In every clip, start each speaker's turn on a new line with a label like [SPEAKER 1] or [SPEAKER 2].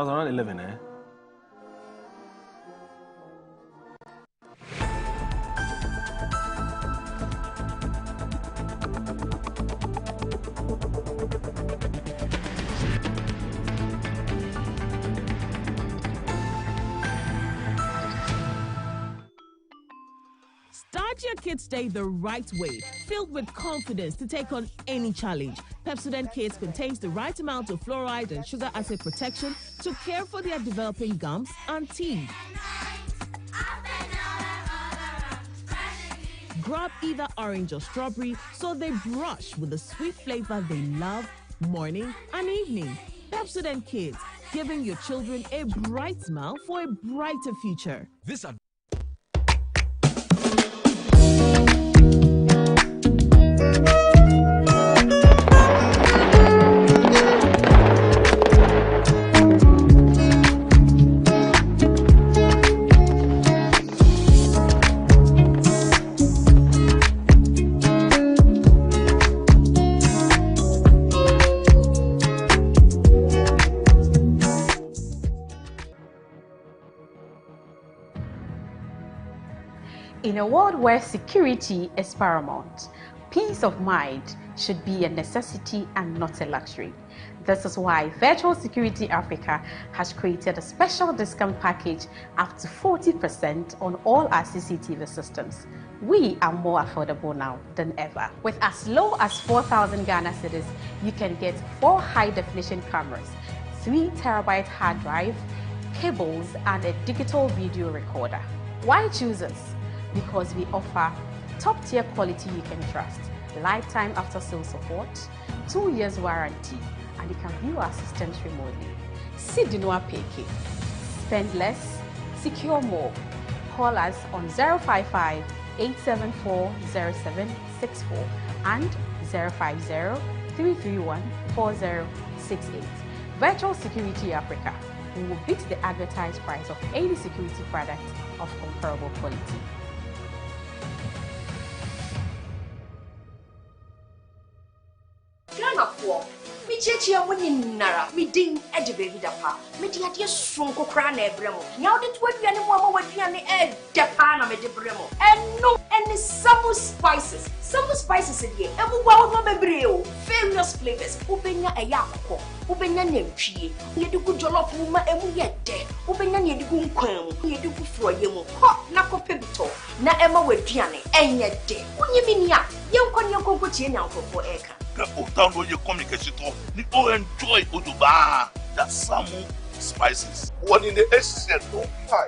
[SPEAKER 1] was around 11, eh?
[SPEAKER 2] Start your kids' day the right way, filled with confidence to take on any challenge. Pepsodent Kids contains the right amount of fluoride and sugar acid protection to care for their developing gums and teeth. Grab either orange or strawberry so they brush with the sweet flavor they love morning and evening. Pepsodent Kids, giving your children a bright smile for a brighter future.
[SPEAKER 3] In a world where security is paramount, peace of mind should be a necessity and not a luxury. This is why Virtual Security Africa has created a special discount package up to 40% on all our CCTV systems. We are more affordable now than ever. With as low as 4,000 Ghana cedis, you can get 4 high-definition cameras, 3 terabyte hard drive, cables, and a digital video recorder. Why choose us? Because we offer top-tier quality you can trust, lifetime after-sales support, 2 years warranty, and you can view our systems remotely. Sidinua Peke. Spend less, secure more. Call us on 055-874-0764 and 050-331-4068. Virtual Security Africa. We will beat the advertised price of any security product of comparable quality.
[SPEAKER 4] Chichi woni nara mi din e de baby da pa me di ade sonko kra na ebremo nya ode to aduane mo ama waduane e de pa na me de bremo eno any some spices de emu gwa wo bebre o various flavors ubenya eya akoko ubenya nantwie ye de gu jollof mu ma emu ye de ubenya ne de gu nkwan mu ye de gu froye mu ho na kope bito na ema waduane enye de unyimi nia ye nkon ye konko tie nyankofo eka
[SPEAKER 5] down your communication to the all enjoy Uduba that Samu spices. What in the essence no hi.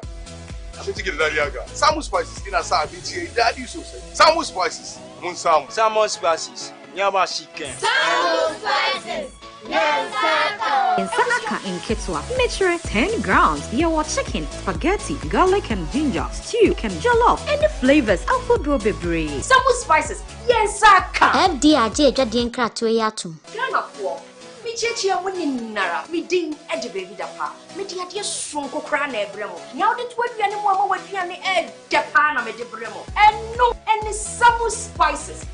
[SPEAKER 5] I'm to get that yaga. Samu spices in a sa BTA daddy so say. Samu spices. Mun Samu.
[SPEAKER 6] Samu spices. Nyama chicken.
[SPEAKER 7] Samu spices.
[SPEAKER 8] In Sanaka in Kitswa, measure 10 grams. Your chicken, spaghetti, garlic and ginger, stew, can jollof, and the flavors alpha bebre.
[SPEAKER 4] Samu spices. Yes, Saka.
[SPEAKER 7] FDRJ Jadien Kratoyatum.
[SPEAKER 4] Ghana for me chichi woni nara mi din e de baby da pa me di ade sonko kra na ebremo nya ode to aduane mo ama waduane e de pa na me de bremo eno any some spices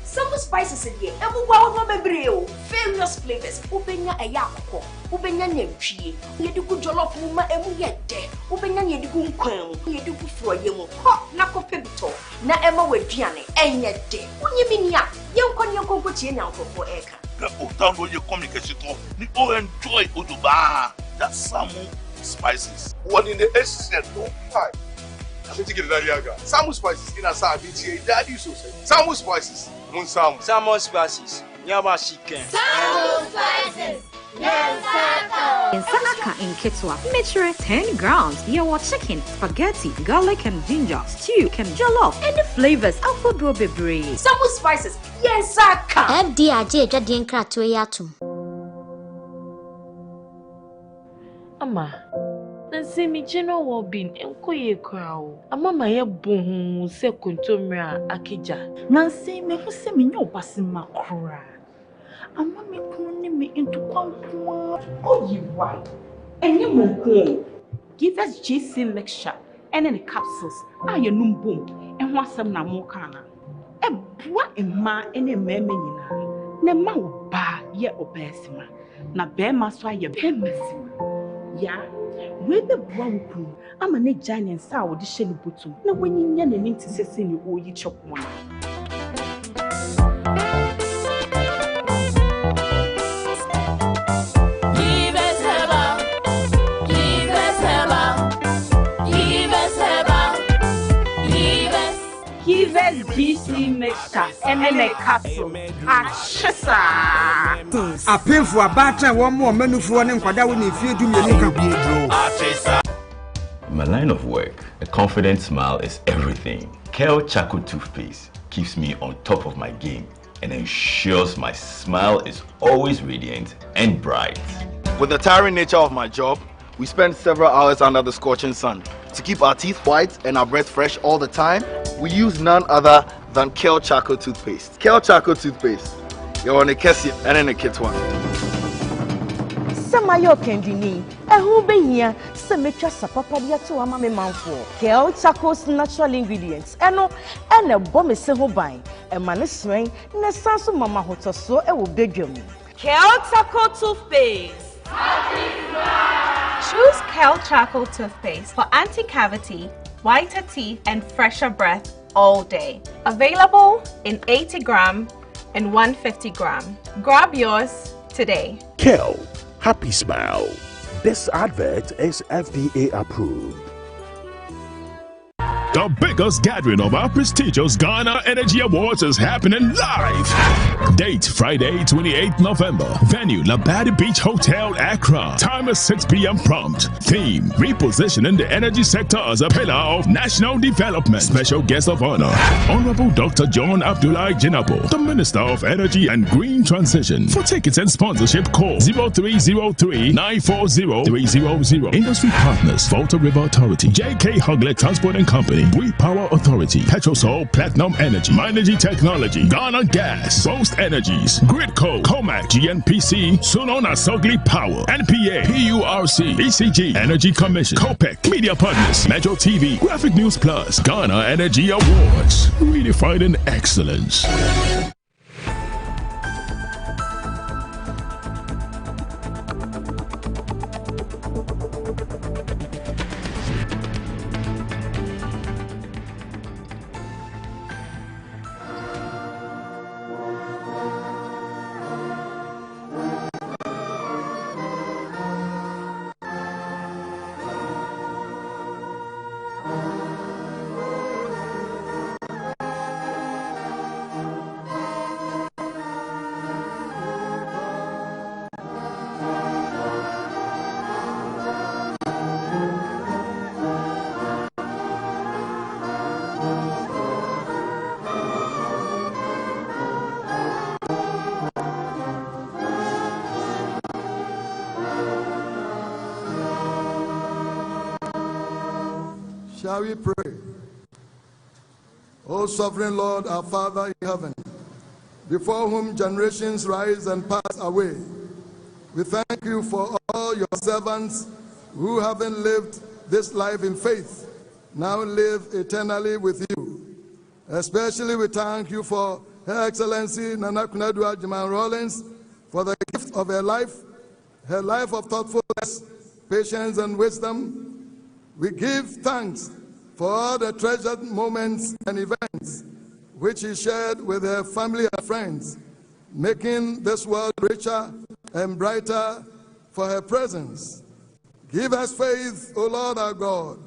[SPEAKER 4] de emu gwa wo bebre o various flavors ubenya eya akoko ubenya nantwie ye de gu jollof mu ma emu ye de ubenya ne de gu nkwan mu ye de gu froye mu ho na kope bito na ema waduane enye de unyimi nia ye nkon ye konko tie nyankofo eka
[SPEAKER 5] down your communication to the all enjoy Uduba that Samu spices. What in the essence no hi. I'm to get that yaga. Samu spices in a sa BTA daddy so say. Samu spices. Mun Samu.
[SPEAKER 6] Samu spices. Nyama chicken.
[SPEAKER 7] Samu spices.
[SPEAKER 8] In Sanaka in Kitswa, measure 10 grams. Your chicken, spaghetti, garlic and ginger, stew, can jollof, and the flavors alpha bebre.
[SPEAKER 4] Samu spices. Yes, Saka.
[SPEAKER 7] FDRJ Jadien Kratoyatum.
[SPEAKER 9] Ama, nansi mi jeno wo bin enko ye kwao. Ama ma ye bohu se kontomra akija.
[SPEAKER 10] Nansi me hu se me nyo basi makura. Ama me kunu me into kwankwa. Oh you why? Enye mo give us GC lecture and in the capsules. Aye num boom and ho asem na mo kana. Ebua emma ene meme nyina. Ne ma wo ba ye obesima. Na be ma so aye be masima. Ya We be brown I'm a giant sour the shelly bottom. No when you yan and into sessing you or you chop one. GC mixture and then a castle.
[SPEAKER 1] A pin for a batter, one more menu for one and Konadu if you do me.
[SPEAKER 11] My line of work, a confident smile is everything. Kale Charcoal Toothpaste keeps me on top of my game and ensures my smile is always radiant and bright.
[SPEAKER 6] With the tiring nature of my job, we spend several hours under the scorching sun. To keep our teeth white and our breath fresh all the time, we use none other than Kale Charcoal Toothpaste. Kale Charcoal Toothpaste. You're on a kessie and in a kit one.
[SPEAKER 12] Samayo Kendini, a who be here, Semetra Sapapadia to a mammy mouthful. Kale Charcoal's natural ingredients, and a bomb is so buying, and manis swing, Nesansu Mama Hoto so a will beg you.
[SPEAKER 3] Kale Charcoal Toothpaste. Choose Kale Charcoal Toothpaste for anti-cavity, whiter teeth, and fresher breath all day. Available in 80 gram and 150 gram. Grab yours today.
[SPEAKER 13] Kale, happy smile. This advert is FDA approved.
[SPEAKER 14] The biggest gathering of our prestigious Ghana Energy Awards is happening live. Date Friday, 28th November. Venue Labadi Beach Hotel, Accra. Time is 6 p.m. prompt. Theme: repositioning the energy sector as a pillar of national development. Special guest of honor: Honorable Dr. John Abdullah Jinabo, the Minister of Energy and Green Transition. For tickets and sponsorship, call 0303-940-300. Industry partners: Volta River Authority, J.K. Huglet Transport and Company, We Power Authority, Petrosol Platinum Energy, Minergy Technology, Ghana Gas, Boast Energies, Gridco, Comac, GNPC, Sunona Sogli Power, NPA, PURC, BCG, Energy Commission, COPEC, Media Partners, Metro TV, Graphic News Plus, Ghana Energy Awards, redefining excellence.
[SPEAKER 15] Shall we pray? O sovereign Lord, our Father in heaven, before whom generations rise and pass away, we thank you for all your servants who, having lived this life in faith, now live eternally with you. Especially we thank you for Her Excellency Nana Konadu Agyeman-Rawlings, for the gift of her life of thoughtfulness, patience, and wisdom. We give thanks for all the treasured moments and events which she shared with her family and friends, making this world richer and brighter for her presence. Give us faith, O Lord our God,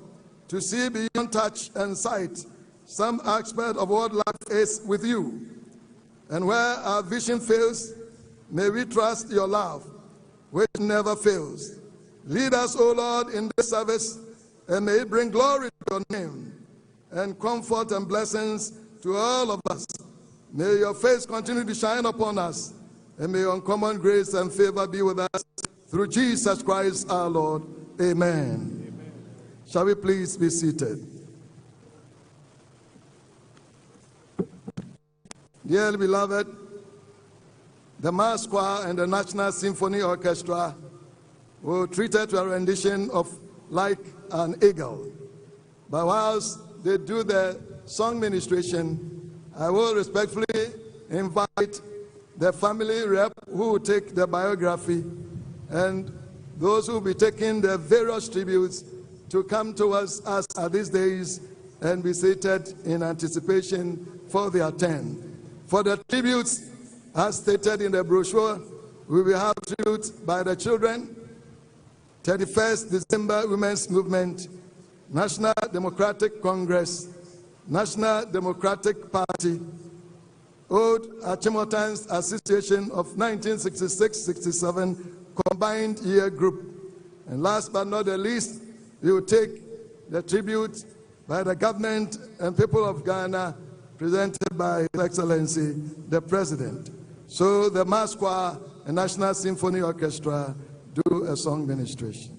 [SPEAKER 15] to see beyond touch and sight some aspect of what life is with you. And where our vision fails, may we trust your love, which never fails. Lead us, O Lord, in this service, and may it bring glory to your name and comfort and blessings to all of us. May your face continue to shine upon us, and may your uncommon grace and favor be with us through Jesus Christ our Lord. Amen. Amen. Shall we please be seated? Dearly beloved, the Mass Choir and the National Symphony Orchestra will treat it to a rendition of Like an Eagle. But whilst they do the song ministration, I will respectfully invite the family rep who will take the biography, and those who will be taking their various tributes to come towards us at these days and be seated in anticipation for their turn. For the tributes, as stated in the brochure, we will have tributes by the children, 31st December Women's Movement, National Democratic Congress, National Democratic Party, Old Achimotans Association of 1966-67 Combined Year Group. And last but not the least, we will take the tribute by the government and people of Ghana, presented by His Excellency, the President. So the Mass Choir and National Symphony Orchestra do a song ministration.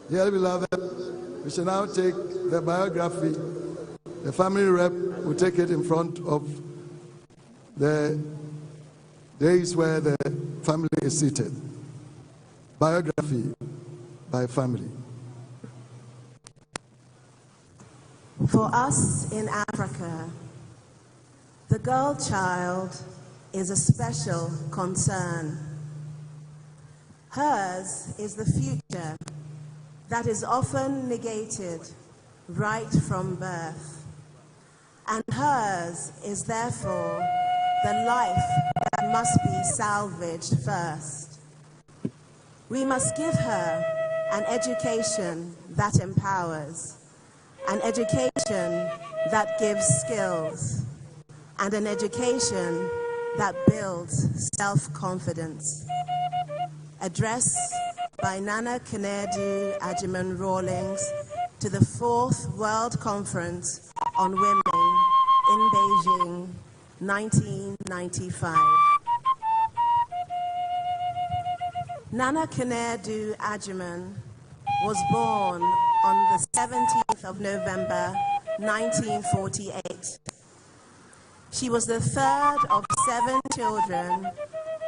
[SPEAKER 15] Dear beloved, we shall now take the biography. The family rep will take it in front of the days where the family is seated. Biography by family.
[SPEAKER 16] For us in Africa, the girl child is a special concern. Hers is the future that is often negated right from birth. and hers is therefore the life that must be salvaged first. We must give her an education that empowers, an education that gives skills, and an education that builds self-confidence. Address by Nana Konadu Agyeman-Rawlings to the 4th World Conference on Women in Beijing, 1995. Nana Konadu Agyeman was born on the 17th of November, 1948. She was the 3rd of 7 children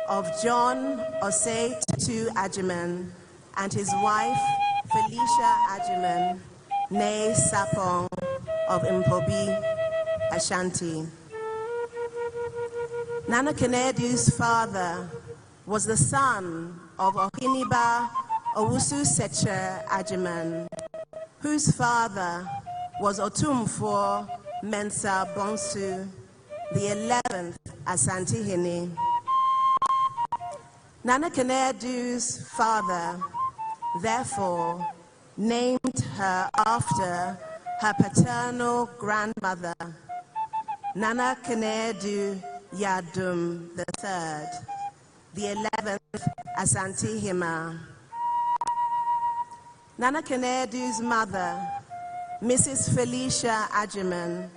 [SPEAKER 16] of John Osei Tutu Agyeman and his wife, Felicia Agyeman, née Sapong of Mpobi, Ashanti. Nana Konadu's father was the son of Ohiniba Owusu Seche Agyeman, whose father was Otumfuo Mensah Bonsu, the 11th Asantehene. Nana Konadu's father, therefore, named her after her paternal grandmother, Nana Konadu Yadum III, the 11th Asantehene. Nana Konadu's mother, Mrs. Felicia Agyeman,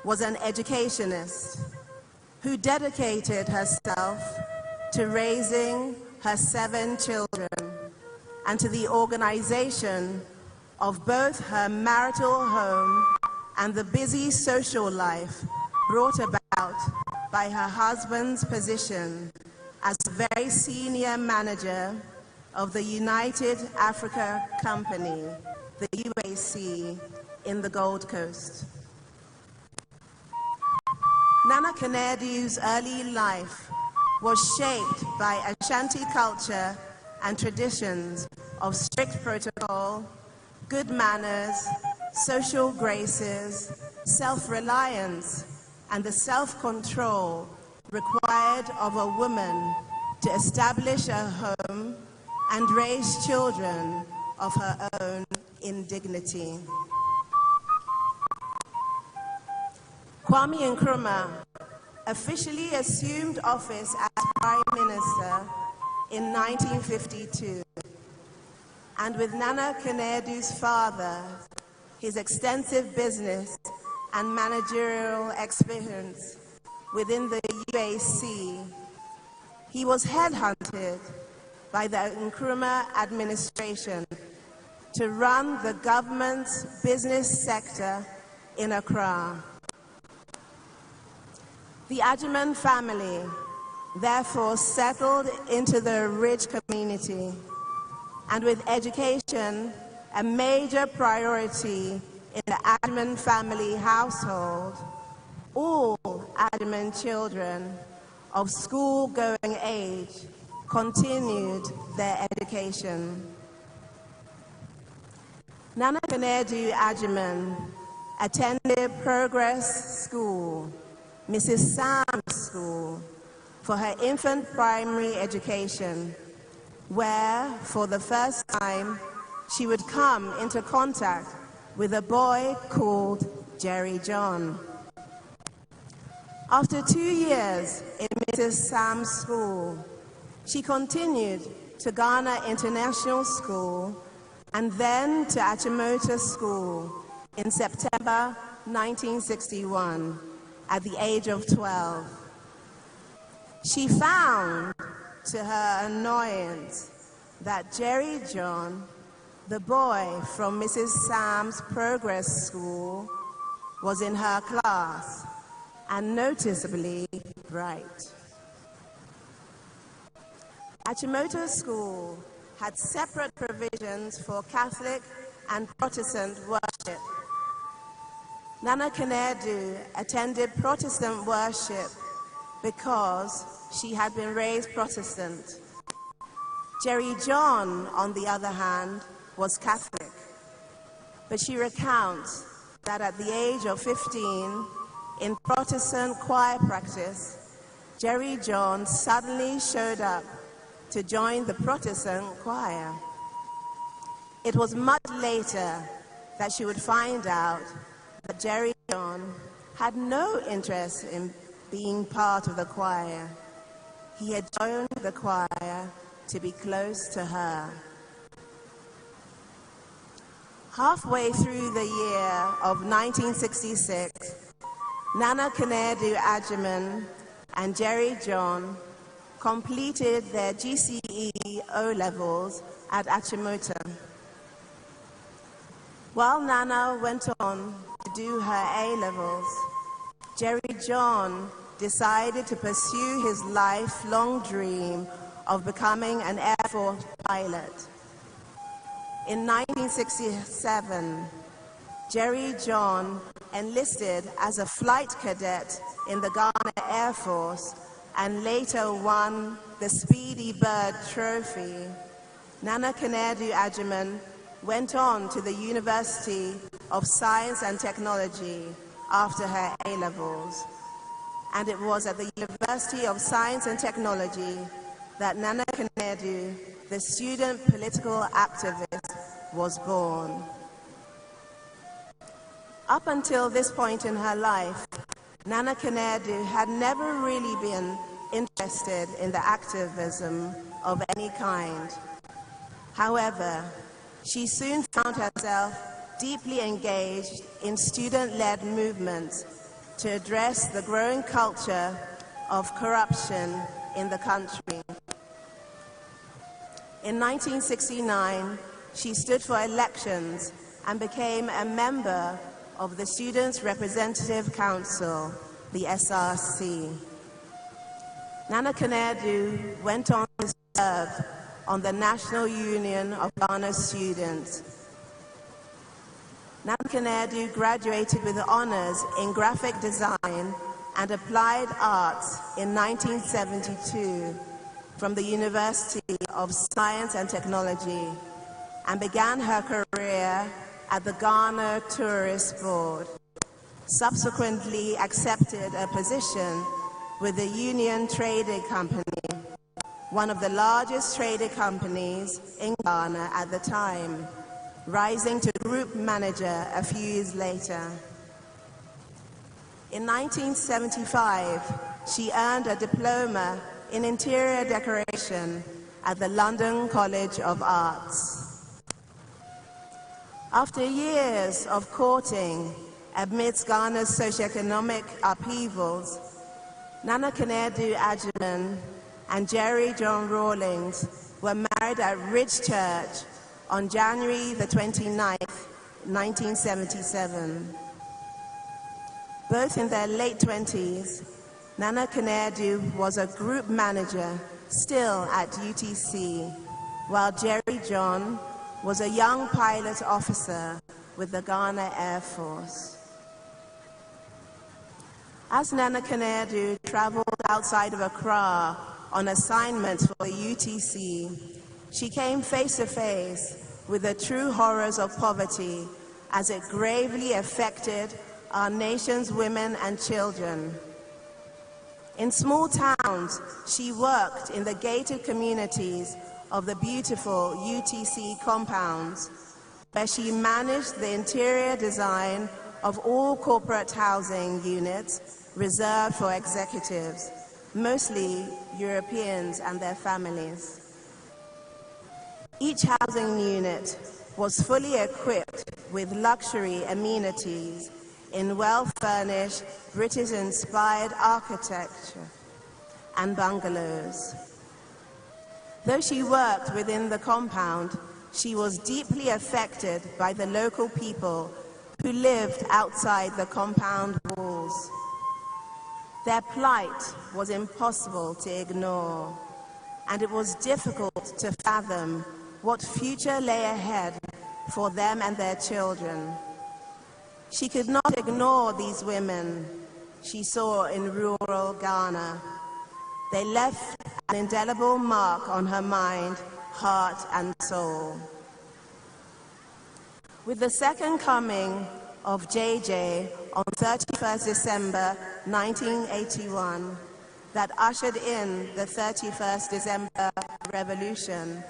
[SPEAKER 16] was an educationist who dedicated herself to raising her 7 children and to the organization of both her marital home and the busy social life brought about by her husband's position as a very senior manager of the United Africa Company, the UAC, in the Gold Coast. Nana Konadu's early life was shaped by Ashanti culture and traditions of strict protocol, good manners, social graces, self-reliance, and the self-control required of a woman to establish a home and raise children of her own in dignity. Kwame Nkrumah officially assumed office as Prime Minister in 1952, and with Nana Konadu's father, his extensive business and managerial experience within the UAC, he was headhunted by the Nkrumah administration to run the government's business sector in Accra. The Agyeman family therefore settled into the rich community, and with education a major priority in the Agyeman family household, all Agyeman children of school-going age continued their education. Nana Konadu Agyeman attended Progress School, Mrs. Sam's School, for her infant primary education, where, for the first time, she would come into contact with a boy called Jerry John. After 2 years in Mrs. Sam's School, she continued to Ghana International School and then to Achimota School in September 1961 at the age of 12. She found, to her annoyance, that Jerry John, the boy from Mrs. Sam's Progress School, was in her class and noticeably bright. Achimota School had separate provisions for Catholic and Protestant worship. Nana Konadu attended Protestant worship because she had been raised Protestant. Jerry John, on the other hand, was Catholic, but she recounts that at the age of 15, in Protestant choir practice, Jerry John suddenly showed up to join the Protestant choir. It was much later that she would find out that Jerry John had no interest in being part of the choir. He had joined the choir to be close to her. Halfway through the year of 1966, Nana Konadu Agyeman and Jerry John completed their GCE O-levels at Achimota. While Nana went on to do her A-levels, Jerry John decided to pursue his lifelong dream of becoming an Air Force pilot. In 1967, Jerry John enlisted as a flight cadet in the Ghana Air Force and later won the Speedy Bird Trophy. Nana Konadu Agyeman went on to the University of Science and Technology after her A-levels. And it was at the University of Science and Technology that Nana Konadu, the student political activist, was born. Up until this point in her life, Nana Konadu had never really been interested in the activism of any kind. However, she soon found herself deeply engaged in student-led movements to address the growing culture of corruption in the country. In 1969, she stood for elections and became a member of the Students' Representative Council, the SRC. Nana Konadu went on to serve on the National Union of Ghana Students. Nana Konadu graduated with honors in graphic design and applied arts in 1972 from the University of Science and Technology and began her career at the Ghana Tourist Board. Subsequently accepted a position with the Union Trading Company, one of the largest trading companies in Ghana at the time, rising to group manager a few years later. In 1975, she earned a diploma in interior decoration at the London College of Arts. After years of courting amidst Ghana's socioeconomic upheavals, Nana Konadu Agyeman and Jerry John Rawlings were married at Ridge Church on January the 29th, 1977. Both in their late 20s, Nana Konadu was a group manager still at UTC, while Jerry John was a young pilot officer with the Ghana Air Force. As Nana Konadu traveled outside of Accra on assignment for the UTC, she came face to face with the true horrors of poverty as it gravely affected our nation's women and children. In small towns, she worked in the gated communities of the beautiful UTC compounds, where she managed the interior design of all corporate housing units reserved for executives, mostly Europeans and their families. Each housing unit was fully equipped with luxury amenities in well-furnished, British-inspired architecture and bungalows. Though she worked within the compound, she was deeply affected by the local people who lived outside the compound walls. Their plight was impossible to ignore, and it was difficult to fathom what future lay ahead for them and their children. She could not ignore these women she saw in rural Ghana. They left an indelible mark on her mind, heart, and soul. With the second coming of JJ on 31st December 1981 that ushered in the 31st December Revolution,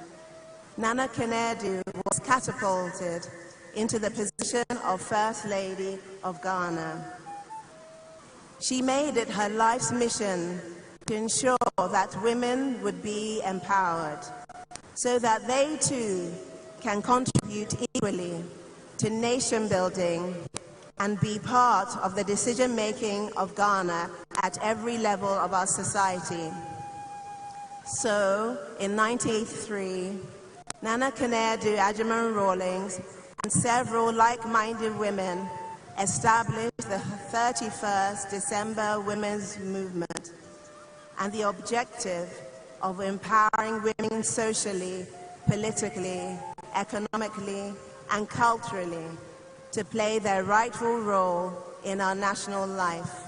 [SPEAKER 16] Nana Konadu was catapulted into the position of First Lady of Ghana. She made it her life's mission to ensure that women would be empowered so that they too can contribute equally to nation building and be part of the decision-making of Ghana at every level of our society. So, in 1983, Nana Konadu Agyeman-Rawlings and several like-minded women established the 31st December Women's Movement and the objective of empowering women socially, politically, economically, and culturally to play their rightful role in our national life.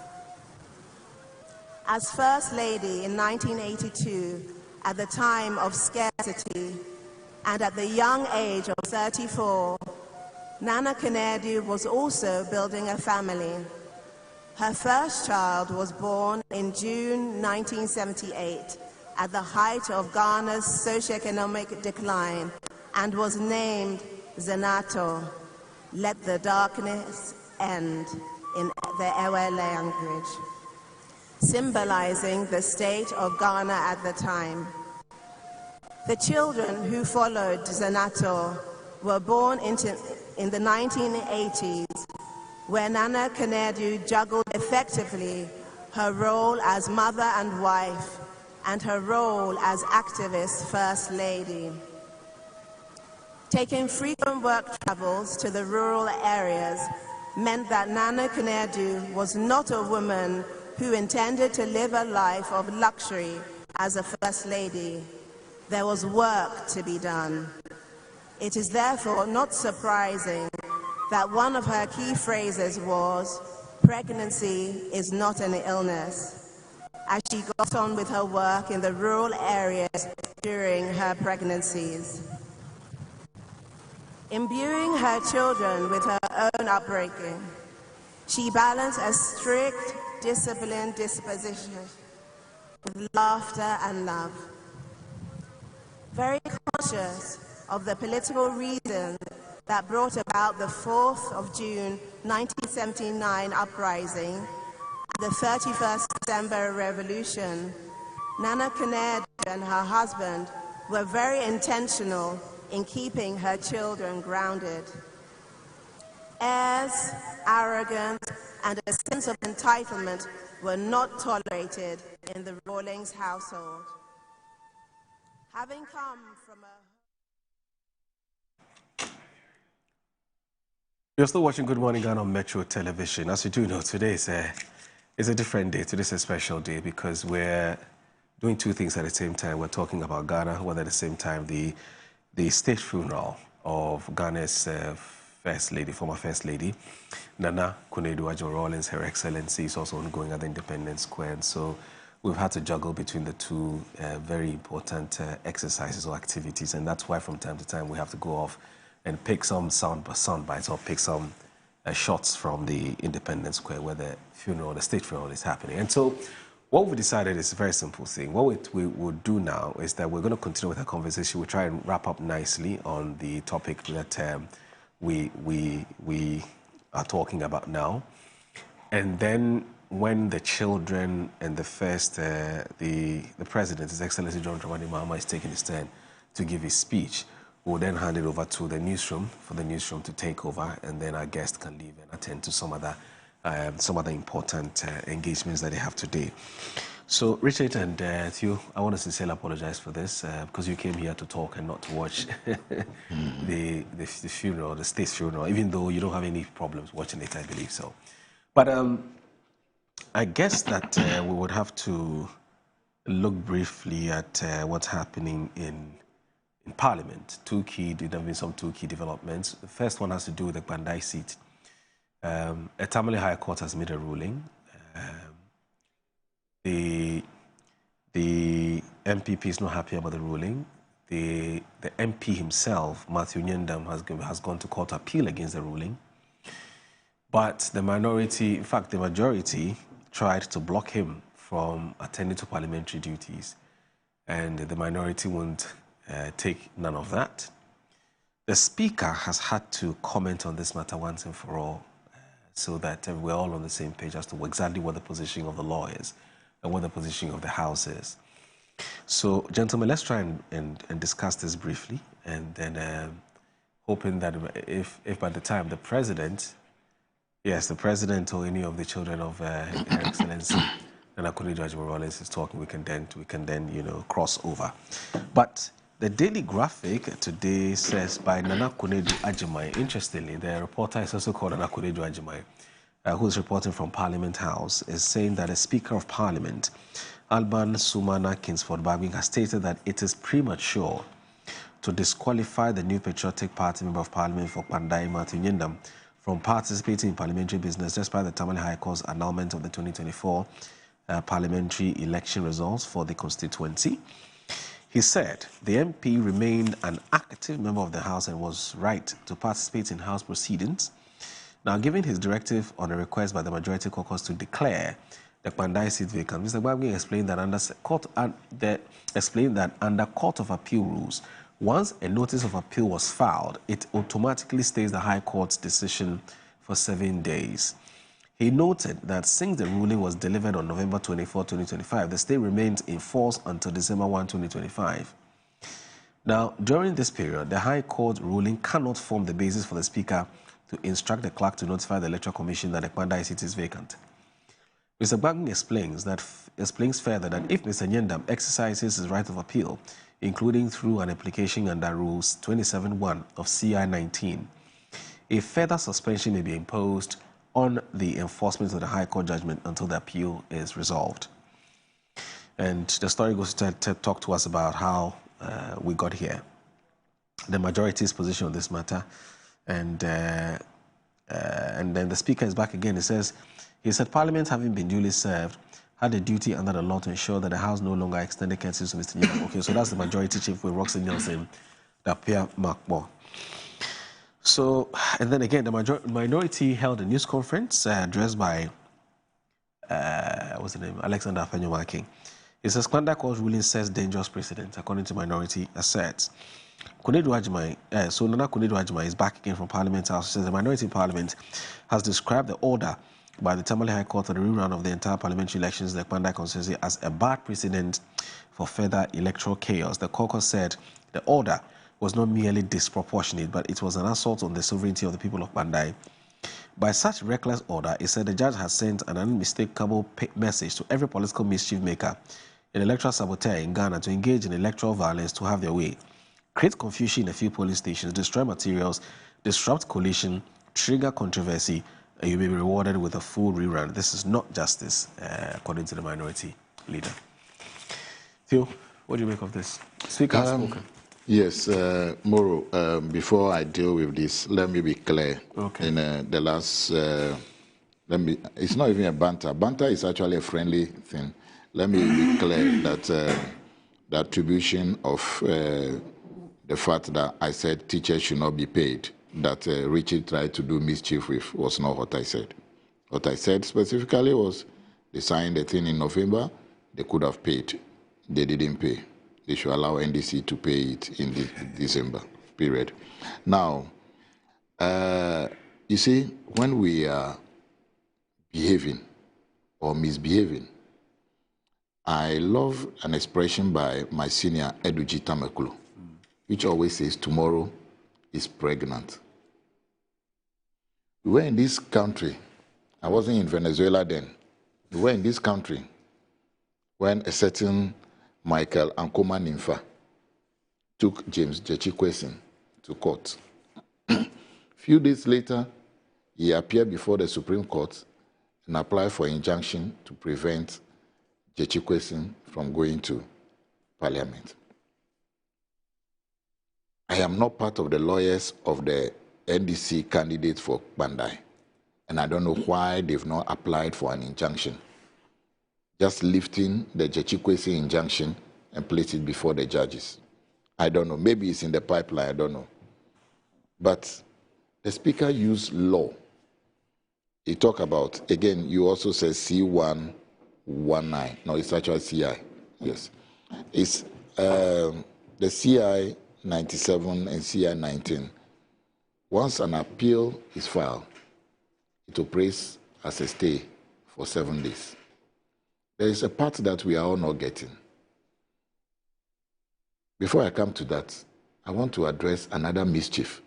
[SPEAKER 16] As First Lady in 1982, at the time of scarcity, and at the young age of 34, Nana Konadu was also building a family. Her first child was born in June 1978 at the height of Ghana's socioeconomic decline and was named Zenato, let the darkness end, in the Ewe language, symbolizing the state of Ghana at the time. The children who followed Zenato were born in the 1980s, where Nana Konadu juggled effectively her role as mother and wife and her role as activist First Lady. Taking frequent work travels to the rural areas meant that Nana Konadu was not a woman who intended to live a life of luxury as a First Lady. There was work to be done. It is therefore not surprising that one of her key phrases was, "Pregnancy is not an illness," as she got on with her work in the rural areas during her pregnancies. Imbuing her children with her own upbringing, she balanced a strict, disciplined disposition with laughter and love. Very conscious of the political reasons that brought about the 4th of June 1979 uprising and the 31st December Revolution, Nana Konadu and her husband were very intentional in keeping her children grounded. Airs, arrogance, and a sense of entitlement were not tolerated in the Rawlings household. Having come from a...
[SPEAKER 17] You're still watching Good Morning Ghana on Metro Television. As you do know, today is a different day. Today is a special day because we're doing two things at the same time. We're talking about Ghana, while at the same time the state funeral of Ghana's First Lady, former First Lady, Nana Konadu Agyeman-Rawlings, Her Excellency, is also ongoing at the Independence Square. And so we've had to juggle between the two very important exercises or activities. And that's why from time to time we have to go off and pick some sound bites or pick some shots from the Independence Square where the funeral, the state funeral is happening. And so what we decided is a very simple thing. What we will do now is that we're going to continue with our conversation. We'll try and wrap up nicely on the topic that we are talking about now. And then when the children and the first, the President, His Excellency John Dramani Mahama, is taking his turn to give his speech, we'll then hand it over to the newsroom for the newsroom to take over, and then our guest can leave and attend to some other important engagements that they have today. So, Richard and Theo, I want to sincerely apologize for this because you came here to talk and not to watch the funeral, the state's funeral, even though you don't have any problems watching it, I believe so. But I guess that we would have to look briefly at what's happening in Parliament. There have been some two key developments. The first one has to do with the Bandai seat. A Tamale High Court has made a ruling. The MPP is not happy about the ruling. The MP himself, Matthew Nyendam, has gone to court appeal against the ruling. But the minority, in fact, the majority tried to block him from attending to parliamentary duties. And the minority won't take none of that. The Speaker has had to comment on this matter once and for all, so that we're all on the same page as to exactly what the position of the law is and what the position of the House is. So, gentlemen, let's try and discuss this briefly, and then hoping that if by the time the President, yes, the President or any of the children of Her Excellency Nana Konadu Agyeman-Rawlings is talking, we can then cross over. But the Daily Graphic today says by Nana Konadu Agyeman. Interestingly, the reporter is also called Nana Konadu Agyeman, who is reporting from Parliament House, is saying that the Speaker of Parliament, Alban Sumana Kingsford Bagbin, has stated that it is premature to disqualify the New Patriotic Party Member of Parliament for Pandai Martin Yindam from participating in parliamentary business despite the Tamale High Court's annulment of the 2024 parliamentary election results for the constituency. He said the MP remained an active member of the House and was right to participate in House proceedings. Now, given his directive on a request by the majority caucus to declare the Pandai seat vacant, Mr. Gbagbe explained that under Court of Appeal rules, once a notice of appeal was filed, it automatically stays the High Court's decision for 7 days. He noted that since the ruling was delivered on November 24, 2025, the stay remains in force until December 1, 2025. Now, during this period, the High Court ruling cannot form the basis for the Speaker to instruct the clerk to notify the Electoral Commission that the Pandai seat is vacant. Mr. Gbagbe explains further that if Mr. Nyendam exercises his right of appeal, including through an application under Rules 27.1 of CI 19, a further suspension may be imposed on the enforcement of the High Court judgment until the appeal is resolved. And the story goes to talk to us about how we got here, the majority's position on this matter, and then the Speaker is back again. He said Parliament, having been duly served, had a duty under the law to ensure that the House no longer extended courtesies to Mr. Nyendam. Okay, so that's the majority chief with Roxy Nielsen, Dapia Makbo. So, and then again, the minority held a news conference addressed by, what's the name, Alexander Afenyo-Marking. It says, Kwanda Court ruling sets dangerous precedent, according to minority asserts. Konadu Agyeman, so Nana Konadu Agyeman is back again from Parliament House. It says the minority in Parliament has described the order by the Tamale High Court on the rerun of the entire parliamentary elections in the Kwanda constituency as a bad precedent for further electoral chaos. The caucus said the order was not merely disproportionate, but it was an assault on the sovereignty of the people of Pandai. By such reckless order, it said the judge has sent an unmistakable message to every political mischief maker in electoral saboteur in Ghana to engage in electoral violence to have their way, create confusion in a few polling stations, destroy materials, disrupt coalition, trigger controversy, and you may be rewarded with a full rerun. This is not justice, according to the minority leader. Theo, what do you make of this? Speaker has spoken.
[SPEAKER 18] Yes, Moro, before I deal with this, let me be clear. Okay. In the last, it's not even a banter. Banter is actually a friendly thing. Let me be clear that the attribution of the fact that I said teachers should not be paid, that Richard tried to do mischief with, was not what I said. What I said specifically was they signed the thing in November, they could have paid. They didn't pay. They should allow NDC to pay it in December, period. Now, you see, when we are behaving or misbehaving, I love an expression by my senior Eduji Tamekulu, which always says, tomorrow is pregnant. We were in this country, I wasn't in Venezuela then, we were in this country when a certain Michael Ankoma Nimfa took James Jechikwesin to court. Few days later, he appeared before the Supreme Court and applied for injunction to prevent Jechikwesin from going to Parliament. I am not part of the lawyers of the NDC candidate for Bandai, and I don't know why they've not applied for an injunction. Just lifting the Jechikwesin injunction and place it before the judges. I don't know. Maybe it's in the pipeline. I don't know. But the Speaker used law you talk about, again, you also say C119. No, it's actually CI. Yes. It's the CI 97 and CI 19. Once an appeal is filed, it operates as a stay for 7 days. There is a part that we are all not getting. Before I come to that, I want to address another mischief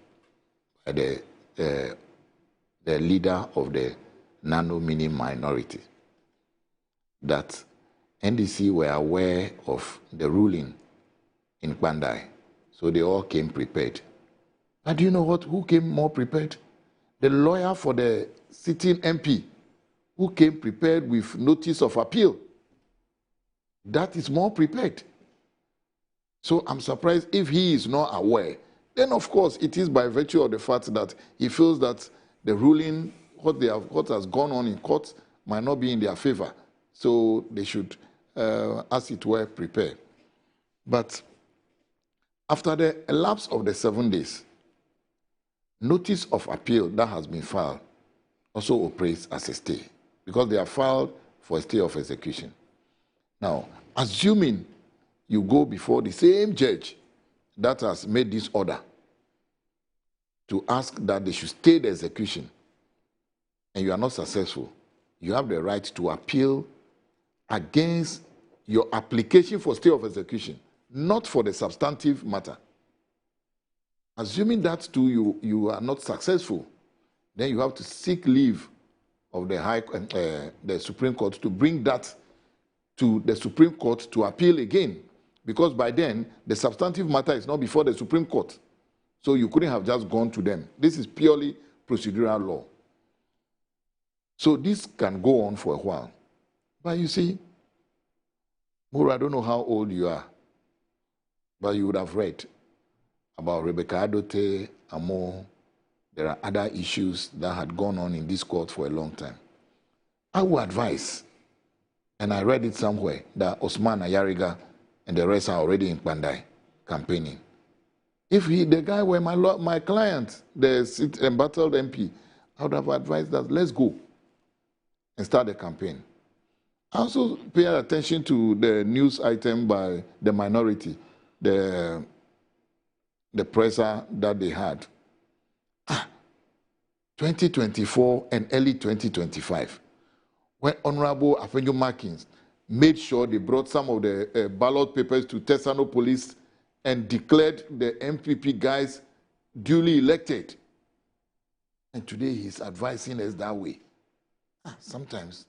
[SPEAKER 18] by the leader of the nano-mini minority, that NDC were aware of the ruling in Kwandai, so they all came prepared. And do you know what? Who came more prepared? The lawyer for the sitting MP, who came prepared with notice of appeal. That is more prepared. So I'm surprised if he is not aware. Then, of course, it is by virtue of the fact that he feels that the ruling, what has gone on in court, might not be in their favor. So they should, as it were, prepare. But after the elapse of the 7 days, notice of appeal that has been filed also operates as a stay, because they are filed for a stay of execution. Now, assuming you go before the same judge that has made this order to ask that they should stay the execution, and you are not successful, you have the right to appeal against your application for stay of execution, not for the substantive matter. Assuming that too you are not successful, then you have to seek leave of the Supreme Court to bring that to the Supreme Court to appeal again, because by then the substantive matter is not before the Supreme Court. So you couldn't have just gone to them. This is purely procedural law. So this can go on for a while. But you see, Mura, I don't know how old you are, but you would have read about Rebecca Adote, Amo. There are other issues that had gone on in this court for a long time. I would advise, and I read it somewhere, that Osman Ayariga and the rest are already in Kwandai campaigning. If the guy were my client, the embattled MP, I would have advised that let's go and start the campaign. I also pay attention to the news item by the minority, the presser that they had. 2024 and early 2025, when Honorable Afenyo Markins made sure they brought some of the ballot papers to Tesano Police and declared the MPP guys duly elected. And today he's advising us that way. Sometimes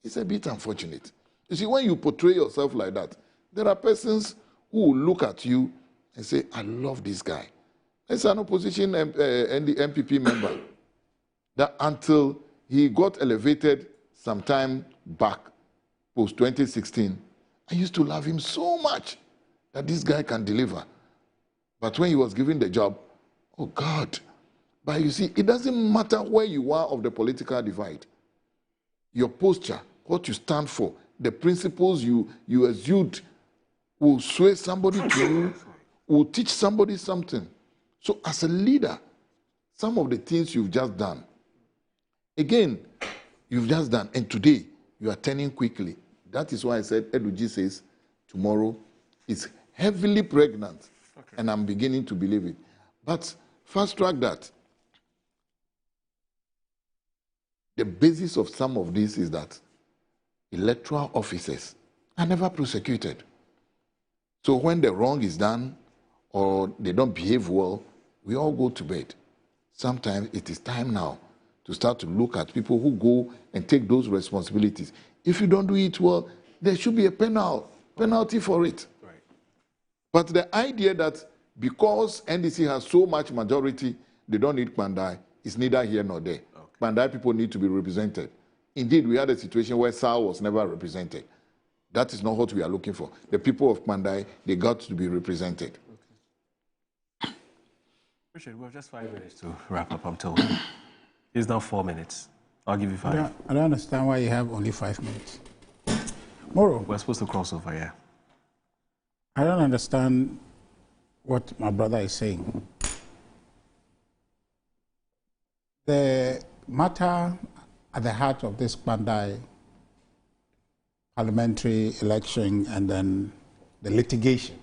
[SPEAKER 18] it's a bit unfortunate. You see, when you portray yourself like that, there are persons who will look at you and say, I love this guy. It's an opposition and the MPP member that until he got elevated sometime back, post 2016, I used to love him so much that this guy can deliver. But when he was given the job, oh God. But you see, it doesn't matter where you are of the political divide. Your posture, what you stand for, the principles you exude will sway somebody to you, will teach somebody something. So as a leader, some of the things you've just done, again, you've just done, and today you are turning quickly. That is why I said, Eduji says, tomorrow is heavily pregnant, and I'm beginning to believe it. But fast track that. The basis of some of this is that electoral officers are never prosecuted. So when the wrong is done or they don't behave well, we all go to bed. Sometimes it is time now to start to look at people who go and take those responsibilities. If you don't do it well, there should be a penalty for it. Right. But the idea that because NDC has so much majority, they don't need Kwandai, is neither here nor there. Okay. Kwandai people need to be represented. Indeed, we had a situation where SAL was never represented. That is not what we are looking for. The people of Kwandai, they got to be represented.
[SPEAKER 17] Okay. Richard, we have just 5 minutes to wrap up, I'm told. It's now 4 minutes. I'll give you 5.
[SPEAKER 19] I don't understand why you have only 5 minutes. Moro.
[SPEAKER 17] We're supposed to cross over, yeah.
[SPEAKER 19] I don't understand what my brother is saying. The matter at the heart of this Bandai parliamentary election and then the litigation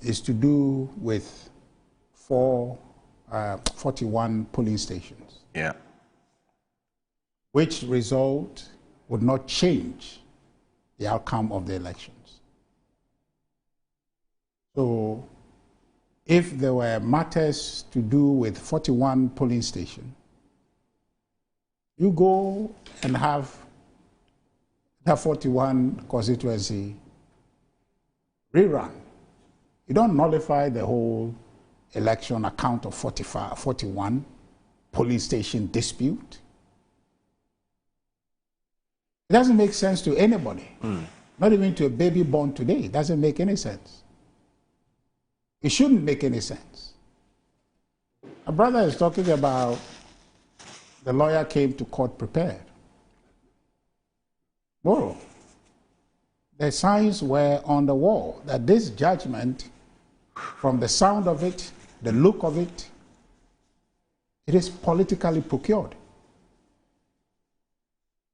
[SPEAKER 19] is to do with 41 polling stations.
[SPEAKER 17] Yeah.
[SPEAKER 19] Which result would not change the outcome of the elections. So if there were matters to do with 41 polling stations, you go and have that 41 constituency rerun. You don't nullify the whole election account of 41 polling station dispute. It doesn't make sense to anybody, not even to a baby born today. It doesn't make any sense. It shouldn't make any sense. A brother is talking about the lawyer came to court prepared. Moreover, the signs were on the wall that this judgment, from the sound of it, the look of it, it is politically procured.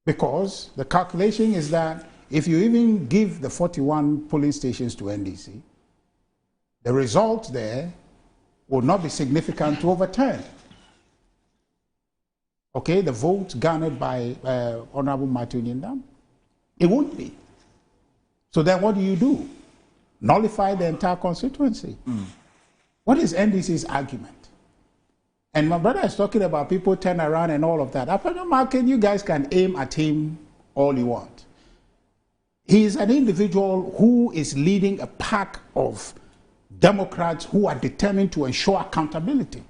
[SPEAKER 19] Because the calculation is that if you even give the 41 polling stations to NDC, the result there will not be significant to overturn. Okay, the vote garnered by Honorable Matthew Nyindam, it won't be. So then what do? Nullify the entire constituency. What is NDC's argument? And my brother is talking about people turn around and all of that. You guys can aim at him all you want. He is an individual who is leading a pack of Democrats who are determined to ensure accountability.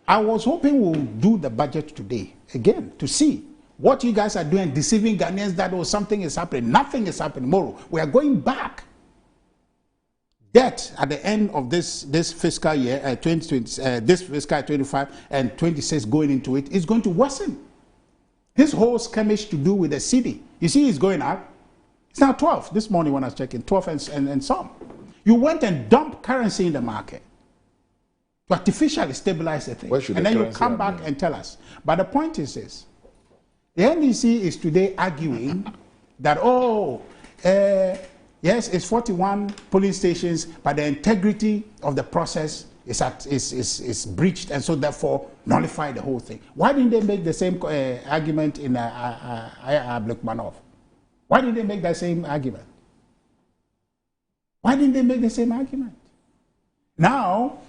[SPEAKER 19] I was hoping we'll do the budget today, again, to see what you guys are doing, deceiving Ghanaians that something is happening. Nothing is happening. Tomorrow, we are going back. Debt at the end of this fiscal year, 2020, this fiscal year 25 and 26 going into it, is going to worsen. This whole skirmish to do with the city, you see it's going up. It's now 12 this morning when I was checking, 12 and some. You went and dumped currency in the market to artificially stabilize the thing. And then you come back and tell us. But the point is this. The NDC is today arguing that, yes, it's 41 polling stations, but the integrity of the process is breached, and so therefore nullify the whole thing. Why didn't they make the same argument in Agyeman-Rawlings? Why didn't they make that same argument? Why didn't they make the same argument? Now,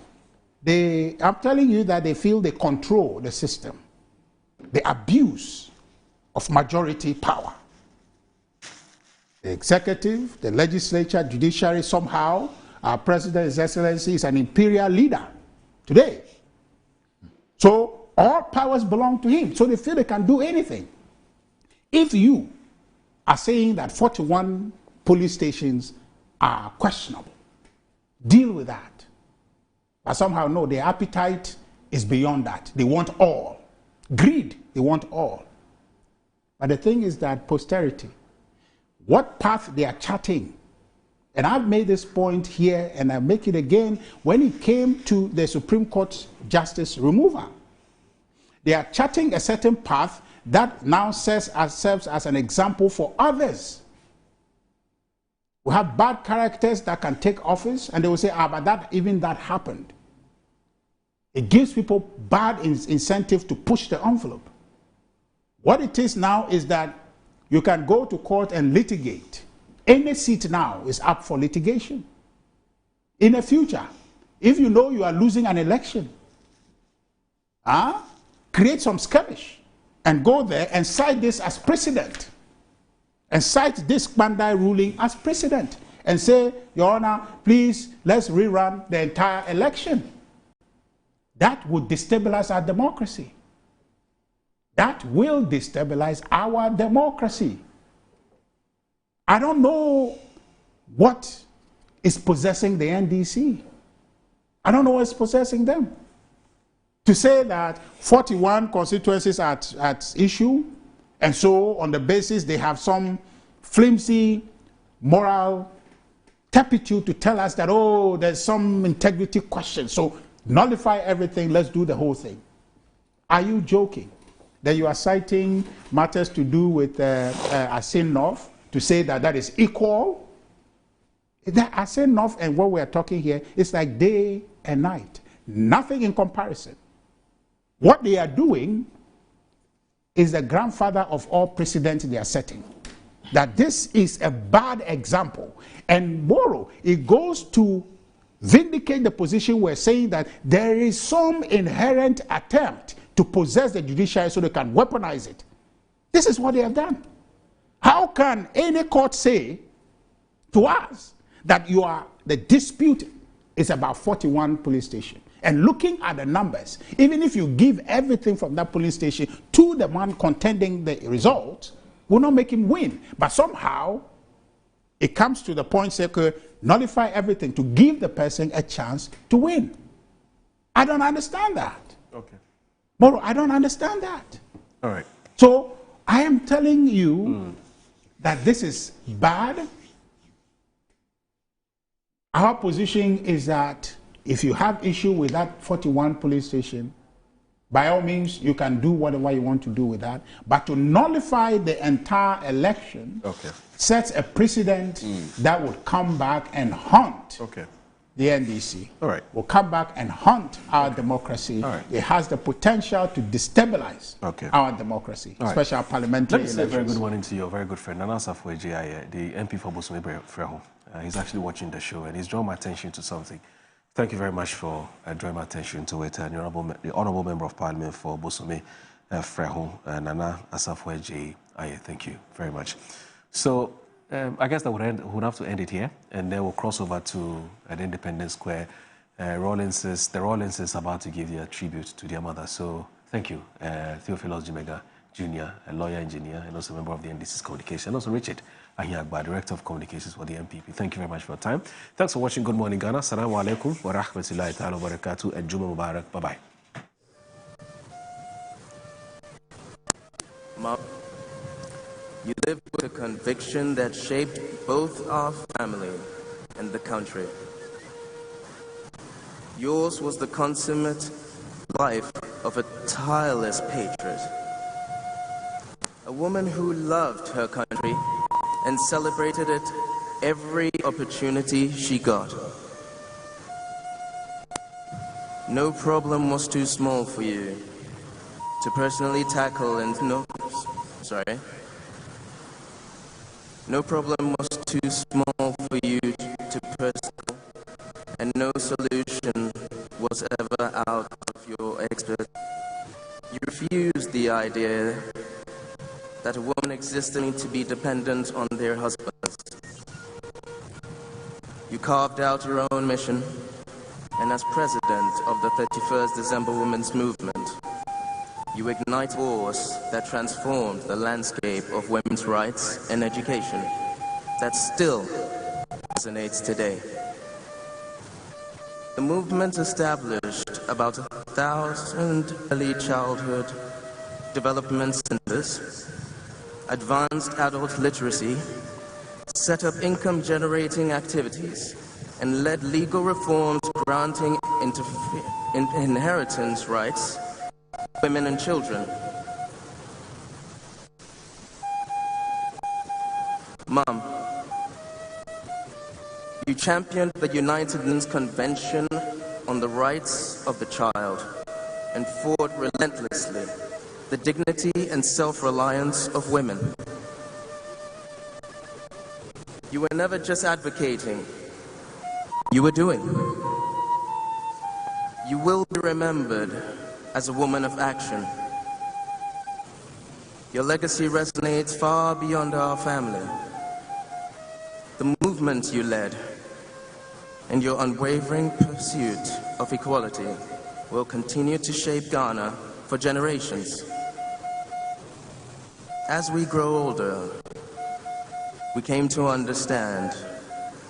[SPEAKER 19] I'm telling you that they feel they control the system. The abuse of majority power. The executive, the legislature, judiciary, somehow, our president, His Excellency, is an imperial leader today. So all powers belong to him. So they feel they can do anything. If you are saying that 41 police stations are questionable, deal with that. But somehow, no, their appetite is beyond that. They want all. Greed, they want all. But the thing is that posterity, what path they are charting, and I've made this point here and I make it again, when it came to the Supreme Court Justice removal, they are charting a certain path that now serves as an example for others. We have bad characters that can take office and they will say, but that happened. It gives people bad incentive to push the envelope. What it is now is that you can go to court and litigate. Any seat now is up for litigation. In the future, if you know you are losing an election, create some skirmish and go there and cite this as precedent. And cite this Bandai ruling as precedent. And say, Your Honor, please, let's rerun the entire election. That would destabilize our democracy. That will destabilize our democracy. I don't know what is possessing the NDC. I don't know what's possessing them. To say that 41 constituencies are at issue, and so on the basis they have some flimsy moral turpitude to tell us that, there's some integrity question. So nullify everything, let's do the whole thing. Are you joking? That you are citing matters to do with Asin North to say that that is equal? That Asin North and what we are talking here is like day and night. Nothing in comparison. What they are doing is the grandfather of all precedents they are setting. That this is a bad example. And moreover, it goes to vindicate the position we're saying that there is some inherent attempt to possess the judiciary so they can weaponize it. This is what they have done. How can any court say to us that the dispute is about 41 police stations? And looking at the numbers, even if you give everything from that police station to the man contending the result, will not make him win. But somehow, it comes to the point, say, nullify everything to give the person a chance to win. I don't understand that.
[SPEAKER 17] Okay.
[SPEAKER 19] Moro, I don't understand that.
[SPEAKER 17] All right.
[SPEAKER 19] So, I am telling you that this is bad. Our position is that if you have issue with that 41 police station, by all means, you can do whatever you want to do with that. But to nullify the entire election sets a precedent that would come back and haunt the NDC.
[SPEAKER 17] All right.
[SPEAKER 19] Will come back and haunt our democracy.
[SPEAKER 17] All right.
[SPEAKER 19] It has the potential to destabilize our democracy, especially our parliamentary elections.
[SPEAKER 17] Let me say a very good morning to your very good friend, Nana Safo Ejiaye, the MP for Bosome Freho. He's actually watching the show and he's drawn my attention to something. Thank you very much for drawing my attention to it. And the Honourable Member of Parliament for Bosome Freho, Nana Safo Ejiaye. Thank you very much. So I guess that we'll have to end it here, and then we'll cross over to the Independence Square. The Rawlings is about to give their tribute to their mother. So thank you, Theophilus Jimega Jr., a lawyer, engineer, and also a member of the NDC's communication, and also Richard Ahiagba, Director of Communications for the MPP. Thank you very much for your time. Thanks for watching Good Morning Ghana. Assalamu alaikum wa rahmatullahi ta'ala wa barakatuh, and Juma Mubarak. Bye-bye.
[SPEAKER 20] Mom, you lived with a conviction that shaped both our family and the country. Yours was the consummate life of a tireless patriot. A woman who loved her country and celebrated it every opportunity she got. No problem was too small for you to personally tackle, and no problem was too small for you to personally, and no solution was ever out of your expertise. You refused the idea that a woman existed to be dependent on their husbands. You carved out your own mission, and as president of the 31st December Women's Movement, you ignite force that transformed the landscape of women's rights and education that still resonates today. The movement established about 1,000 early childhood development centers, advanced adult literacy, set up income-generating activities, and led legal reforms granting inheritance rights to women and children. Mom, you championed the United Nations Convention on the Rights of the Child and fought relentlessly the dignity and self-reliance of women. You were never just advocating, you were doing. You will be remembered as a woman of action. Your legacy resonates far beyond our family. The movement you led and your unwavering pursuit of equality will continue to shape Ghana for generations. As we grow older, we came to understand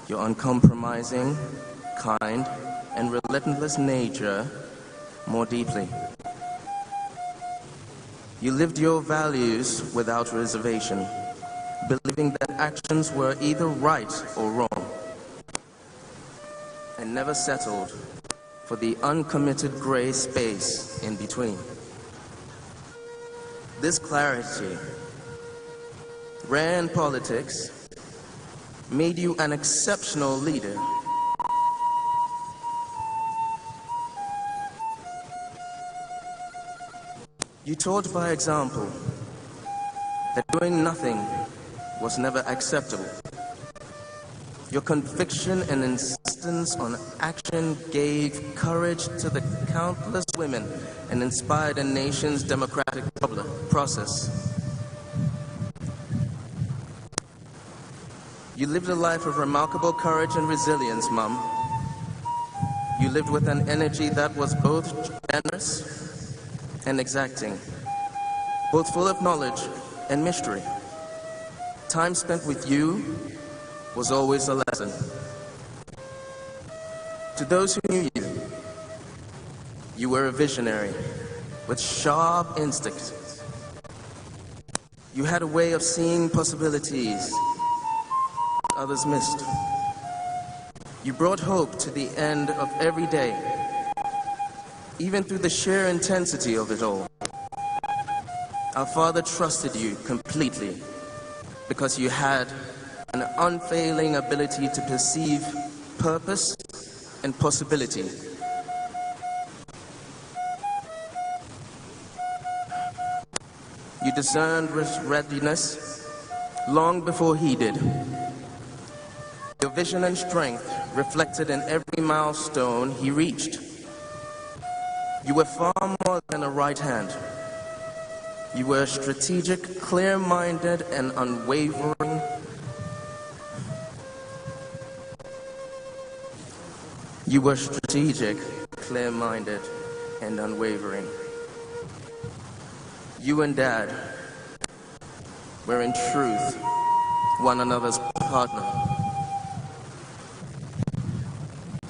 [SPEAKER 20] your uncompromising, kind, and relentless nature more deeply. You lived your values without reservation, believing that actions were either right or wrong, and never settled for the uncommitted gray space in between. This clarity, rare in politics, made you an exceptional leader. You taught by example that doing nothing was never acceptable. Your conviction and insistence on action gave courage to the countless women and inspired a nation's democratic process. You lived a life of remarkable courage and resilience, Mom. You lived with an energy that was both generous and exacting, both full of knowledge and mystery. Time spent with you was always a lesson. To those who knew you, you were a visionary with sharp instincts. You had a way of seeing possibilities others missed. You brought hope to the end of every day, even through the sheer intensity of it all. Our father trusted you completely because you had an unfailing ability to perceive purpose and possibility. You discerned readiness long before he did. Your vision and strength reflected in every milestone he reached. You were far more than a right hand. You were strategic, clear-minded, and unwavering. You were strategic, clear-minded, and unwavering. You and Dad were in truth one another's partner.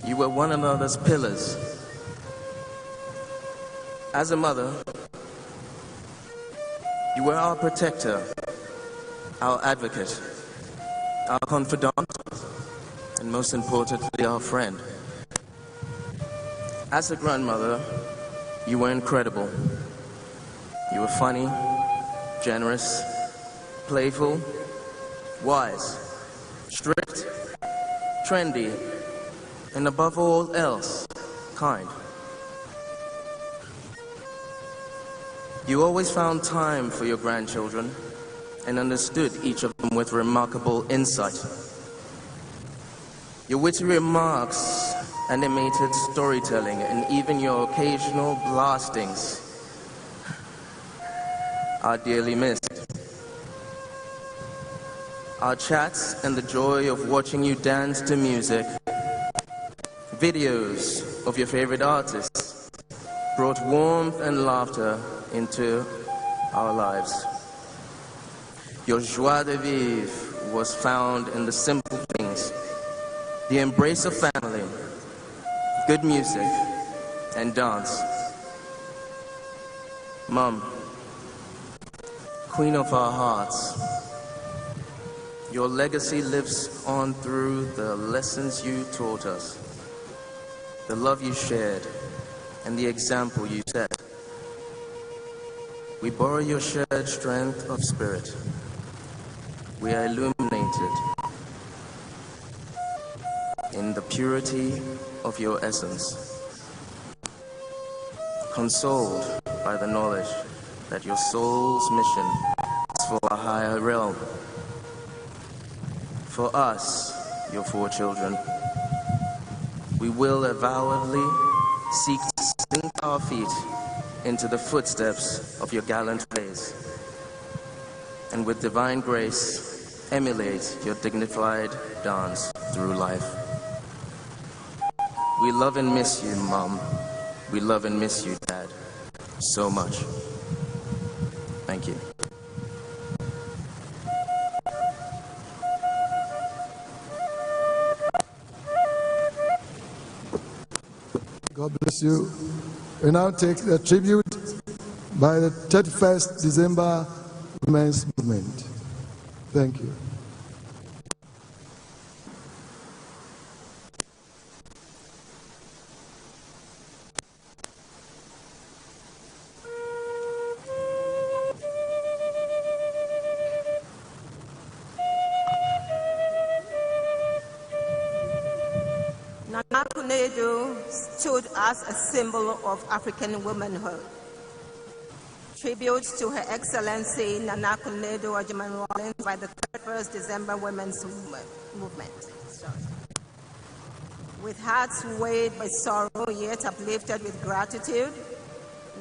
[SPEAKER 20] You were one another's pillars. As a mother, you were our protector, our advocate, our confidant, and most importantly, our friend. As a grandmother, you were incredible. You were funny, generous, playful, wise, strict, trendy, and above all else, kind. You always found time for your grandchildren and understood each of them with remarkable insight. Your witty remarks, animated storytelling, and even your occasional blastings are dearly missed. Our chats and the joy of watching you dance to music, videos of your favorite artists, brought warmth and laughter into our lives. Your joie de vivre was found in the simple things, the embrace of family, good music, and dance. Mom, Queen of our hearts, your legacy lives on through the lessons you taught us, the love you shared, and the example you set. We borrow your shared strength of spirit. We are illuminated in the purity of your essence, consoled by the knowledge that your soul's mission is for a higher realm. For us, your 4 children, we will avowedly seek to sink our feet into the footsteps of your gallant ways, and with divine grace, emulate your dignified dance through life. We love and miss you, Mom. We love and miss you, Dad, so much. Thank you.
[SPEAKER 15] God bless you. We now take the tribute by the 31st December Women's Movement. Thank you.
[SPEAKER 16] Konadu stood as a symbol of African womanhood. Tribute to Her Excellency Nana Konadu Agyeman-Rawlings by the 31st December Women's Movement. With hearts weighed by sorrow yet uplifted with gratitude,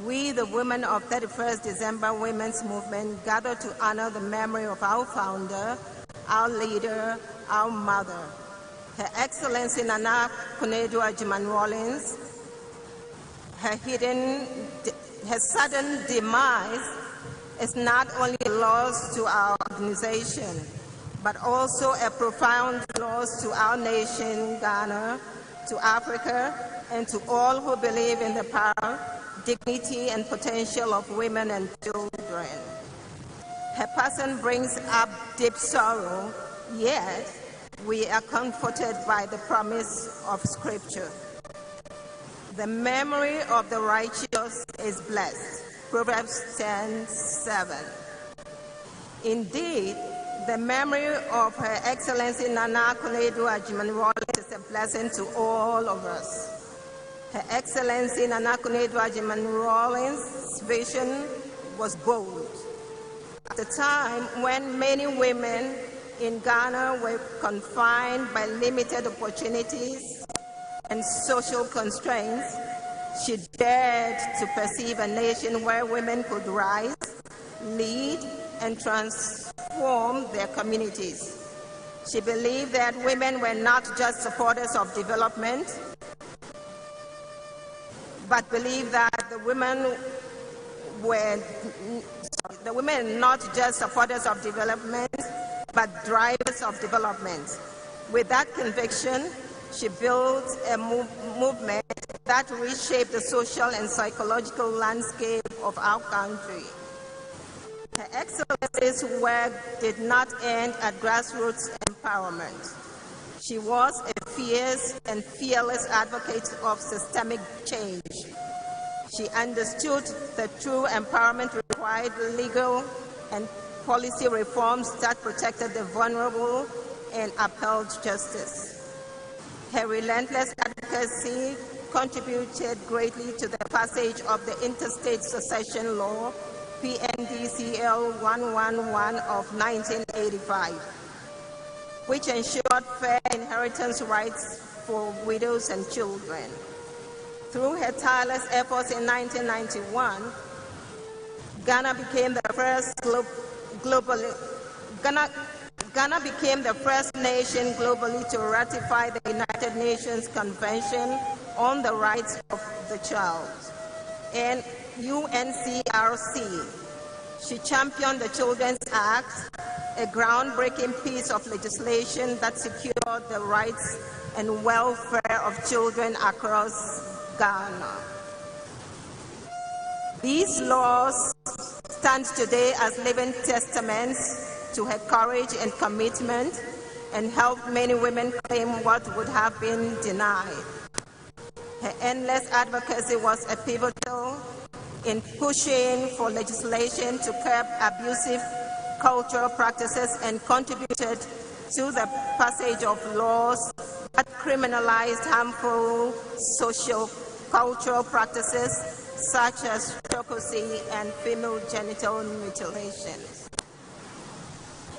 [SPEAKER 16] we, the women of 31st December Women's Movement, gather to honor the memory of our founder, our leader, our mother, Her Excellency Nana Konadu Agyeman-Rawlings. Her sudden demise is not only a loss to our organization, but also a profound loss to our nation, Ghana, to Africa, and to all who believe in the power, dignity, and potential of women and children. Her passing brings up deep sorrow, yet we are comforted by the promise of Scripture. The memory of the righteous is blessed. Proverbs 10:7. Indeed, the memory of Her Excellency Nana Konadu Agyeman-Rawlings is a blessing to all of us. Her Excellency Nana Konadu Agyeman-Rawlings' vision was bold. At a time when many women in Ghana were confined by limited opportunities and social constraints, she dared to perceive a nation where women could rise, lead, and transform their communities. She believed that women were not just supporters of development, but believed that the women were not just supporters of development, but drivers of development. With that conviction, she built a movement that reshaped the social and psychological landscape of our country. Her Excellency's work did not end at grassroots empowerment. She was a fierce and fearless advocate of systemic change. She understood that true empowerment required legal and policy reforms that protected the vulnerable and upheld justice. Her relentless advocacy contributed greatly to the passage of the Interstate Succession Law, PNDCL 111 of 1985, which ensured fair inheritance rights for widows and children. Through her tireless efforts in 1991, Ghana became the first Ghana became the first nation globally to ratify the United Nations Convention on the Rights of the Child and UNCRC. She championed the Children's Act, a groundbreaking piece of legislation that secured the rights and welfare of children across Ghana. These laws stand today as living testaments to her courage and commitment, and helped many women claim what would have been denied. Her endless advocacy was a pivotal in pushing for legislation to curb abusive cultural practices and contributed to the passage of laws that criminalized harmful social cultural practices such as surrogacy and female genital mutilation.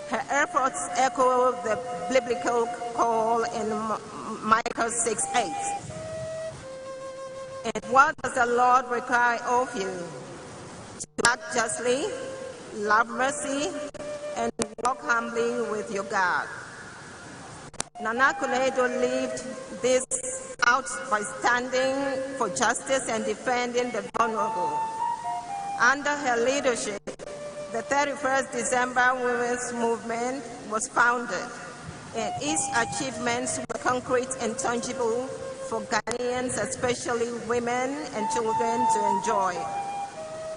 [SPEAKER 16] Her efforts echo the biblical call in Micah 6:8. And what does the Lord require of you? To act justly, love mercy, and walk humbly with your God. Nana Konadu lived this out by standing for justice and defending the vulnerable. Under her leadership, the 31st December Women's Movement was founded, and its achievements were concrete and tangible for Ghanaians, especially women and children, to enjoy.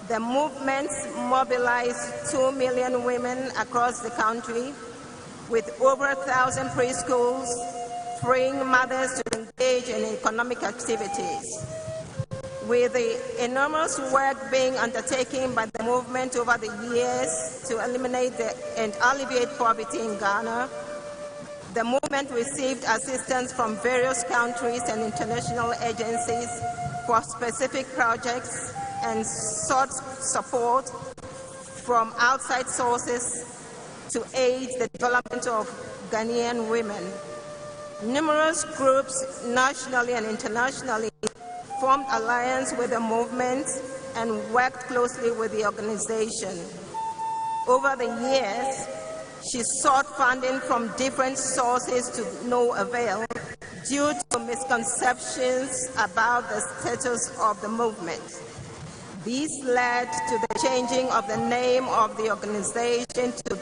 [SPEAKER 16] The movement mobilized 2 million women across the country, with over 1,000 preschools, freeing mothers to engage in economic activities. With the enormous work being undertaken by the movement over the years to eliminate and alleviate poverty in Ghana, The movement received assistance from various countries and international agencies for specific projects and sought support from outside sources to aid the development of Ghanaian women. Numerous groups, nationally and internationally, formed alliance with the movement and worked closely with the organization. Over the years, she sought funding from different sources to no avail due to misconceptions about the status of the movement. These led to the changing of the name of the organization to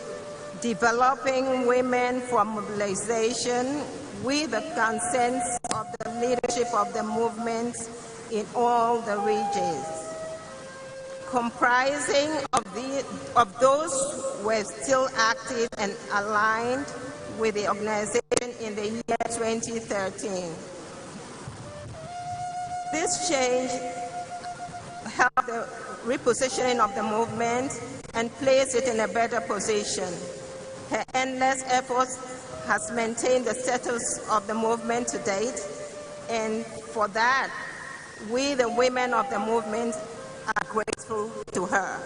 [SPEAKER 16] Developing Women for Mobilization, with the consent of the leadership of the movement in all the regions. Comprising of those who were still active and aligned with the organization in the year 2013. This change helped the repositioning of the movement and placed it in a better position. Her endless efforts has maintained the status of the movement to date, and for that, we, the women of the movement, are grateful to her.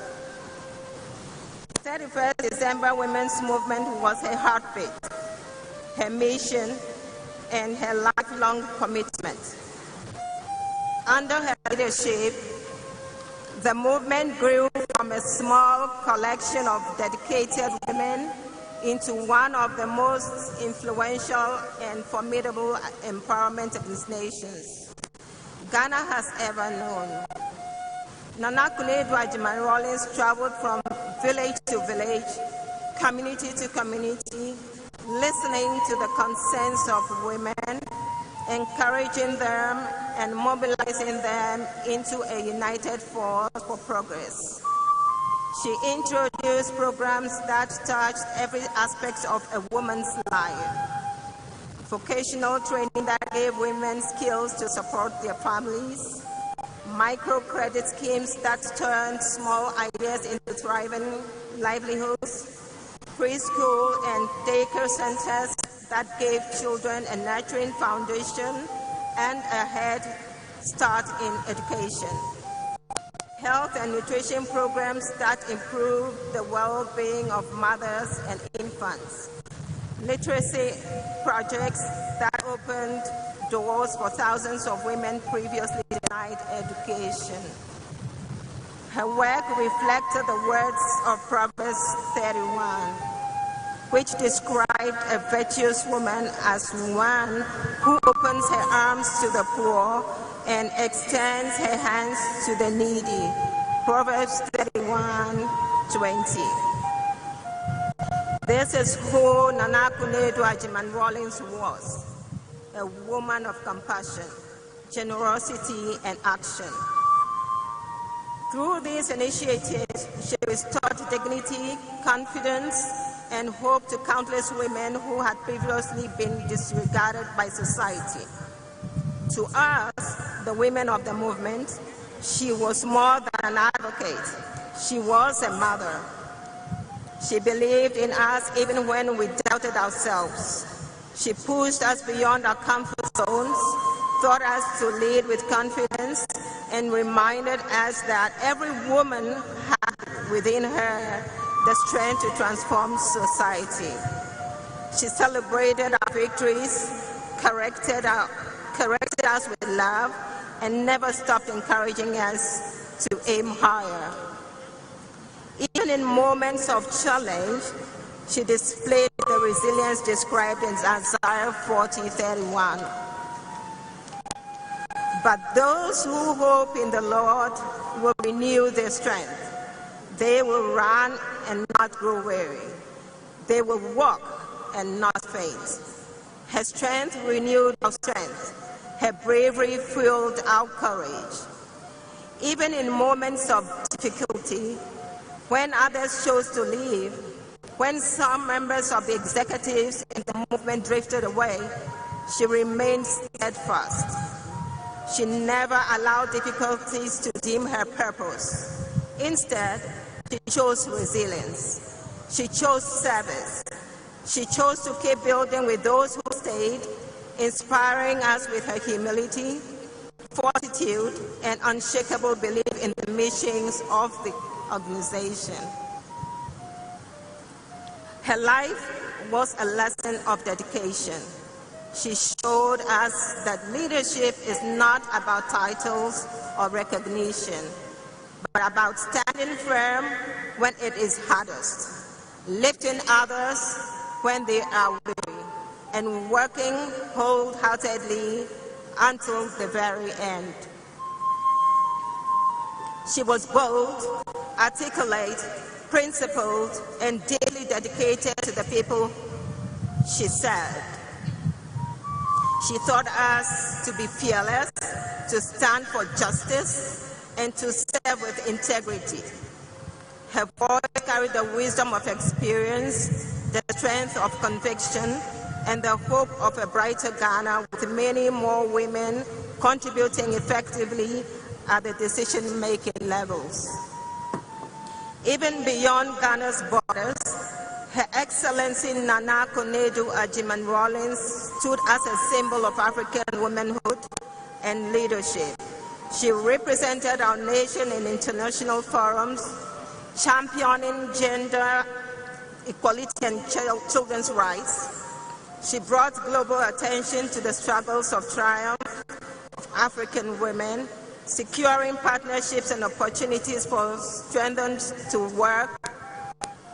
[SPEAKER 16] 31st December Women's Movement was her heartbeat, her mission, and her lifelong commitment. Under her leadership, the movement grew from a small collection of dedicated women into one of the most influential and formidable empowerment organizations Ghana has ever known. Nana Konadu Agyeman-Rawlings traveled from village to village, community to community, listening to the concerns of women, encouraging them and mobilizing them into a united force for progress. She introduced programs that touched every aspect of a woman's life. Vocational training that gave women skills to support their families, microcredit schemes that turned small ideas into thriving livelihoods, preschool and daycare centers that gave children a nurturing foundation and a head start in education. Health and nutrition programs that improve the well-being of mothers and infants. Literacy projects that opened doors for thousands of women previously denied education. Her work reflected the words of Proverbs 31, which described a virtuous woman as one who opens her arms to the poor and extends her hands to the needy. Proverbs 31:20. This is who Nana Konadu Agyeman-Rawlings was, a woman of compassion, generosity, and action. Through these initiatives, she restored dignity, confidence, and hope to countless women who had previously been disregarded by society. To us, the women of the movement, she was more than an advocate. She was a mother. She believed in us even when we doubted ourselves. She pushed us beyond our comfort zones, taught us to lead with confidence, and reminded us that every woman had within her the strength to transform society. She celebrated our victories, corrected us with love, and never stopped encouraging us to aim higher. Even in moments of challenge, she displayed the resilience described in Isaiah 40:31. But those who hope in the Lord will renew their strength. They will run and not grow weary. They will walk and not faint. Her strength renewed our strength. Her bravery fueled our courage. Even in moments of difficulty, when others chose to leave, when some members of the executives in the movement drifted away, she remained steadfast. She never allowed difficulties to dim her purpose. Instead, she chose resilience. She chose service. She chose to keep building with those who stayed, inspiring us with her humility, fortitude, and unshakable belief in the missions of the organization. Her life was a lesson of dedication. She showed us that leadership is not about titles or recognition, but about standing firm when it is hardest, lifting others when they are weary, and working wholeheartedly until the very end. She was bold, articulate, principled, and deeply dedicated to the people she served. She taught us to be fearless, to stand for justice, and to serve with integrity. Her voice carried the wisdom of experience, the strength of conviction, and the hope of a brighter Ghana, with many more women contributing effectively at the decision-making levels. Even beyond Ghana's borders, Her Excellency Nana Konadu Agyeman-Rawlings stood as a symbol of African womanhood and leadership. She represented our nation in international forums, championing gender equality and children's rights. She brought global attention to the struggles of triumph of African women, securing partnerships and opportunities for strengthened to work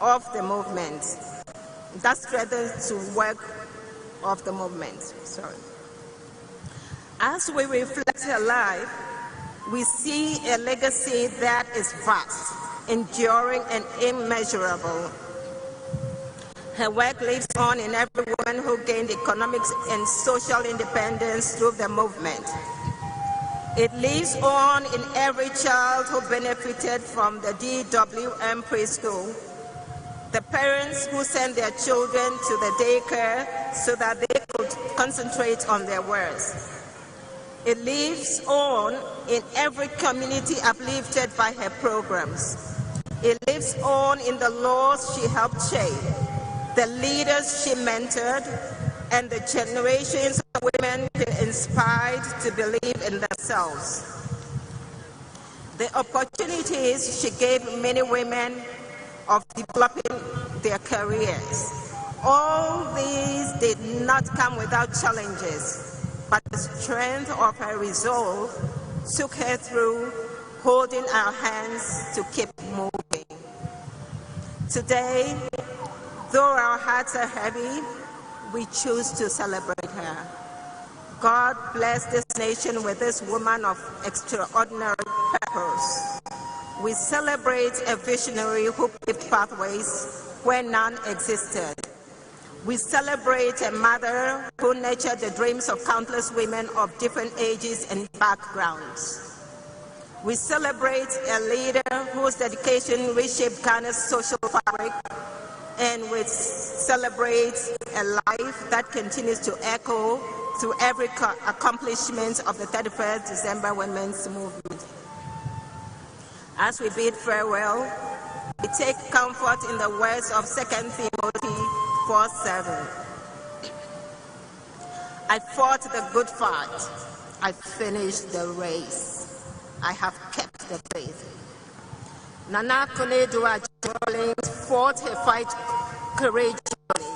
[SPEAKER 16] of the movement. That strengthened to work of the movement. Sorry. As we reflect her life, we see a legacy that is vast, enduring, and immeasurable. Her work lives on in every woman who gained economic and social independence through the movement. It lives on in every child who benefited from the DWM preschool, the parents who sent their children to the daycare so that they could concentrate on their works. It lives on in every community uplifted by her programs. It lives on in the laws she helped shape, the leaders she mentored, and the generations of women she inspired to believe in themselves. The opportunities she gave many women of developing their careers. All these did not come without challenges, but the strength of her resolve took her through, holding our hands to keep moving. Today, though our hearts are heavy, we choose to celebrate her. God bless this nation with this woman of extraordinary purpose. We celebrate a visionary who paved pathways where none existed. We celebrate a mother who nurtured the dreams of countless women of different ages and backgrounds. We celebrate a leader whose dedication reshaped Ghana's social fabric, and we celebrate a life that continues to echo through every accomplishment of the 31st December Women's Movement. As we bid farewell, we take comfort in the words of 2 Timothy 4:7. I fought the good fight. I finished the race. I have kept the faith. Nana Konadu Agyeman-Rawlings fought her fight courageously,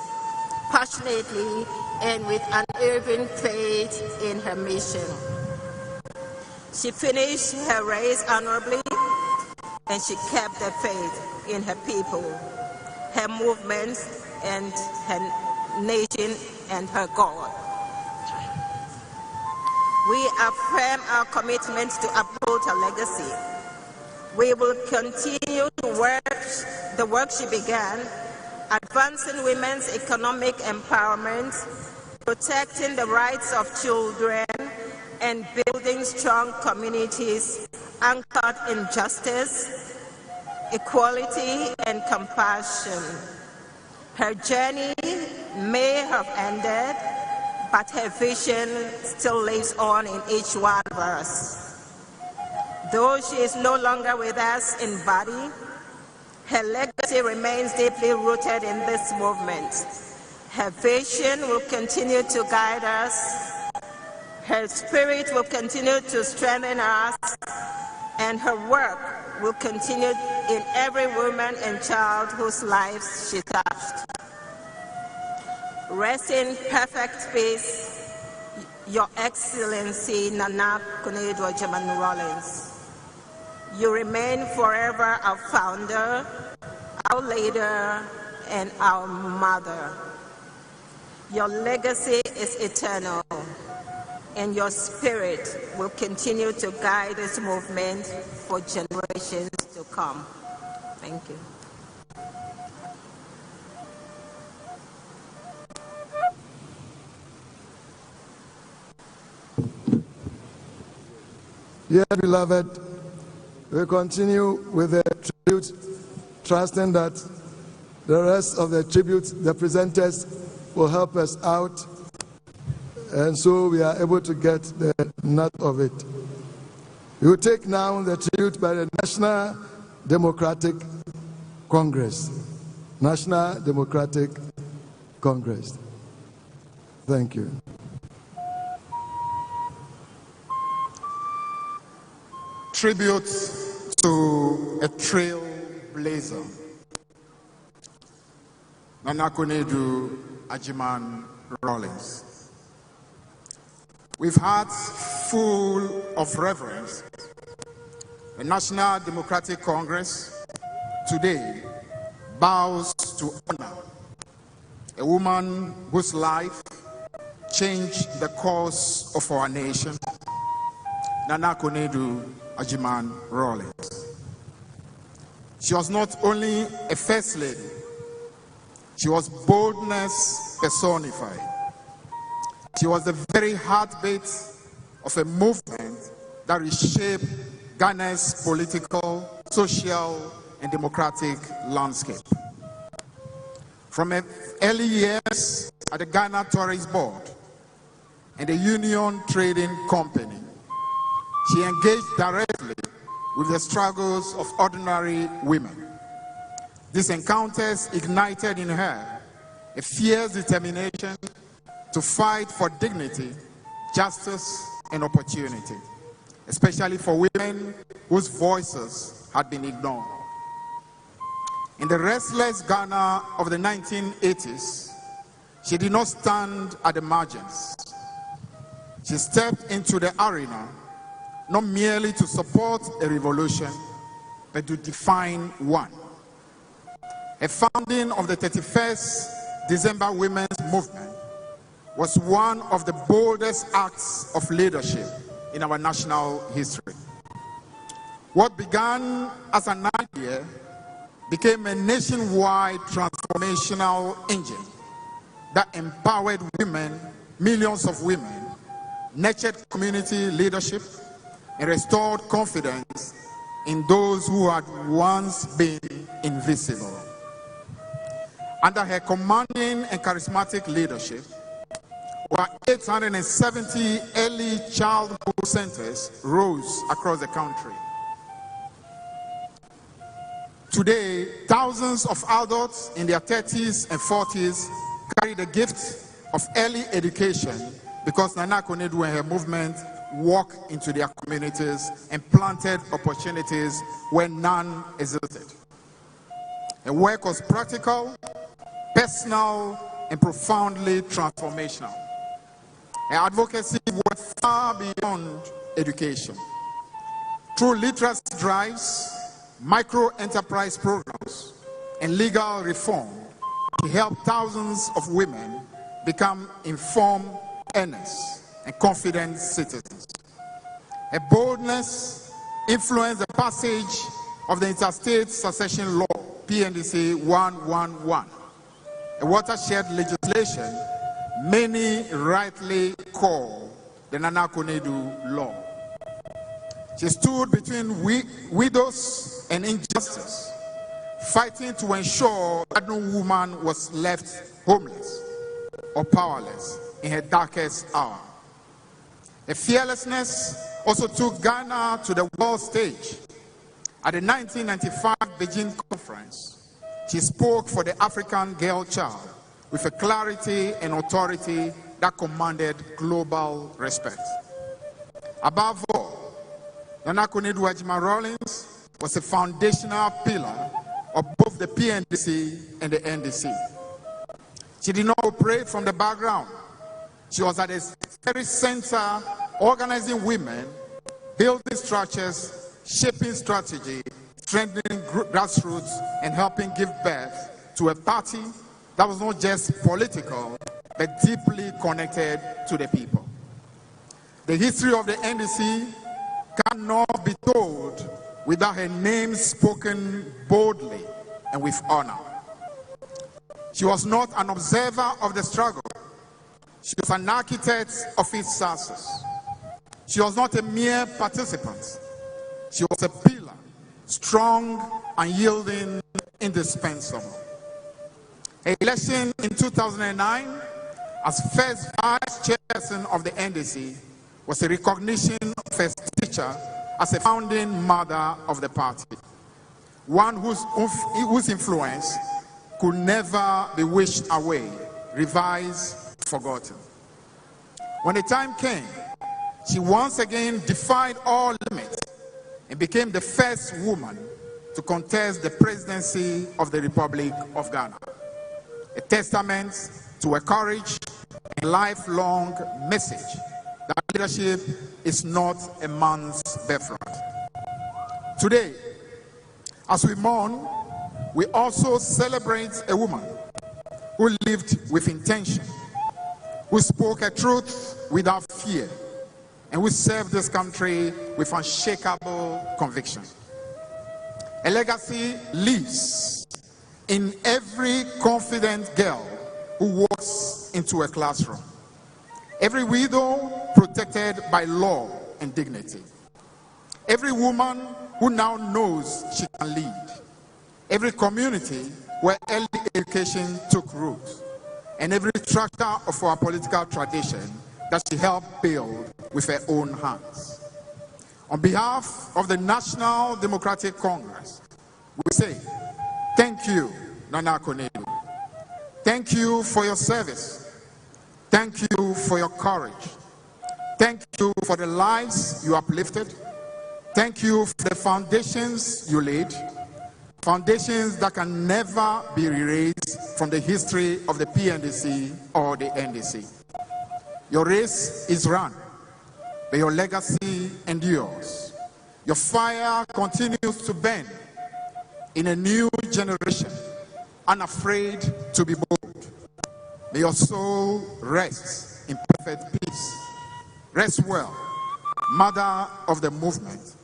[SPEAKER 16] passionately, and with unerring faith in her mission. She finished her race honorably, and she kept the faith in her people, her movement, and her nation and her God. We affirm our commitment to uphold her legacy. We will continue to work the work she began, advancing women's economic empowerment, protecting the rights of children, and building strong communities anchored in justice, equality, and compassion. Her journey may have ended, but her vision still lives on in each one of us. Though she is no longer with us in body, her legacy remains deeply rooted in this movement. Her vision will continue to guide us. Her spirit will continue to strengthen us. And her work will continue in every woman and child whose lives she touched. Rest in perfect peace, Your Excellency Nana Konadu Agyeman-Rawlings. You remain forever our founder, our leader, and our mother. Your legacy is eternal, and your spirit will continue to guide this movement for generations to come. Thank you.
[SPEAKER 15] Dear beloved, we continue with the tribute, trusting that the rest of the tribute, the presenters, will help us out, and so we are able to get the nut of it. We will take now the tribute by the National Democratic Congress. National Democratic Congress. Thank you.
[SPEAKER 19] Tribute to a trailblazer, Nana Konadu Agyeman-Rawlings. With hearts full of reverence, the National Democratic Congress today bows to honor a woman whose life changed the course of our nation, Nana Konadu Agyeman-Rawlings. She was not only a first lady, she was boldness personified. She was the very heartbeat of a movement that reshaped Ghana's political, social, and democratic landscape. From her early years at the Ghana Tourist Board and the Union Trading Company, she engaged directly with the struggles of ordinary women. These encounters ignited in her a fierce determination to fight for dignity, justice, and opportunity, especially for women whose voices had been ignored. In the restless Ghana of the 1980s, she did not stand at the margins. She stepped into the arena not merely to support a revolution, but to define one. A founding of the 31st December Women's Movement was one of the boldest acts of leadership in our national history. What began as an idea became a nationwide transformational engine that empowered women, millions of women, nurtured community leadership, and restored confidence in those who had once been invisible. Under her commanding and charismatic leadership, over 870 early childhood centers rose across the country. Today, thousands of adults in their 30s and 40s carry the gift of early education because Nana Konadu and her movement walked into their communities and planted opportunities where none existed. Her work was practical, personal, and profoundly transformational. Her advocacy went far beyond education. Through literacy drives, micro-enterprise programs, and legal reform, she helped thousands of women become informed earners and confident citizens. Her boldness influenced the passage of the Interstate Succession Law, PNDC 111, a watershed legislation many rightly call the Nana Konadu Law. She stood between widows and injustice, fighting to ensure that no woman was left homeless or powerless in her darkest hour. Her fearlessness also took Ghana to the world stage. At the 1995 Beijing conference, she spoke for the African girl child
[SPEAKER 21] with a clarity and authority that commanded global respect. Above all, Nana Konadu Agyeman-Rawlings was a foundational pillar of both the PNDC and the NDC. She did not operate from the background. She was at the very center, organizing women, building structures, shaping strategy, strengthening grassroots, and helping give birth to a party that was not just political, but deeply connected to the people. The history of the NDC cannot be told without her name spoken boldly and with honor. She was not an observer of the struggle. She was an architect of its success. She was not a mere participant. She was a pillar, strong, unyielding, indispensable. Her election in 2009 as first vice chairperson of the NDC was a recognition of her stature as a founding mother of the party, one whose influence could never be wished away, revised, forgotten. When the time came, she once again defied all limits and became the first woman to contest the presidency of the Republic of Ghana. A testament to her courage and lifelong message that leadership is not a man's birthright. Today, as we mourn, we also celebrate a woman who lived with intention, who spoke a truth without fear, and who served this country with unshakable conviction. A legacy lives in every confident girl who walks into a classroom, every widow protected by law and dignity, every woman who now knows she can lead, every community where early education took root, and every structure of our political tradition that she helped build with her own hands. On behalf of the National Democratic Congress, we say, thank you, Nana Konadu. Thank you for your service. Thank you for your courage. Thank you for the lives you uplifted. Thank you for the foundations you laid, foundations that can never be erased from the history of the PNDC or the NDC. Your race is run, but your legacy endures. Your fire continues to burn in a new generation, unafraid to be bold. May your soul rest in perfect peace. Rest well, mother of the movement.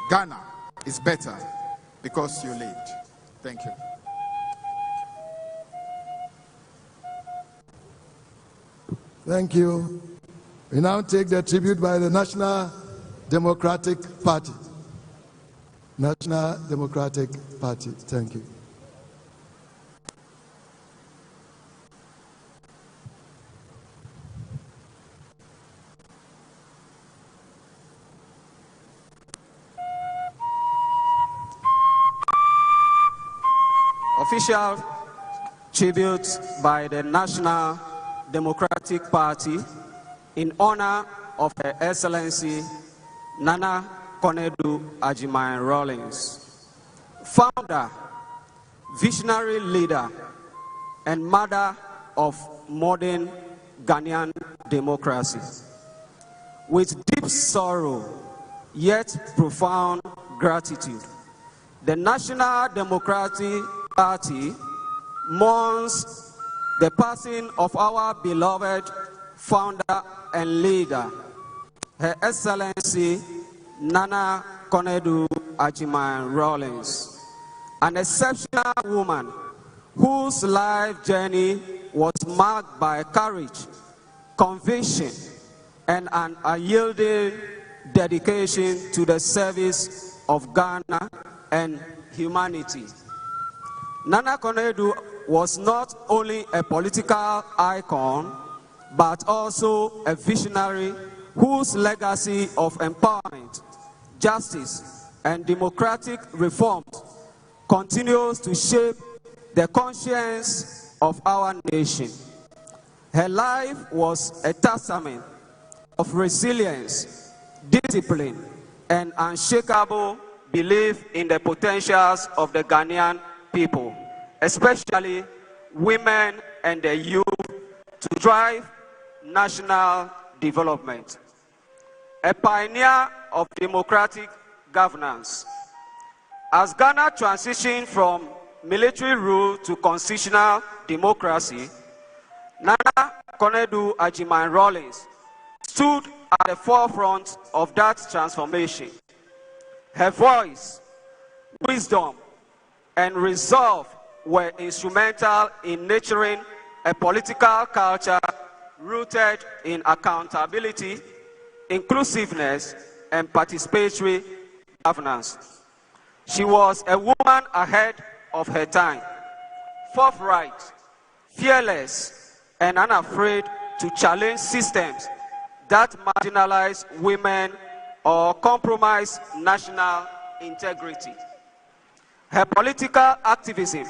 [SPEAKER 21] Ghana is better because you lived. Thank you.
[SPEAKER 15] Thank you. We now take the tribute by the National Democratic Party. National Democratic Party. Thank you.
[SPEAKER 22] Official tribute by the National Democratic Party in honor of Her Excellency Nana Konadu Agyeman-Rawlings, founder, visionary leader, and mother of modern Ghanaian democracy. With deep sorrow, yet profound gratitude, the National Democratic Party mourns the passing of our beloved founder and leader, Her Excellency Nana Konadu Agyeman-Rawlings, an exceptional woman whose life journey was marked by courage, conviction, and an unyielding dedication to the service of Ghana and humanity. Nana Konadu was not only a political icon, but also a visionary whose legacy of empowerment, justice, and democratic reforms continues to shape the conscience of our nation. Her life was a testament of resilience, discipline, and unshakable belief in the potentials of the Ghanaian people, especially women and the youth, to drive national development. A pioneer of democratic governance. As Ghana transitioned from military rule to constitutional democracy, Nana Konadu Agyeman-Rawlings stood at the forefront of that transformation. Her voice, wisdom, and resolve were instrumental in nurturing a political culture rooted in accountability, inclusiveness, and participatory governance. She was a woman ahead of her time, forthright, fearless, and unafraid to challenge systems that marginalize women or compromise national integrity. Her political activism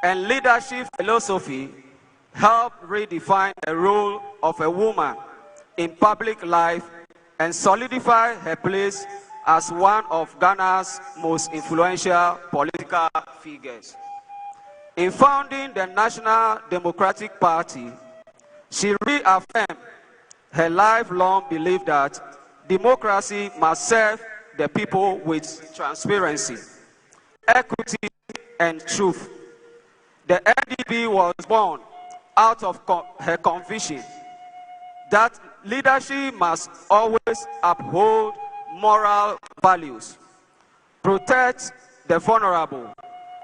[SPEAKER 22] and leadership philosophy helped redefine the role of a woman in public life and solidify her place as one of Ghana's most influential political figures. In founding the National Democratic Party, she reaffirmed her lifelong belief that democracy must serve the people with transparency, equity, and truth. The NDP was born out of her conviction that leadership must always uphold moral values, protect the vulnerable,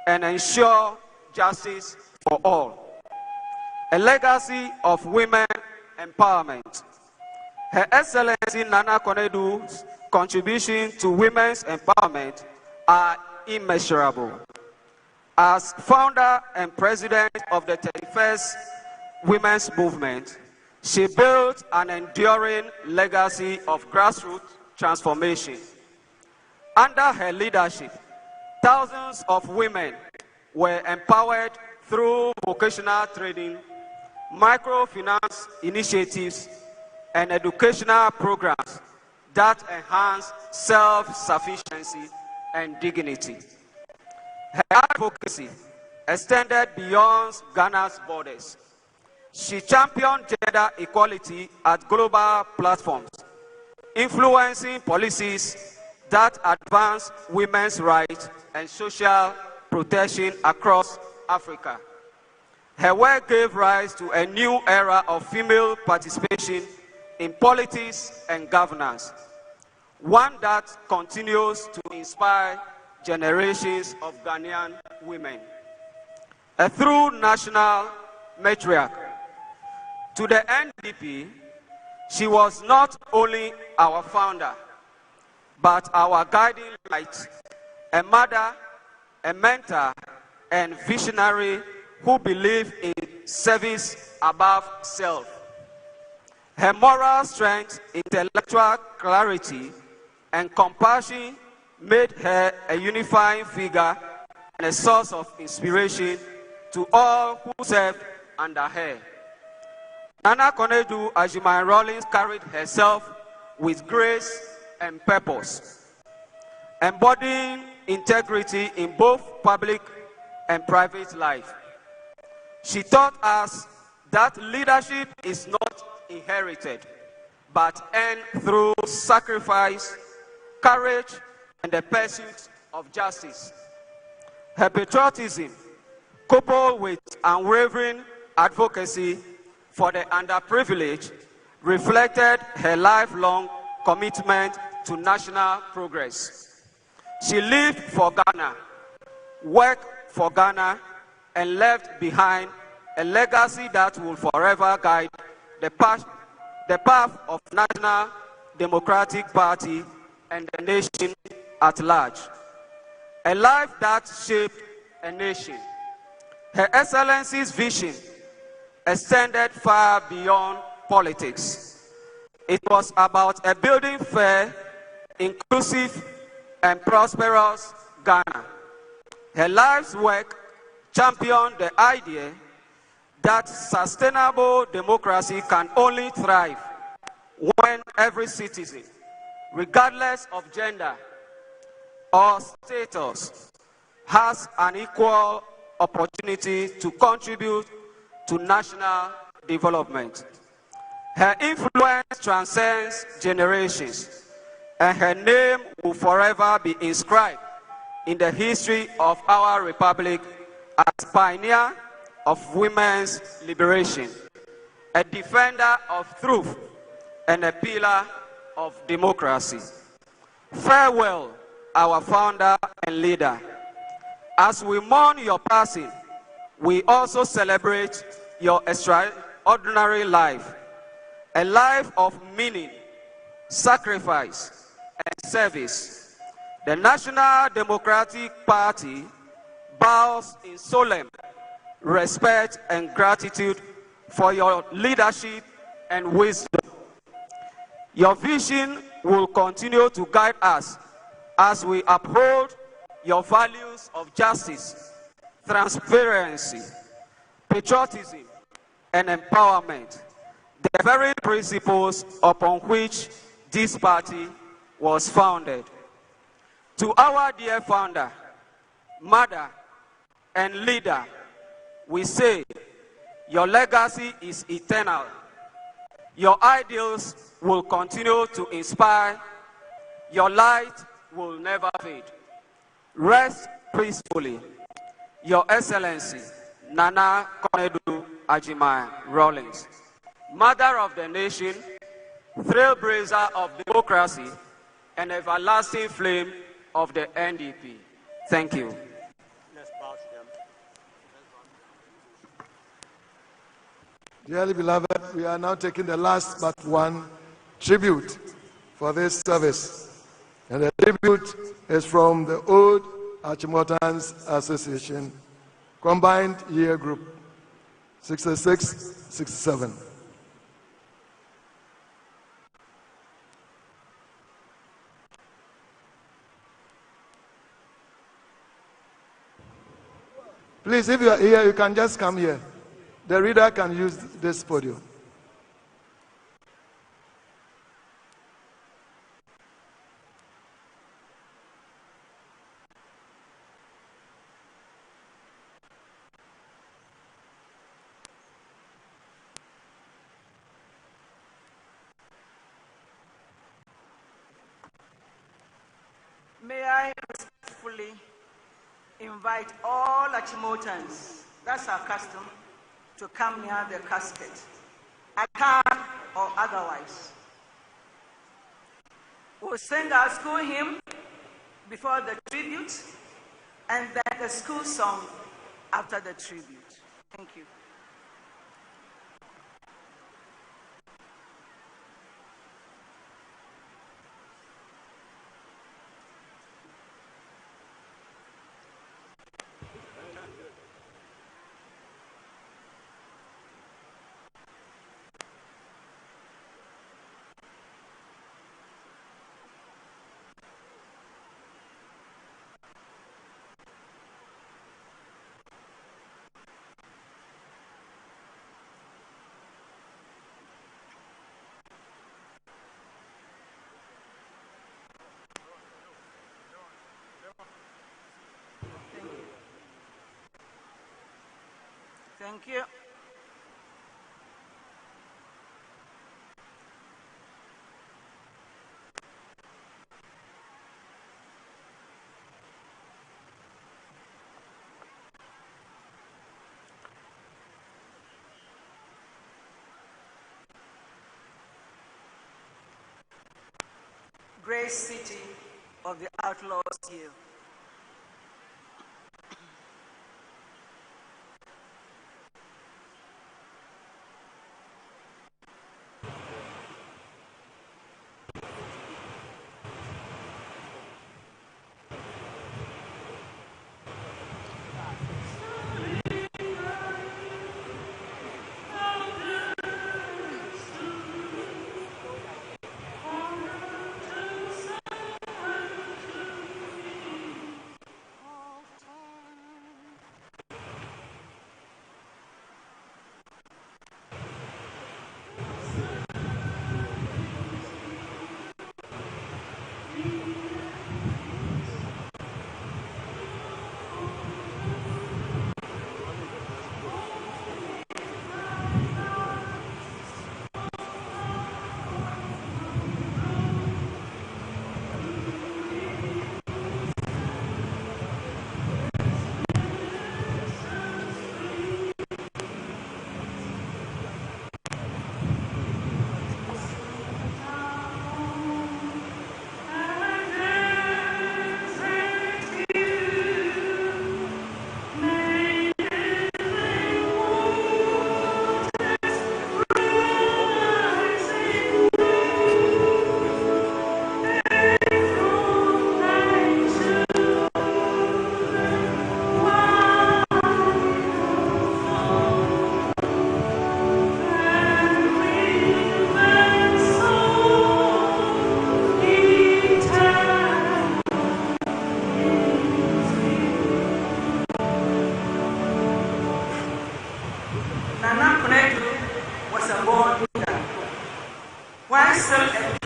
[SPEAKER 22] and ensure justice for all. A legacy of women empowerment. Her Excellency Nana Konadu's contribution to women's empowerment are immeasurable. As founder and president of the 31st Women's Movement, she built an enduring legacy of grassroots transformation. Under her leadership, thousands of women were empowered through vocational training, microfinance initiatives, and educational programs that enhance self-sufficiency and dignity. Her advocacy extended beyond Ghana's borders. She championed gender equality at global platforms, influencing policies that advance women's rights and social protection across Africa. Her work gave rise to a new era of female participation in politics and governance, one that continues to inspire generations of Ghanaian women. A true national matriarch. To the NDP, she was not only our founder, but our guiding light, a mother, a mentor, and visionary who believed in service above self. Her moral strength, intellectual clarity, and compassion made her a unifying figure and a source of inspiration to all who served under her. Nana Konadu Agyeman-Rawlings carried herself with grace and purpose, embodying integrity in both public and private life. She taught us that leadership is not inherited, but earned through sacrifice, courage, and the pursuit of justice. Her patriotism, coupled with unwavering advocacy for the underprivileged, reflected her lifelong commitment to national progress. She lived for Ghana, worked for Ghana, and left behind a legacy that will forever guide the path of National Democratic Party and the nation at large. A life that shaped a nation. Her Excellency's vision extended far beyond politics. It was about a building fair, inclusive, and prosperous Ghana. Her life's work championed the idea that sustainable democracy can only thrive when every citizen, regardless of gender or status, has an equal opportunity to contribute to national development. Her influence transcends generations, and her name will forever be inscribed in the history of our republic as pioneer of women's liberation, a defender of truth, and a pillar of democracy. Farewell, our founder and leader. As we mourn your passing, we also celebrate your extraordinary life, a life of meaning, sacrifice, and service. The National Democratic Party bows in solemn respect and gratitude for your leadership and wisdom. Your vision will continue to guide us as we uphold your values of justice, transparency, patriotism, and empowerment, the very principles upon which this party was founded. To our dear founder, mother, and leader, we say, your legacy is eternal. Your ideals will continue to inspire. Your light will never fade. Rest peacefully. Your Excellency, Nana Konadu Agyeman-Rawlings, Mother of the Nation, trailblazer of democracy, and everlasting flame of the NDP. Thank you.
[SPEAKER 15] Dearly beloved, we are now taking the last but one tribute for this service. And the tribute is from the Old Achimotans Association, Combined Year Group, 66-67. Please, if you are here, you can just come here. The reader can use this podium.
[SPEAKER 2] May I respectfully invite all Achimotans, that's our custom, to come near the casket, attire or otherwise. We'll sing our school hymn before the tribute, and then the school song after the tribute. Thank you. Thank you. Great city of the outlaws here.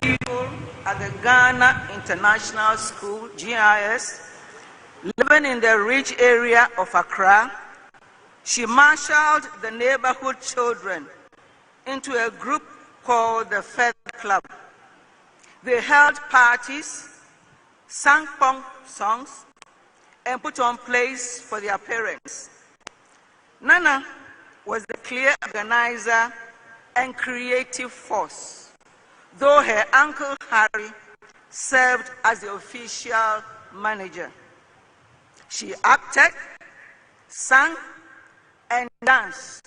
[SPEAKER 2] pupil at the Ghana International School, GIS, living in the rich area of Accra. She marshaled the neighborhood children into a group called the Feather Club. They held parties, sang punk songs, and put on plays for their parents. Nana was the clear organizer and creative force, though her uncle Harry served as the official manager. She acted, sang, and danced,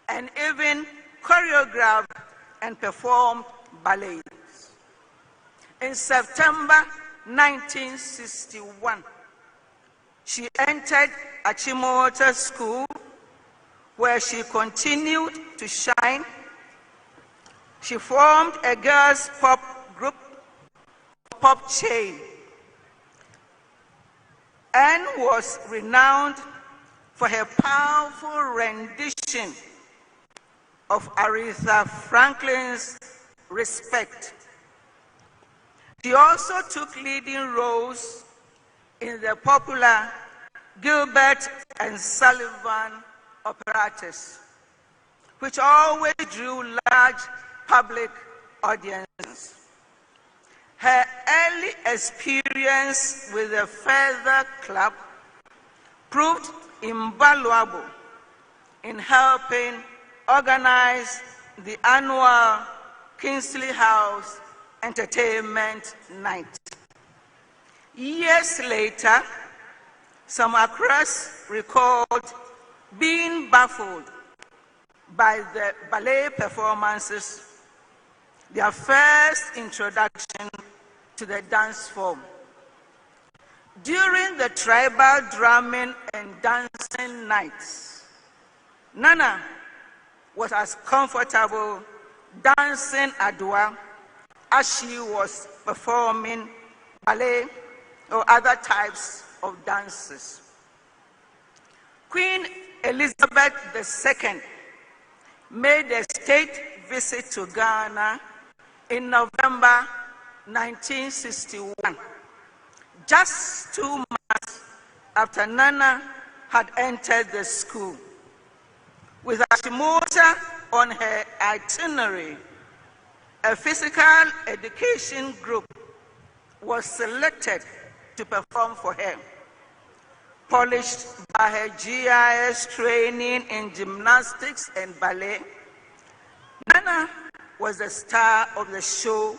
[SPEAKER 2] and even choreographed and performed ballets. In September 1961, she entered Achimota School, where she continued to shine. She formed a girls' pop group, Pop Chain, and was renowned for her powerful rendition of Aretha Franklin's Respect. She also took leading roles in the popular Gilbert and Sullivan operettas, which always drew large public audiences. Her early experience with the Feather Club proved invaluable in helping organize the annual Kingsley House Entertainment Night. Years later, some Accras recalled being baffled by the ballet performances, their first introduction to the dance form. During the tribal drumming and dancing nights, Nana was as comfortable dancing Adwa as she was performing ballet or other types of dances. Queen Elizabeth II made a state visit to Ghana in November 1961, just 2 months after Nana had entered the school. With Achimota on her itinerary, a physical education group was selected to perform for her. Polished by her GIS training in gymnastics and ballet, Nana was the star of the show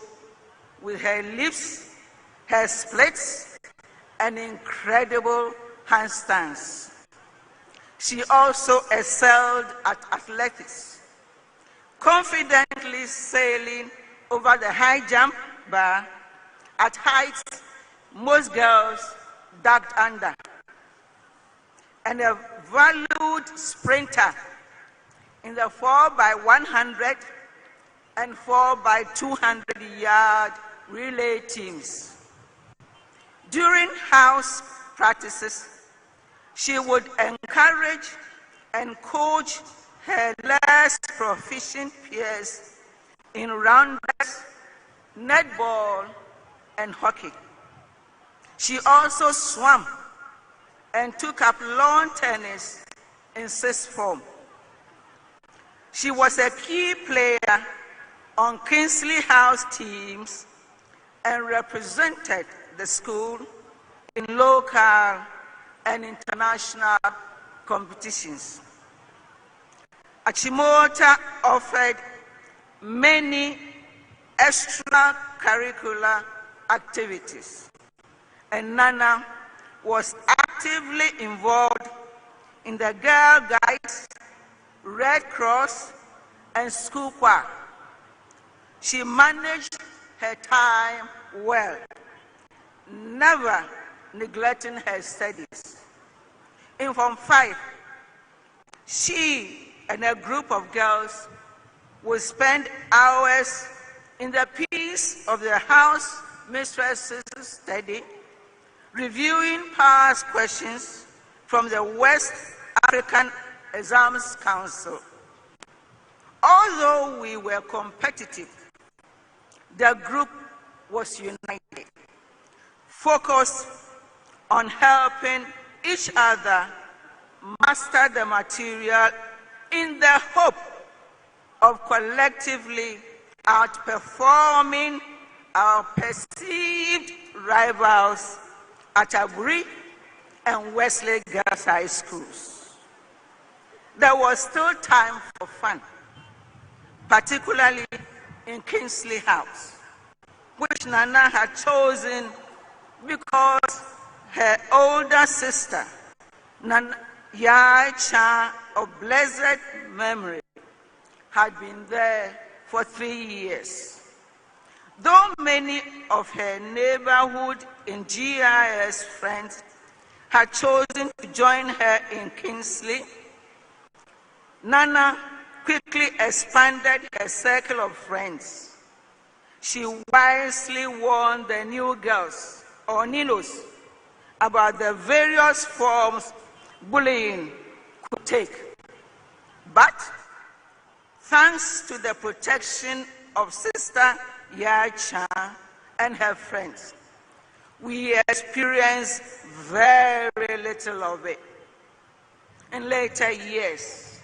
[SPEAKER 2] with her leaps, her splits, and incredible handstands. She also excelled at athletics, confidently sailing over the high jump bar at heights most girls ducked under, and a valued sprinter in the 4x100 and 4x200 relay teams. During house practices, she would encourage and coach her less proficient peers in rounders, netball, and hockey. She also swam and took up lawn tennis in sixth form. She was a key player on Kingsley House teams and represented the school in local and international competitions. Achimota offered many extracurricular activities, and Nana was actively involved in the Girl Guides, Red Cross, and school choir. She managed her time well, never neglecting her studies. In Form 5, she and a group of girls would spend hours in the peace of the house mistress's study, reviewing past questions from the West African Exams Council. Although we were competitive, the group was united, focused on helping each other master the material in the hope of collectively outperforming our perceived rivals at Aburi and Wesley Girls High Schools. There was still time for fun, particularly in Kingsley House, which Nana had chosen because her older sister, Nana Yai Cha of blessed memory, had been there for 3 years. Though many of her neighborhood and GIS friends had chosen to join her in Kingsley, Nana quickly expanded her circle of friends. She wisely warned the new girls, or Ninos, about the various forms bullying could take. But thanks to the protection of Sister Yacha and her friends, we experienced very little of it. In later years,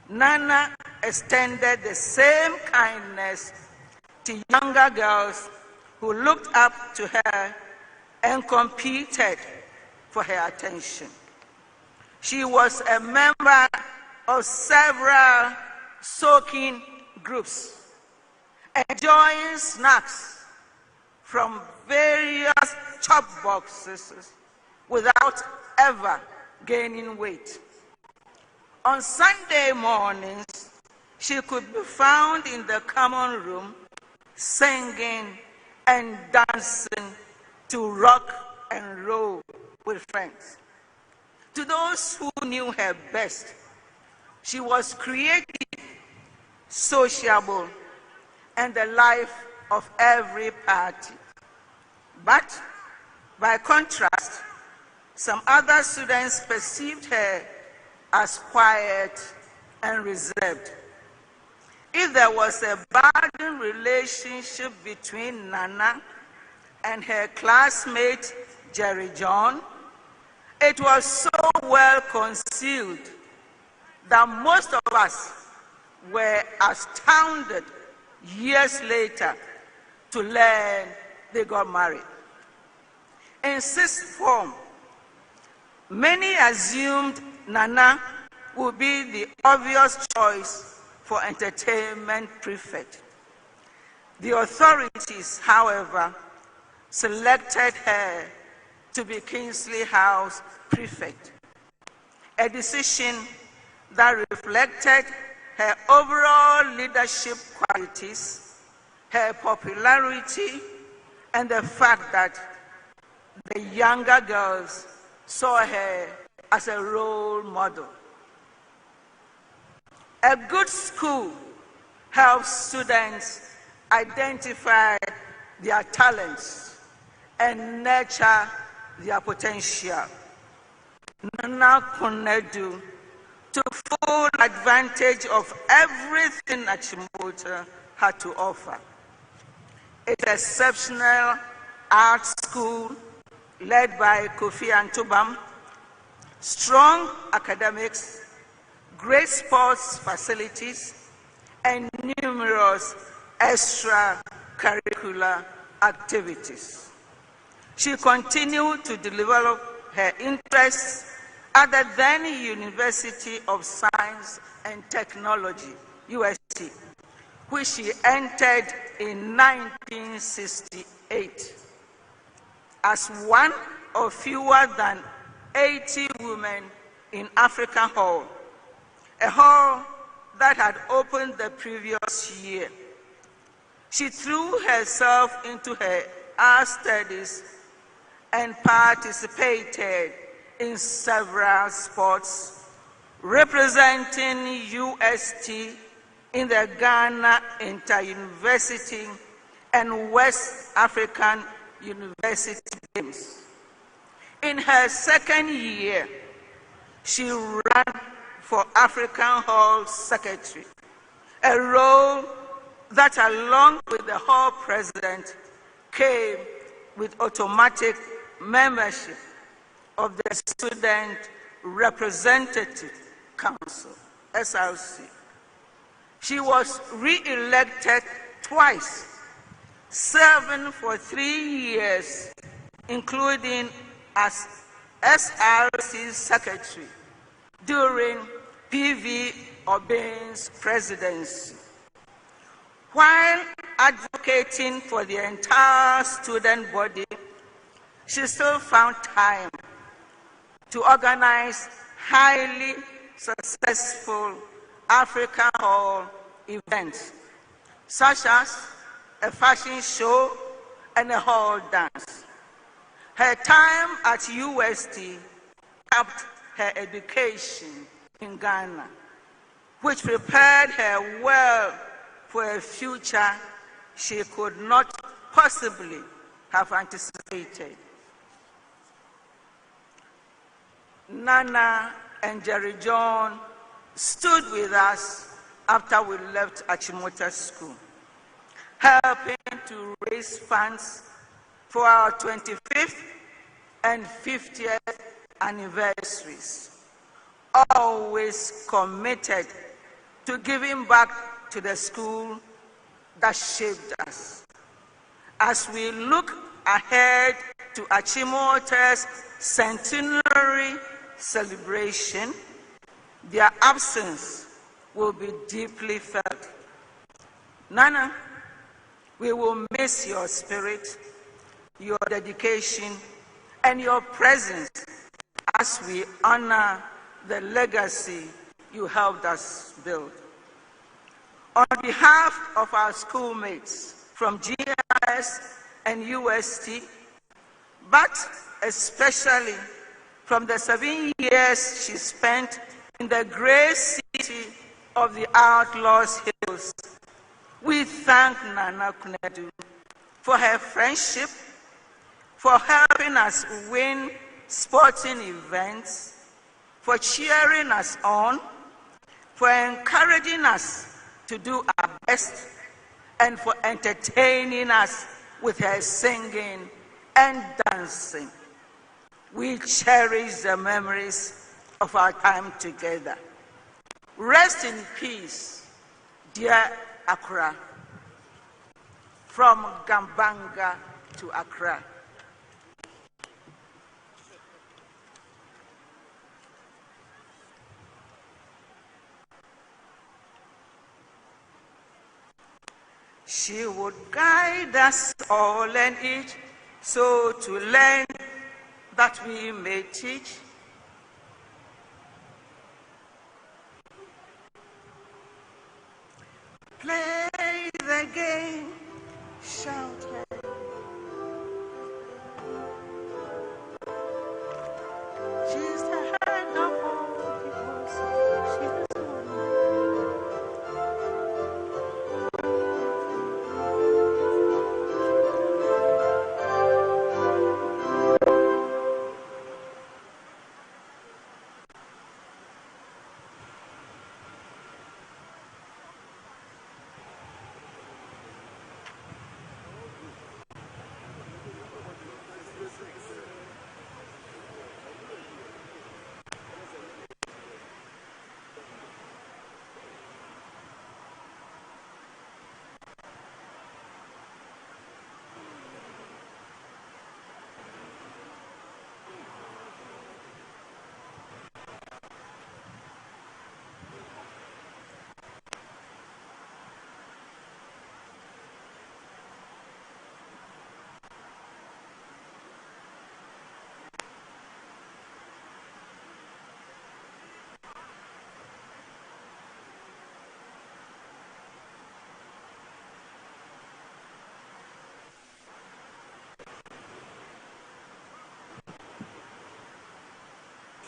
[SPEAKER 2] Nana extended the same kindness to younger girls who looked up to her and competed for her attention. She was a member of several soaking groups, enjoying snacks from various chop boxes without ever gaining weight. On Sunday mornings, she could be found in the common room singing and dancing to rock and roll with friends. To those who knew her best, she was creative, sociable, and the life of every party. But by contrast, some other students perceived her as quiet and reserved. If there was a budding relationship between Nana and her classmate Jerry John, it was so well concealed that most of us were astounded years later to learn they got married. In sixth form, many assumed Nana would be the obvious choice for entertainment prefect. The authorities, however, selected her to be Kingsley House prefect, a decision that reflected her overall leadership qualities, her popularity, and the fact that the younger girls saw her as a role model. A good school helps students identify their talents and nurture their potential. Nana Konadu took full advantage of everything Achimota had to offer. Its exceptional art school led by Kofi Antubam, strong academics, great sports facilities, and numerous extracurricular activities. She continued to develop her interests at the then University of Science and Technology, UST, which she entered in 1968. As one of fewer than 80 women in African Hall, a hall that had opened the previous year. She threw herself into her art studies and participated in several sports, representing UST in the Ghana Inter-University and West African University Games. In her second year, she ran for African Hall Secretary, a role that along with the hall president came with automatic membership of the Student Representative Council, SRC. She was re-elected twice, serving for 3 years, including as SRC Secretary during P.V. Obey's presidency. While advocating for the entire student body, she still found time to organize highly successful African Hall events, such as a fashion show and a hall dance. Her time at UST helped her education in Ghana, which prepared her well for a future she could not possibly have anticipated. Nana and Jerry John stood with us after we left Achimota School, helping to raise funds for our 25th and 50th anniversaries, always committed to giving back to the school that shaped us. As we look ahead to Achimota's centenary celebration, their absence will be deeply felt. Nana, we will miss your spirit, your dedication, and your presence as we honor the legacy you helped us build. On behalf of our schoolmates from GIS and UST, but especially from the 7 years she spent in the great city of the Outlaws Hills, we thank Nana Konadu for her friendship, for helping us win sporting events, for cheering us on, for encouraging us to do our best, and for entertaining us with her singing and dancing. We cherish the memories of our time together. Rest in peace, dear Accra. From Gambanga to Accra. She would guide us all and each, so to learn that we may teach. Play the game, shout her. She's the head of all peoples. She's the one.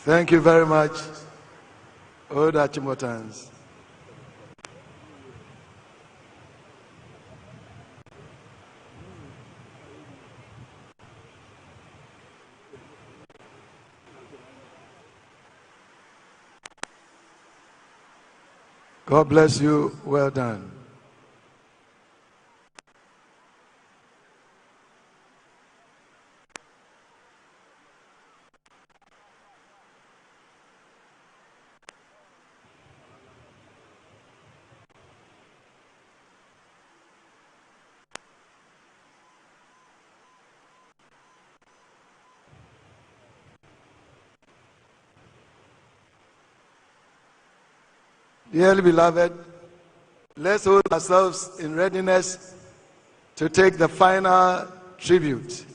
[SPEAKER 15] Thank you very much, Old Achimotans. God bless you. Well done. Dearly beloved, let's hold ourselves in readiness to take the final tribute.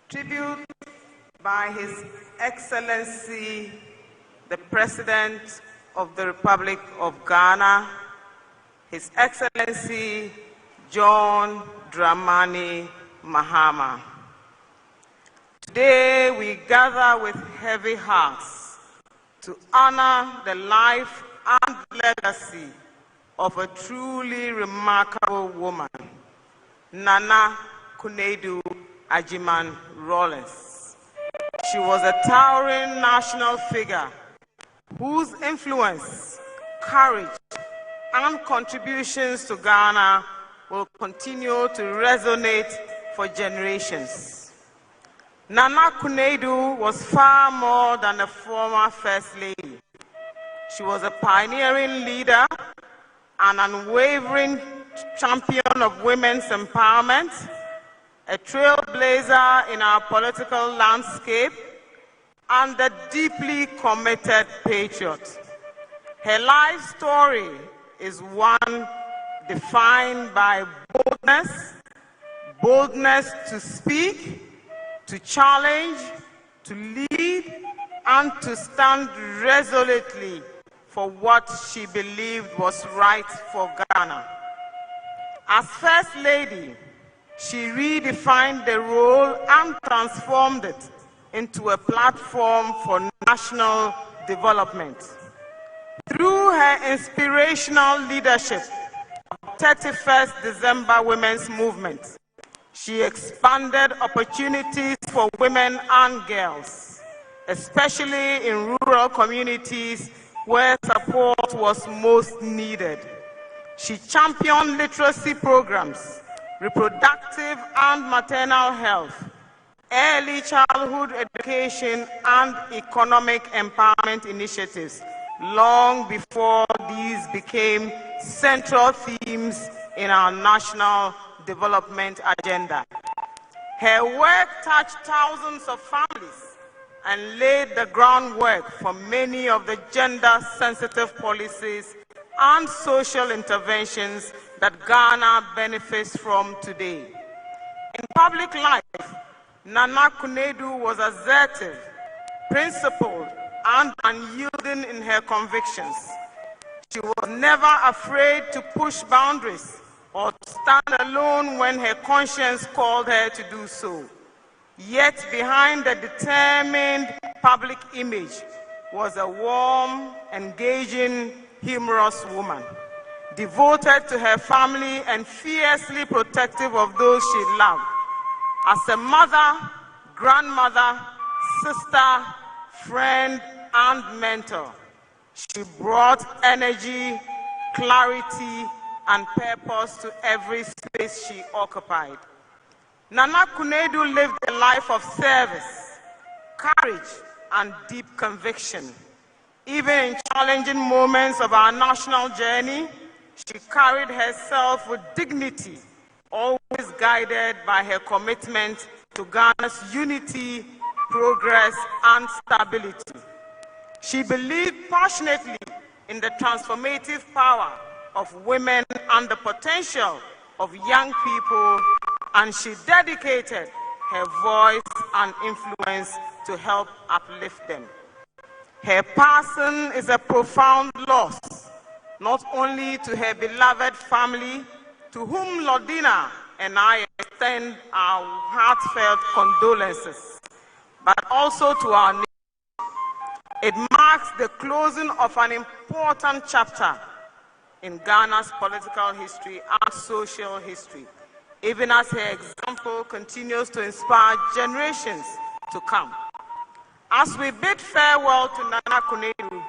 [SPEAKER 2] Tribute by His Excellency, the President of the Republic of Ghana, His Excellency John Dramani Mahama. Today we gather with heavy hearts to honor the life and legacy of a truly remarkable woman, Nana Konadu Agyeman-Rawlings. She was a towering national figure whose influence, courage, and contributions to Ghana will continue to resonate for generations. Nana Konadu was far more than a former First Lady. She was a pioneering leader, an unwavering champion of women's empowerment, a trailblazer in our political landscape, and a deeply committed patriot. Her life story is one defined by boldness to speak, to challenge, to lead, and to stand resolutely for what she believed was right for Ghana. As First Lady, she redefined the role and transformed it into a platform for national development. Through her inspirational leadership of 31st December Women's Movement, she expanded opportunities for women and girls, especially in rural communities where support was most needed. She championed literacy programs, reproductive and maternal health, early childhood education, and economic empowerment initiatives long before these became central themes in our national development agenda. Her work touched thousands of families and laid the groundwork for many of the gender-sensitive policies and social interventions that Ghana benefits from today. In public life, Nana Konadu was assertive, principled, and unyielding in her convictions. She was never afraid to push boundaries or to stand alone when her conscience called her to do so. Yet behind the determined public image was a warm, engaging, humorous woman, devoted to her family and fiercely protective of those she loved. As a mother, grandmother, sister, friend, and mentor, she brought energy, clarity, and purpose to every space she occupied. Nana Konadu lived a life of service, courage, and deep conviction. Even in challenging moments of our national journey, she carried herself with dignity, always guided by her commitment to Ghana's unity, progress, and stability. She believed passionately in the transformative power of women and the potential of young people, and she dedicated her voice and influence to help uplift them. Her passing is a profound loss, not only to her beloved family, to whom Lordina and I extend our heartfelt condolences, but also to our nation. It marks the closing of an important chapter in Ghana's political history and social history, even as her example continues to inspire generations to come. As we bid farewell to Nana Konadu,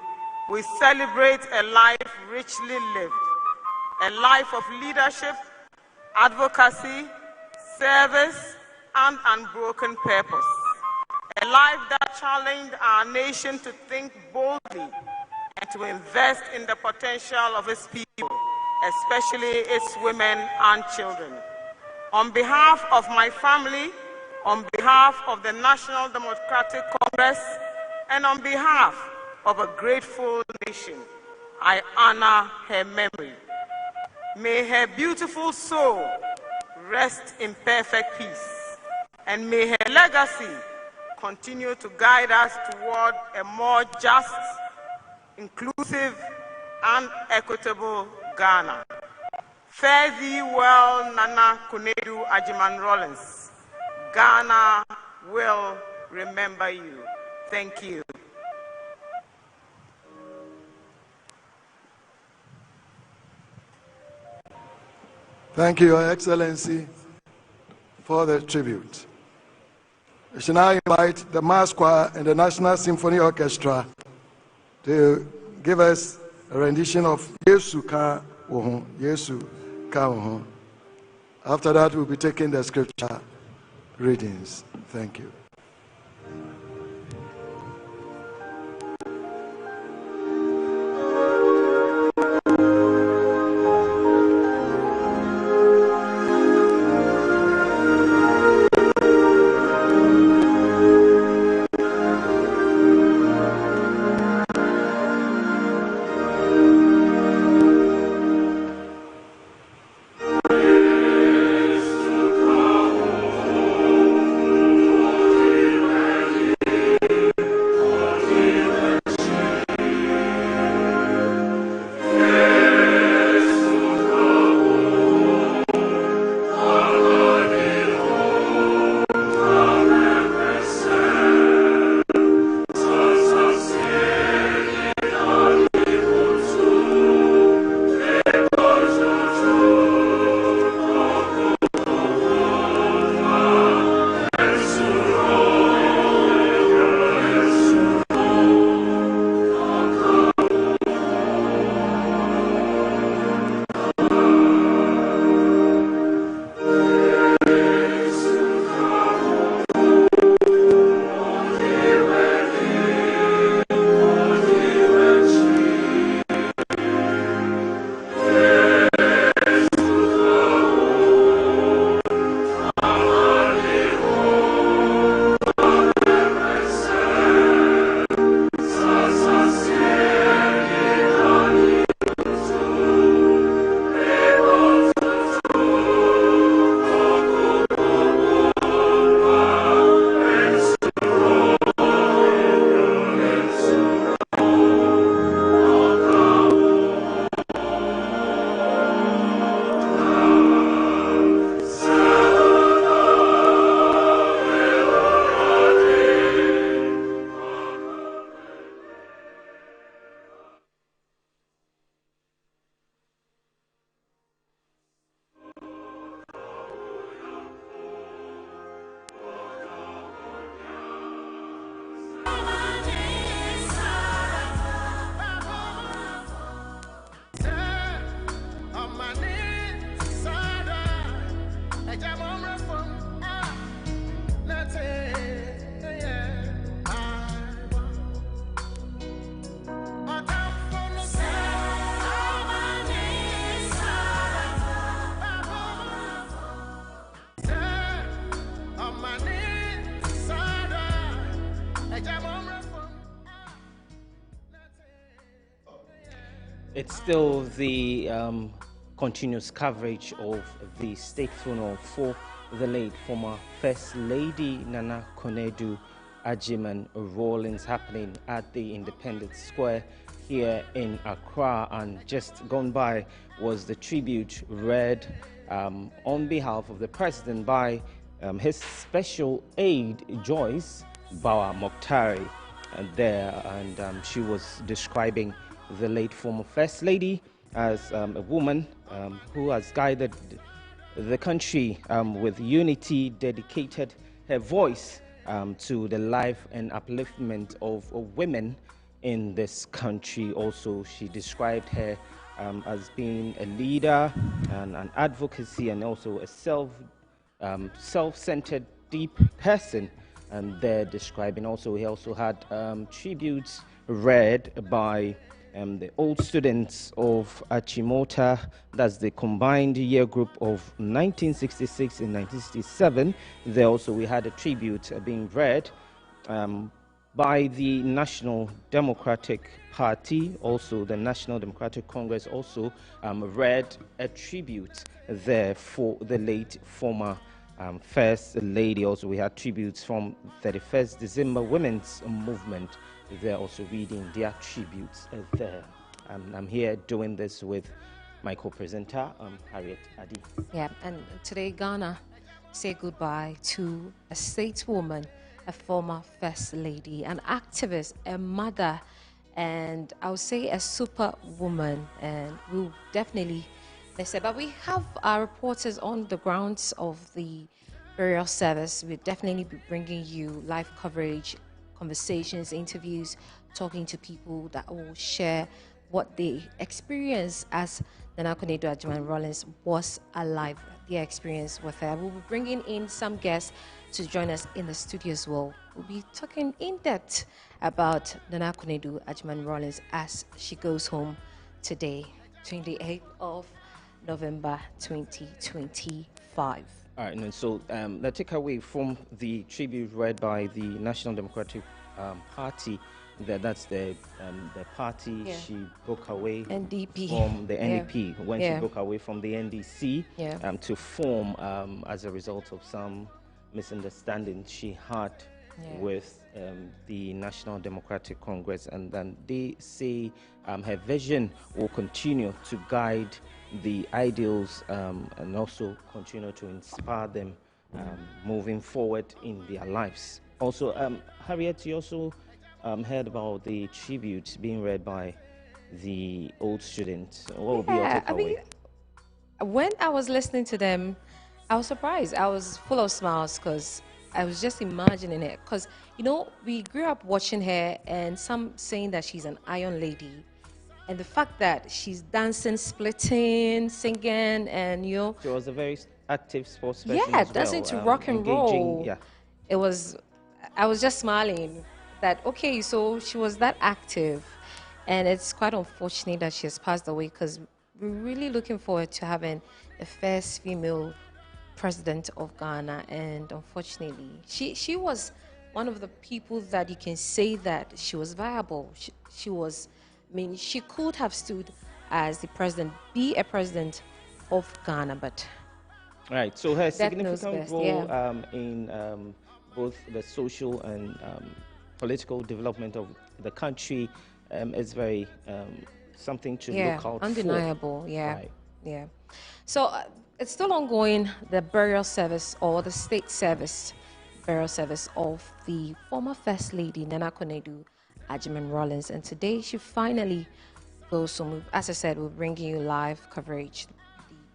[SPEAKER 2] we celebrate a life richly lived, a life of leadership, advocacy, service, and unbroken purpose,
[SPEAKER 5] A life that challenged our nation to think boldly and to invest in the potential of its people, especially its women and children. On behalf of my family, on behalf of the National Democratic Congress, and on behalf of a grateful nation, I honor her memory. May her beautiful soul rest in perfect peace, and may her legacy continue to guide us toward a more just, inclusive, and equitable Ghana. Fare thee well, Nana Konadu Agyeman-Rawlings. Ghana will remember you. Thank you.
[SPEAKER 15] Thank you, Your Excellency, for the tribute. We shall now invite the Mass Choir and the National Symphony Orchestra to give us a rendition of Yesu Ka Wohu, Yesu Ka Wohu. After that, we'll be taking the scripture readings. Thank you.
[SPEAKER 8] It's still the continuous coverage of the state funeral for the late former First Lady Nana Konadu Agyeman-Rawlings happening at the Independence Square here in Accra, and just gone by was the tribute read on behalf of the president by his special aide Joyce Bawa Mokhtari and she was describing the late former First Lady as a woman who has guided the country with unity, dedicated her voice to the life and upliftment of women in this country. Also, she described her as being a leader and an advocacy, and also a self-centered, deep person and they're describing. Also, we also had tributes read by the old students of Achimota. That's the combined year group of 1966 and 1967. There also we had a tribute being read by the National Democratic Party. Also, the National Democratic Congress also read a tribute there for the late former First Lady. Also, we had tributes from 31st December Women's Movement. They're also reading their tributes there. I'm here doing this with my co-presenter, Harriet Adi.
[SPEAKER 4] Yeah, and today Ghana say goodbye to a stateswoman, a former First Lady, an activist, a mother, and I would say a superwoman. And we'll definitely miss her. But we have our reporters on the grounds of the burial service. We'll definitely be bringing you live coverage, conversations, interviews, talking to people that will share what they experience as Nana Konadu Agyeman-Rawlings was alive, their experience with her. We'll be bringing in some guests to join us in the studio as well. We'll be talking in depth about Nana Konadu Agyeman-Rawlings as she goes home today, 28th of November 2025.
[SPEAKER 8] All right, and so the takeaway from the tribute read by the National Democratic Party, that's the party she broke away
[SPEAKER 4] NDP.
[SPEAKER 8] from the NEP when she
[SPEAKER 4] Yeah.
[SPEAKER 8] broke away from the NDC to form as a result of some misunderstanding she had with the National Democratic Congress, and then they say her vision will continue to guide the ideals and also continue to inspire them moving forward in their lives. Also, Harriet, you also heard about the tributes being read by the old students. What would be your takeaway?
[SPEAKER 4] I mean, when I was listening to them, I was surprised. I was full of smiles because I was just imagining it. Because, you know, we grew up watching her and some saying that she's an iron lady. And the fact that she's dancing, splitting, singing, and, you know.
[SPEAKER 8] She was a very active sports person
[SPEAKER 4] Yeah,
[SPEAKER 8] as
[SPEAKER 4] dancing
[SPEAKER 8] well,
[SPEAKER 4] to rock and roll.
[SPEAKER 8] Yeah.
[SPEAKER 4] I was just smiling that, okay, so she was that active. And it's quite unfortunate that she has passed away because we're really looking forward to having the first female president of Ghana. And unfortunately, she was one of the people that you can say that she was viable. She was, I mean, she could have stood as the president, be a president of Ghana, but
[SPEAKER 8] Right, so her
[SPEAKER 4] death knows
[SPEAKER 8] significant
[SPEAKER 4] best,
[SPEAKER 8] role
[SPEAKER 4] yeah.
[SPEAKER 8] in both the social and political development of the country is very something to look out
[SPEAKER 4] undeniable,
[SPEAKER 8] for.
[SPEAKER 4] yeah,
[SPEAKER 8] Right.
[SPEAKER 4] yeah. So it's still ongoing, the burial service or the state service, burial service of the former First Lady Nana Konadu Agyeman-Rawlings, and today she finally goes home. As I said, we're bringing you live coverage. The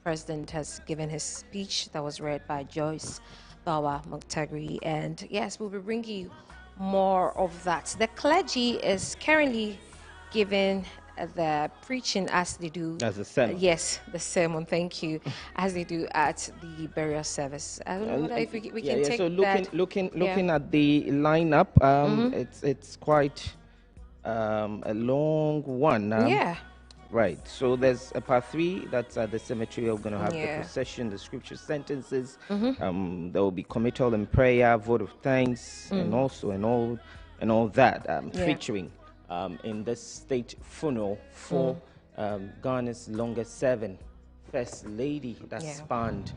[SPEAKER 4] president has given his speech that was read by Joyce Bawa Muktagri, and yes, we'll be bringing you more of that. The clergy is currently giving the preaching as they do.
[SPEAKER 8] As a sermon.
[SPEAKER 4] Yes, the sermon, thank you, as they do at the burial service. I don't know whether if we can take
[SPEAKER 8] so
[SPEAKER 4] that.
[SPEAKER 8] looking at the lineup, it's quite a long one.
[SPEAKER 4] Yeah.
[SPEAKER 8] Right. So there's a part 3 that's at the cemetery. We're going to have the
[SPEAKER 4] Yeah.
[SPEAKER 8] procession, the scripture sentences. There will be committal and prayer, vote of thanks, and also and all that featuring in this state funeral for Ghana's longest serving First Lady that spanned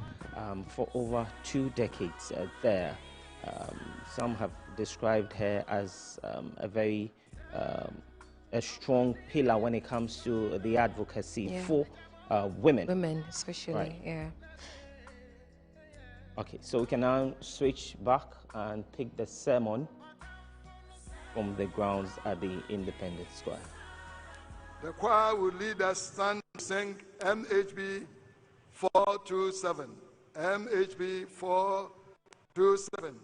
[SPEAKER 8] for over 2 decades there. Some have described her as a very a strong pillar when it comes to the advocacy for women.
[SPEAKER 4] Women, especially,
[SPEAKER 8] Right.
[SPEAKER 4] yeah.
[SPEAKER 8] Okay, so we can now switch back and take the sermon from the grounds at the Independence Square.
[SPEAKER 15] The choir will lead us stand and sing MHB 427. MHB 427,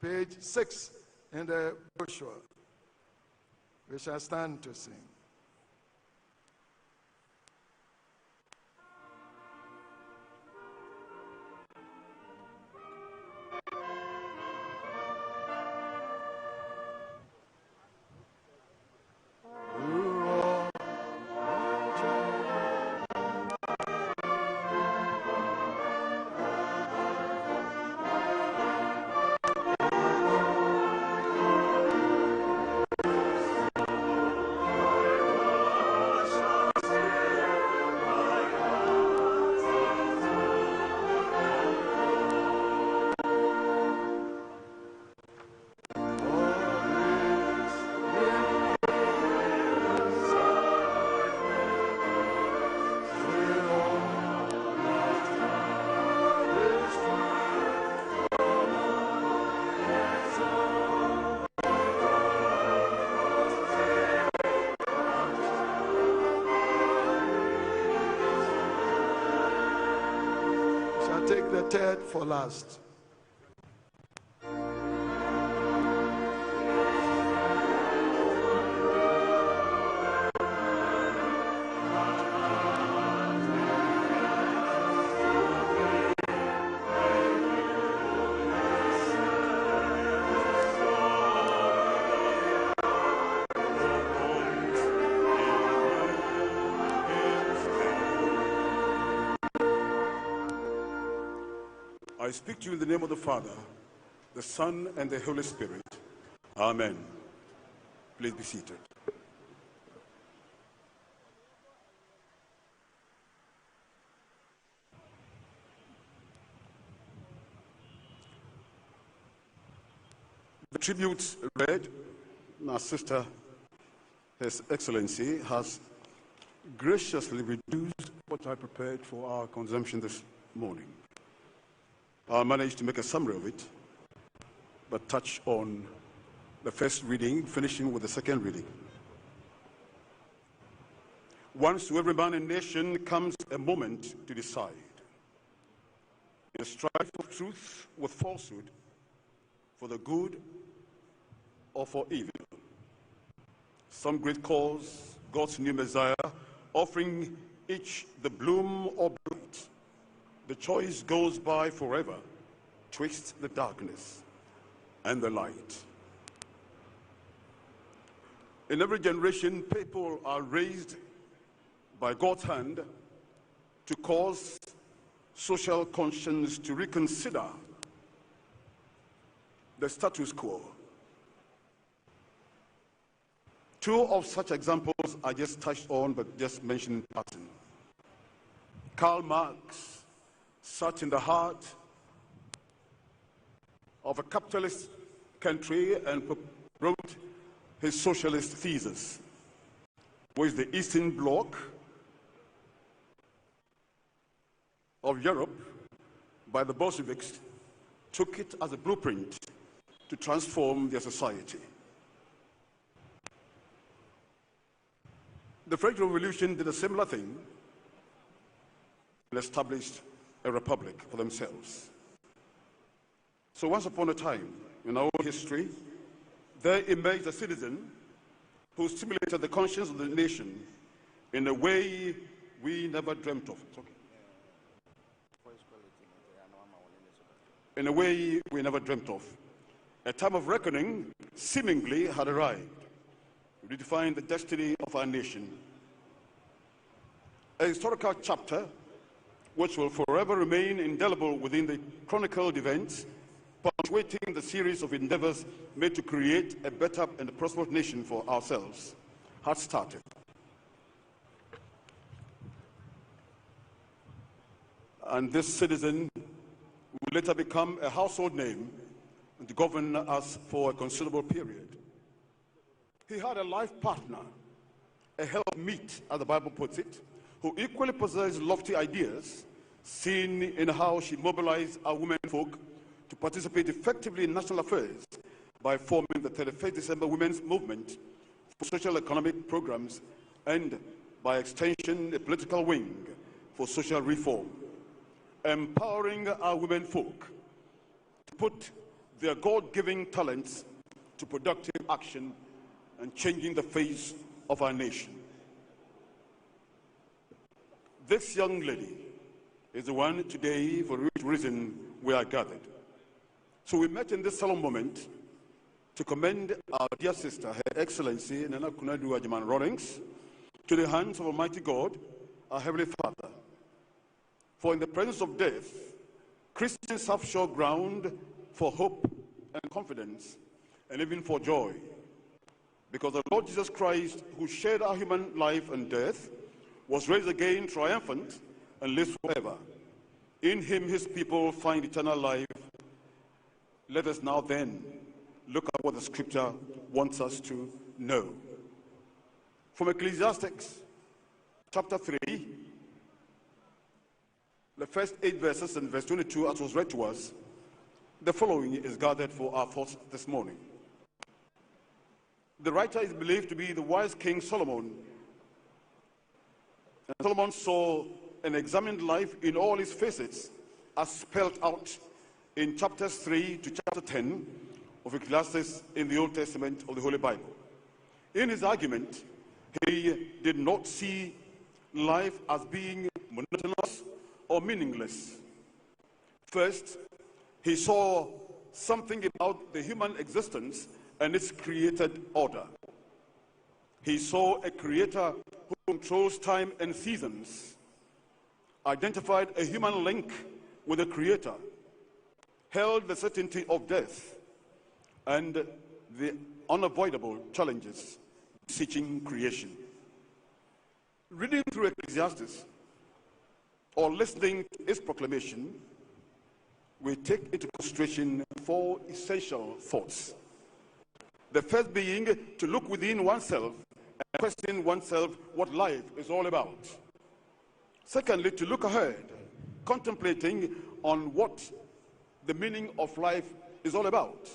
[SPEAKER 15] page 6 in the brochure. We shall stand to sing. take the third for last.
[SPEAKER 7] I speak to you in the name of the Father, the Son, and the Holy Spirit. Amen. Please be seated. The tributes read, our sister, His Excellency, has graciously reduced what I prepared for our consumption this morning. I'll manage to make a summary of it, but touch on the first reading, finishing with the second reading. Once to every man and nation comes a moment to decide. In a strife of truth with falsehood, for the good or for evil. Some great cause, God's new Messiah, offering each the bloom or blight. The choice goes by forever, twixt the darkness and the light. In every generation, people are raised by God's hand to cause social conscience to reconsider the status quo. Two of such examples I just touched on, but just mentioned in passing. Karl Marx sat in the heart of a capitalist country and wrote his socialist thesis, which the Eastern Bloc of Europe, by the Bolsheviks, took it as a blueprint to transform their society. The French Revolution did a similar thing and established a republic for themselves. So once upon a time, in our history, there emerged a citizen who stimulated the conscience of the nation in a way we never dreamt of. In a way we never dreamt of. A time of reckoning seemingly had arrived, redefined the destiny of our nation. A historical chapter which will forever remain indelible within the chronicled events, punctuating the series of endeavors made to create a better and a prosperous nation for ourselves, had started. And this citizen will later become a household name and to govern us for a considerable period. He had a life partner, a helpmeet, as the Bible puts it, who equally possessed lofty ideas, seen in how she mobilized our women folk to participate effectively in national affairs by forming the 31st December Women's Movement for social economic programs and, by extension, a political wing for social reform, empowering our women folk to put their God-given talents to productive action and changing the face of our nation. This young lady is the one today for which reason we are gathered. So we met in this solemn moment to commend our dear sister, Her Excellency Nana Konadu Agyeman-Rawlings, to the hands of Almighty God, our Heavenly Father. For in the presence of death, Christians have sure ground for hope and confidence, and even for joy. Because the Lord Jesus Christ, who shared our human life and death, was raised again triumphant and lives forever. In him his people find eternal life. Let us now then look at what the scripture wants us to know. From Ecclesiastes chapter 3, the first 8 verses and verse 22, as was read to us, the following is gathered for our thoughts this morning. The writer is believed to be the wise King Solomon. And Solomon saw and examined life in all its facets as spelled out in chapters 3 to chapter 10 of Ecclesiastes in the Old Testament of the Holy Bible. In his argument, he did not see life as being monotonous or meaningless. First, he saw something about the human existence and its created order. He saw a creator who controls time and seasons, identified a human link with the creator, held the certainty of death and the unavoidable challenges beseeching creation. Reading through Ecclesiastes or listening to its proclamation, we take into consideration 4 essential thoughts. The first being to look within oneself and question oneself what life is all about. Secondly, to look ahead, contemplating on what the meaning of life is all about.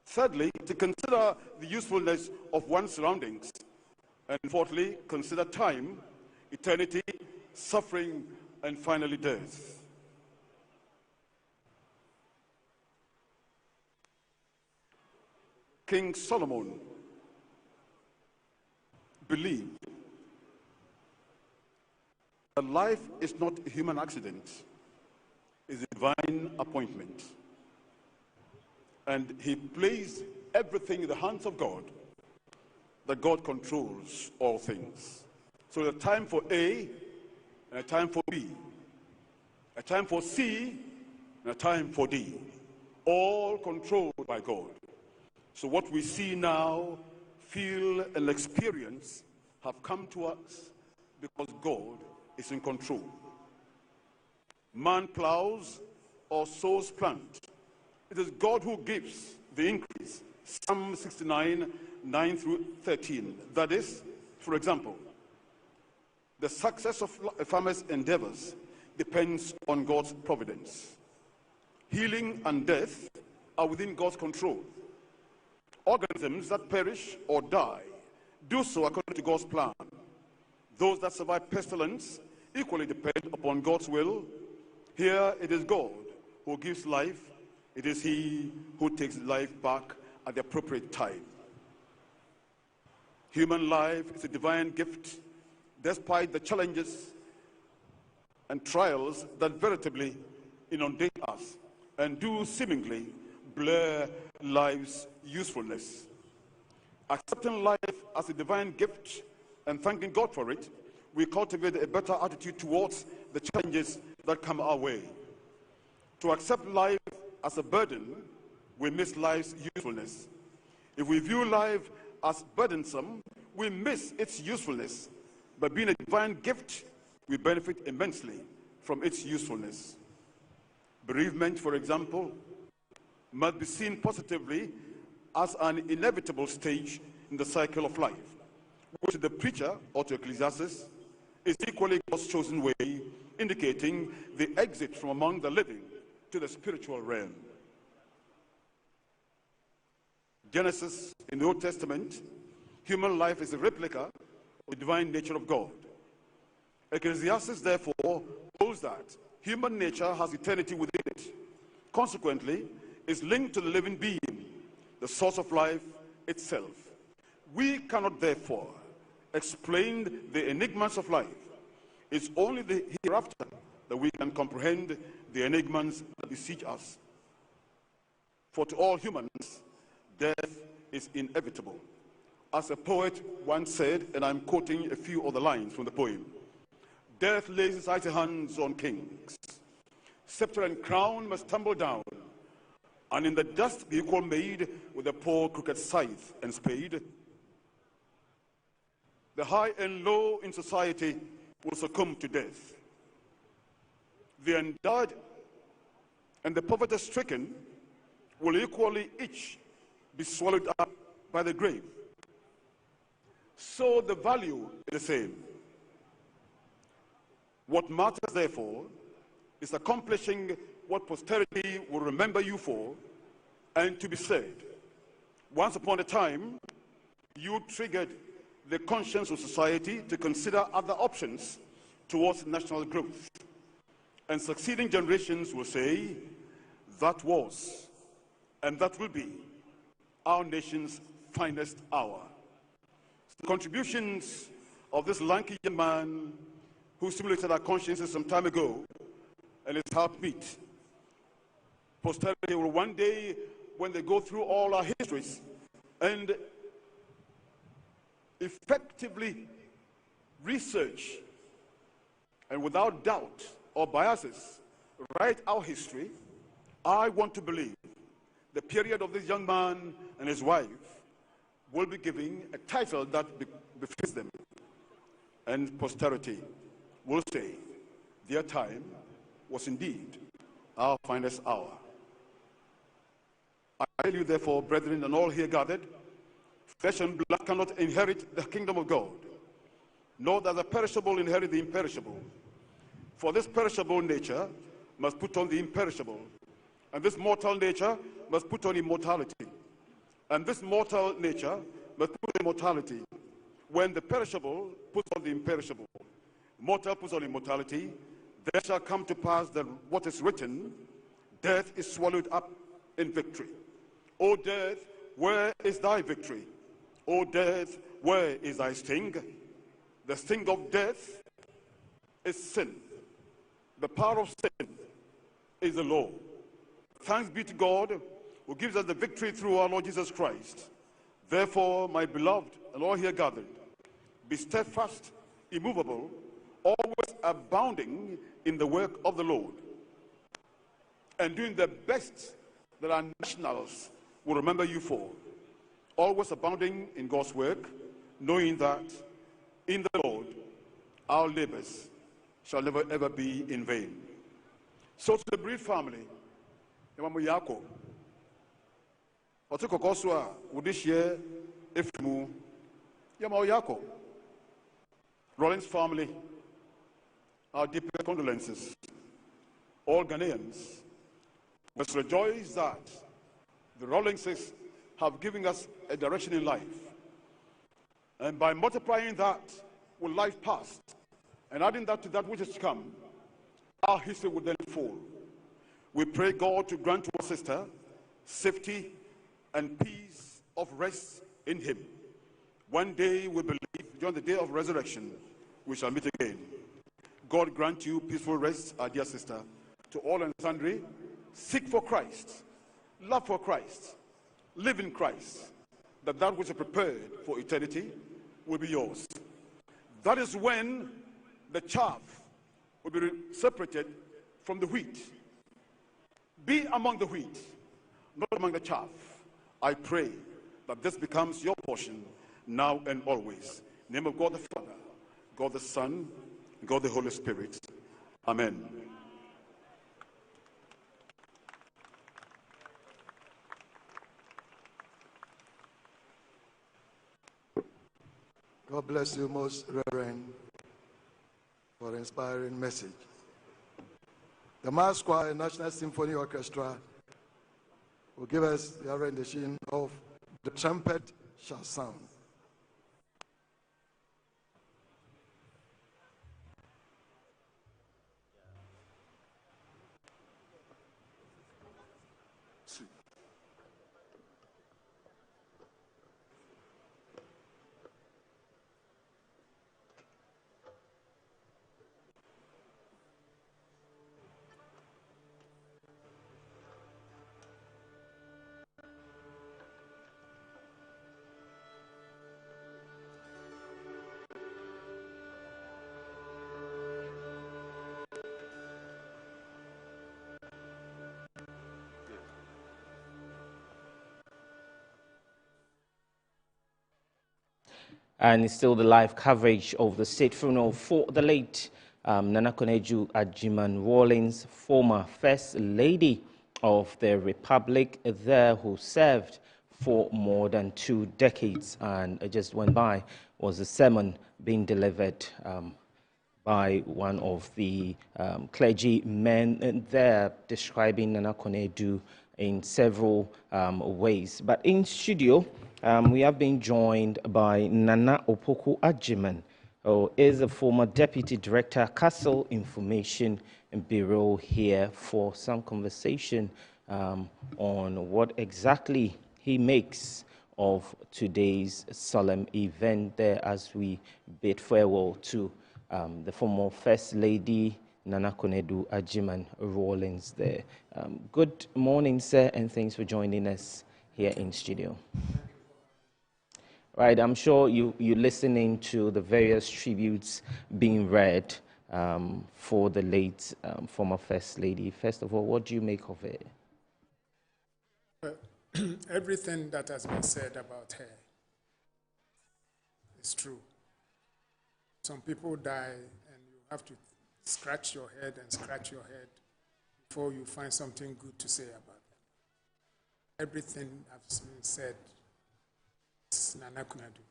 [SPEAKER 7] Thirdly, to consider the usefulness of one's surroundings. And fourthly, consider time, eternity, suffering, and finally death. King Solomon believed that life is not a human accident, it's a divine appointment. And he placed everything in the hands of God, that God controls all things. So a time for A and a time for B, a time for C and a time for D, all controlled by God. So what we see now, feel and experience have come to us because God is in control. Man plows or sows plant. It is God who gives the increase. Psalm 69, 9 through 13. That is, for example, the success of a farmer's endeavors depends on God's providence. Healing and death are within God's control. Organisms that perish or die do so according to God's plan. Those that survive pestilence equally depend upon God's will. Here it is God who gives life. It is He who takes life back at the appropriate time. Human life is a divine gift, despite the challenges and trials that veritably inundate us and do seemingly blur life's usefulness. Accepting life as a divine gift and thanking God for it, we cultivate a better attitude towards the challenges that come our way. To accept life as a burden, we miss life's usefulness. If we view life as burdensome, we miss its usefulness. By being a divine gift, we benefit immensely from its usefulness. Bereavement, for example, must be seen positively as an inevitable stage in the cycle of life, which to the preacher or to Ecclesiastes is equally God's chosen way, indicating the exit from among the living to the spiritual realm. Genesis in the Old Testament, human life is a replica of the divine nature of God. Ecclesiastes therefore holds that human nature has eternity within it. Consequently, is linked to the living being, the source of life itself. We cannot therefore explain the enigmas of life. It's only the hereafter that we can comprehend the enigmas that beseech us. For to all humans, death is inevitable. As a poet once said, and I'm quoting a few of the lines from the poem, death lays its icy hands on kings. Scepter and crown must tumble down, and in the dust be equal made with a poor crooked scythe and spade. The high and low in society will succumb to death. The endowed and the poverty-stricken will equally each be swallowed up by the grave. So the value is the same. What matters, therefore, is accomplishing what posterity will remember you for, and to be said, once upon a time, you triggered the conscience of society to consider other options towards national growth. And succeeding generations will say, that was and that will be our nation's finest hour. The contributions of this lanky young man who stimulated our consciences some time ago and his heartbeat. Posterity will one day, when they go through all our histories and effectively research and without doubt or biases write our history, I want to believe the period of this young man and his wife will be giving a title that befits them. And posterity will say their time was indeed our finest hour. I tell you, therefore, brethren, and all here gathered, flesh and blood cannot inherit the kingdom of God, nor does the perishable inherit the imperishable. For this perishable nature must put on the imperishable, and this mortal nature must put on immortality. And this mortal nature must put on immortality. When the perishable puts on the imperishable, mortal puts on immortality, there shall come to pass that what is written, death is swallowed up in victory. O death, where is thy victory? O death, where is thy sting? The sting of death is sin. The power of sin is the law. Thanks be to God who gives us the victory through our Lord Jesus Christ. Therefore, my beloved and all here gathered, be steadfast, immovable, always abounding in the work of the Lord, and doing the best that our nationals will remember you for. Always abounding in God's work, knowing that in the Lord our labors shall never ever be in vain. So to the Breed family, Yamamu Yako, Otiko Koswa, Udishye, Efimu, Yamamu Yako, Rawlings family, our deepest condolences. All Ghanaians must rejoice that the Rawlingses have given us a direction in life. And by multiplying that with life past and adding that to that which is to come, our history will then fall. We pray God to grant to our sister safety and peace of rest in him. One day we believe, during the day of resurrection, we shall meet again. God grant you peaceful rest, our dear sister. To all and sundry, seek for Christ, love for Christ, live in Christ, that that which is prepared for eternity will be yours. That is when the chaff will be separated from the wheat. Be among the wheat, not among the chaff. I pray that this becomes your portion now and always. In the name of God the Father, God the Son, God the Holy Spirit. Amen.
[SPEAKER 15] God bless you, most Reverend, for the inspiring message. The Mass Choir and National Symphony Orchestra will give us the rendition of The Trumpet Shall Sound.
[SPEAKER 8] And it's still the live coverage of the state funeral for the late Nana Konadu Agyeman-Rawlings, former First Lady of the Republic there, who served for more than 2 decades. And it just went by was a sermon being delivered by one of the clergymen there, describing Nana Konadu in several ways. But in studio, we have been joined by Nana Opoku Agyeman, who is a former Deputy Director, Castle Information Bureau here for some conversation on what exactly he makes of today's solemn event there as we bid farewell to the former First Lady Nana Konadu Agyeman-Rawlings there. Good morning, sir, and thanks for joining us here in studio. Right, I'm sure you're listening to the various tributes being read for the late former First Lady. First of all, what do you make of it?
[SPEAKER 21] Everything that has been said about her is true. Some people die, and you have to scratch your head and scratch your head before you find something good to say about them. Everything has been said is Nana Konadu.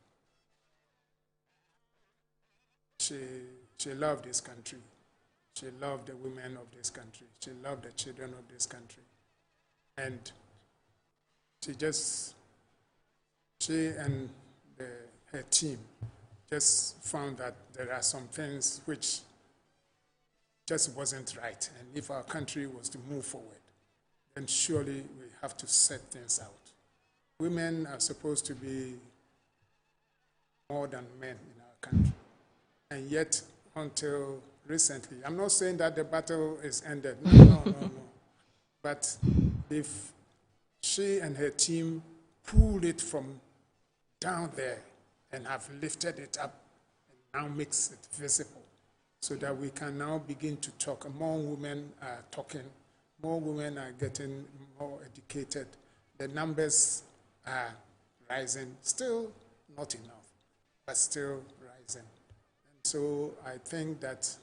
[SPEAKER 21] She loved this country. She loved the women of this country. She loved the children of this country. And she and her team just found that there are some things which just wasn't right. And if our country was to move forward, then surely we have to set things out. Women are supposed to be more than men in our country. And yet, until recently, I'm not saying that the battle is ended. No. But if she and her team pulled it from down there and have lifted it up and now makes it visible so that we can now begin to talk. More women are talking. More women are getting more educated. The numbers are rising. Still not enough, but still rising. And so I think that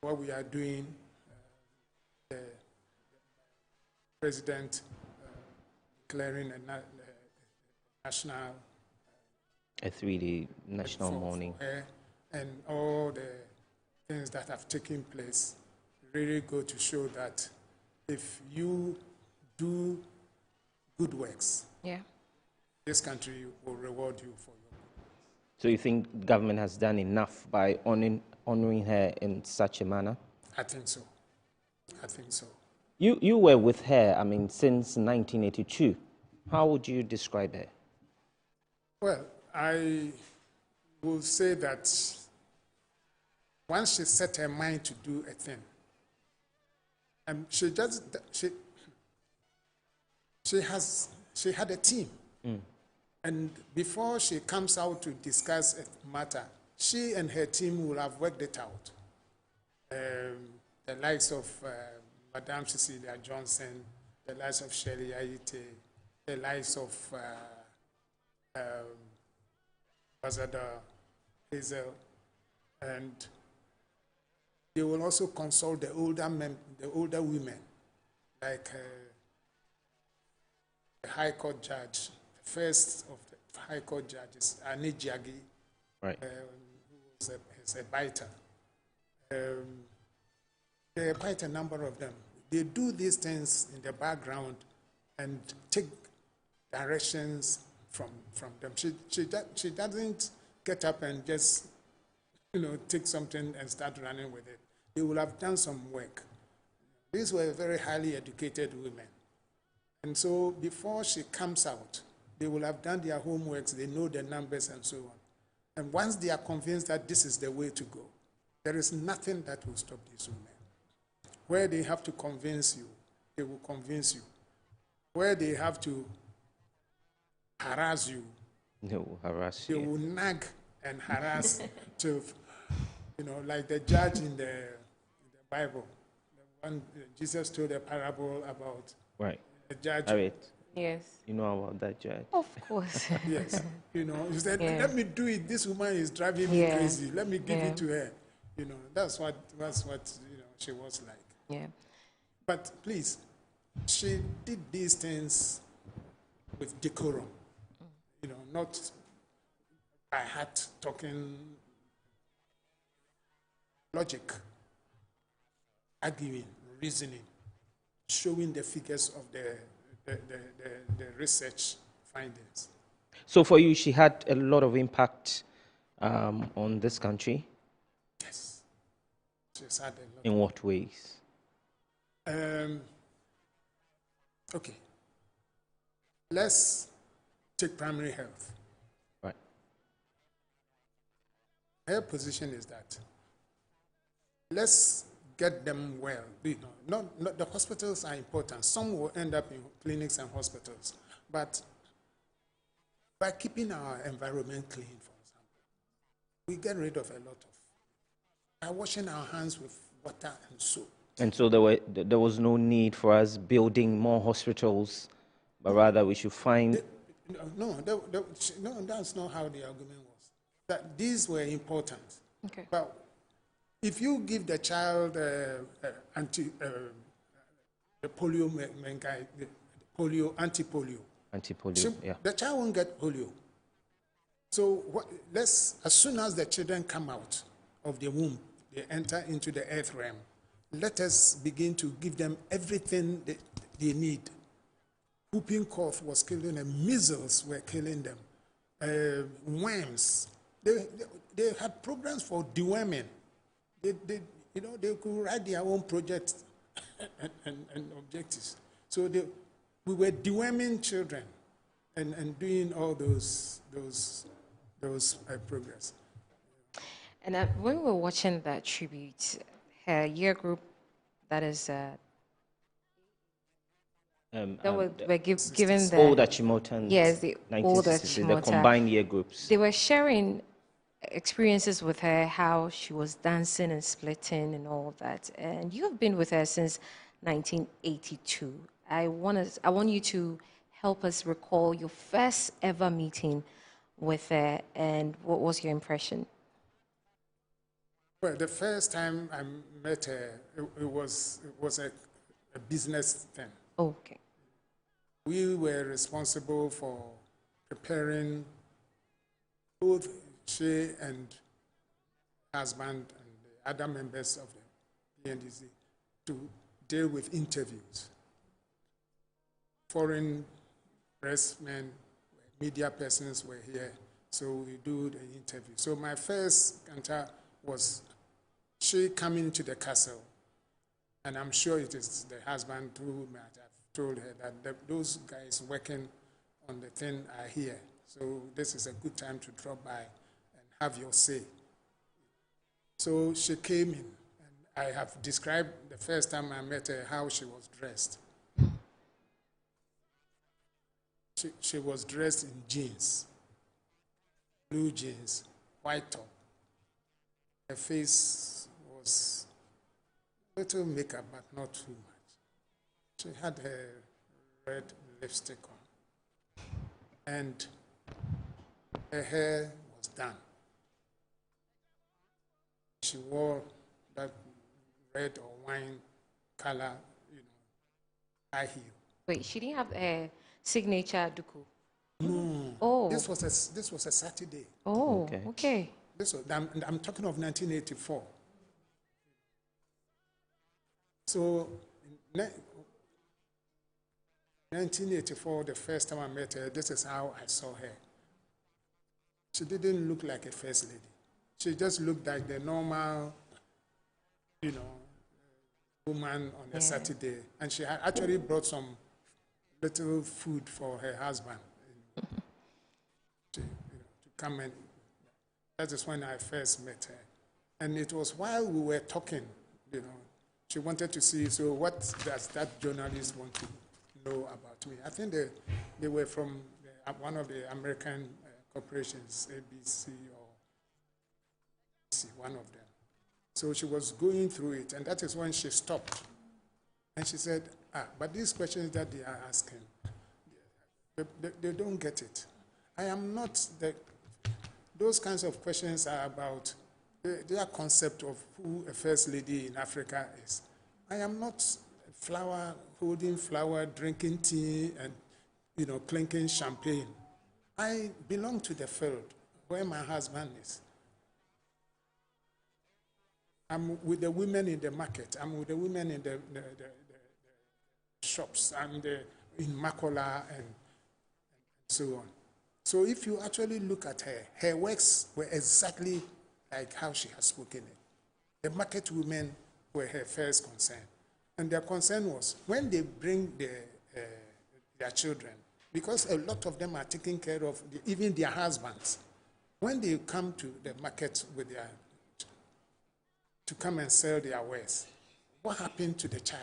[SPEAKER 21] what we are doing, the President declaring a national...
[SPEAKER 8] A 3-day national mourning.
[SPEAKER 21] And all the things that have taken place really go to show that if you do good works, this country will reward you for your good.
[SPEAKER 8] So you think government has done enough by honoring her in such a manner?
[SPEAKER 21] I think so. I think so.
[SPEAKER 8] You were with her, I mean, since 1982. How would you describe her?
[SPEAKER 21] Well, I will say that once she set her mind to do a thing, and she had a team. And before she comes out to discuss a matter, she and her team will have worked it out. The likes of Madame Cecilia Johnson, the likes of Shirley Aite, the likes of Ambassador Hazel, and they will also consult the older women, like the High Court judge, the first of the High Court judges, Annie Jagi,
[SPEAKER 8] right.
[SPEAKER 21] Who was a biter. There are quite a number of them. They do these things in the background and take directions from them. She doesn't get up and just, take something and start running with it. They will have done some work. These were very highly educated women. And so before she comes out, they will have done their homeworks, they know the numbers and so on. And once they are convinced that this is the way to go, there is nothing that will stop these women. Where they have to convince you, they will convince you. Where they have to harass you,
[SPEAKER 8] they will harass you.
[SPEAKER 21] They will nag and harass to, like the judge in the Bible. The one Jesus told a parable about.
[SPEAKER 8] Right.
[SPEAKER 21] The judge.
[SPEAKER 3] Yes.
[SPEAKER 8] You know about that judge?
[SPEAKER 3] Of course.
[SPEAKER 21] Yes. He said, let me do it. This woman is driving me crazy. Let me give it to her. That's what she was like.
[SPEAKER 3] Yeah.
[SPEAKER 21] But please, she did these things with decorum. Not by heart talking, logic, arguing, reasoning, showing the figures of the research findings.
[SPEAKER 8] So for you, she had a lot of impact on this country?
[SPEAKER 21] Yes.
[SPEAKER 1] she's had a lot.
[SPEAKER 8] In what ways?
[SPEAKER 1] Okay. Let's take primary health.
[SPEAKER 8] Right.
[SPEAKER 1] Her position is that let's get them well. You know, not the hospitals are important. Some will end up in clinics and hospitals, but by keeping our environment clean, for example, we get rid of a lot of. By washing our hands with water and soap.
[SPEAKER 8] And so there was no need for us building more hospitals, but rather we should find.
[SPEAKER 1] No, that's not how the argument was. That these were important.
[SPEAKER 3] Okay.
[SPEAKER 1] But if you give the child the polio, anti-polio,
[SPEAKER 8] yeah.
[SPEAKER 1] The child won't get polio. So as soon as the children come out of the womb, they enter into the earth realm. Let us begin to give them everything they need. Whooping cough was killing them. Measles were killing them. Worms. They had programs for deworming. They could write their own projects and objectives. So we were deworming children and doing all those programs.
[SPEAKER 4] And when we were watching that tribute, her year group, that is, were given the
[SPEAKER 8] older Chimota,
[SPEAKER 4] yes, the older Chimota,
[SPEAKER 8] the combined year groups.
[SPEAKER 4] They were sharing experiences with her, how she was dancing and splitting and all that. And you have been with her since 1982. I want you to help us recall your first ever meeting with her, and what was your impression?
[SPEAKER 1] Well, the first time I met her, it was a business thing.
[SPEAKER 4] Okay.
[SPEAKER 1] We were responsible for preparing both she and husband and the other members of the PNDC to deal with interviews. Foreign pressmen, media persons were here, so we do the interview. So my first encounter was she coming to the castle, and I'm sure it is the husband who might have told her that those guys working on the thing are here. So this is a good time to drop by and have your say. So she came in, and I have described the first time I met her how she was dressed. She was dressed in jeans, blue jeans, white top. Her face was little makeup, but not too much. She had her red lipstick on, and her hair was done. She wore that red or wine color, high heel.
[SPEAKER 4] Wait, she didn't have a signature duku?
[SPEAKER 1] No.
[SPEAKER 4] Oh.
[SPEAKER 1] This was a Saturday.
[SPEAKER 4] Oh, okay.
[SPEAKER 1] I'm talking of 1984. So, in 1984, the first time I met her, this is how I saw her. She didn't look like a first lady. She just looked like the normal, woman on a Saturday. And she had actually brought some little food for her husband to come in. That is when I first met her. And it was while we were talking, she wanted to see, so what does that journalist want to know about me? I think they were from one of the American corporations, ABC or ABC, one of them. So she was going through it, and that is when she stopped. And she said, but these questions that they are asking, they don't get it. I am not those kinds of questions are about their concept of who a first lady in Africa is. I am not holding flower, drinking tea, and clinking champagne. I belong to the field where my husband is. I'm with the women in the market. I'm with the women in the shops. I'm in Makola and so on. So if you actually look at her works were exactly like how she has spoken it. the market women were her first concern. And their concern was when they bring their children, because a lot of them are taking care of even their husbands, when they come to the market with to come and sell their wares, what happened to the child?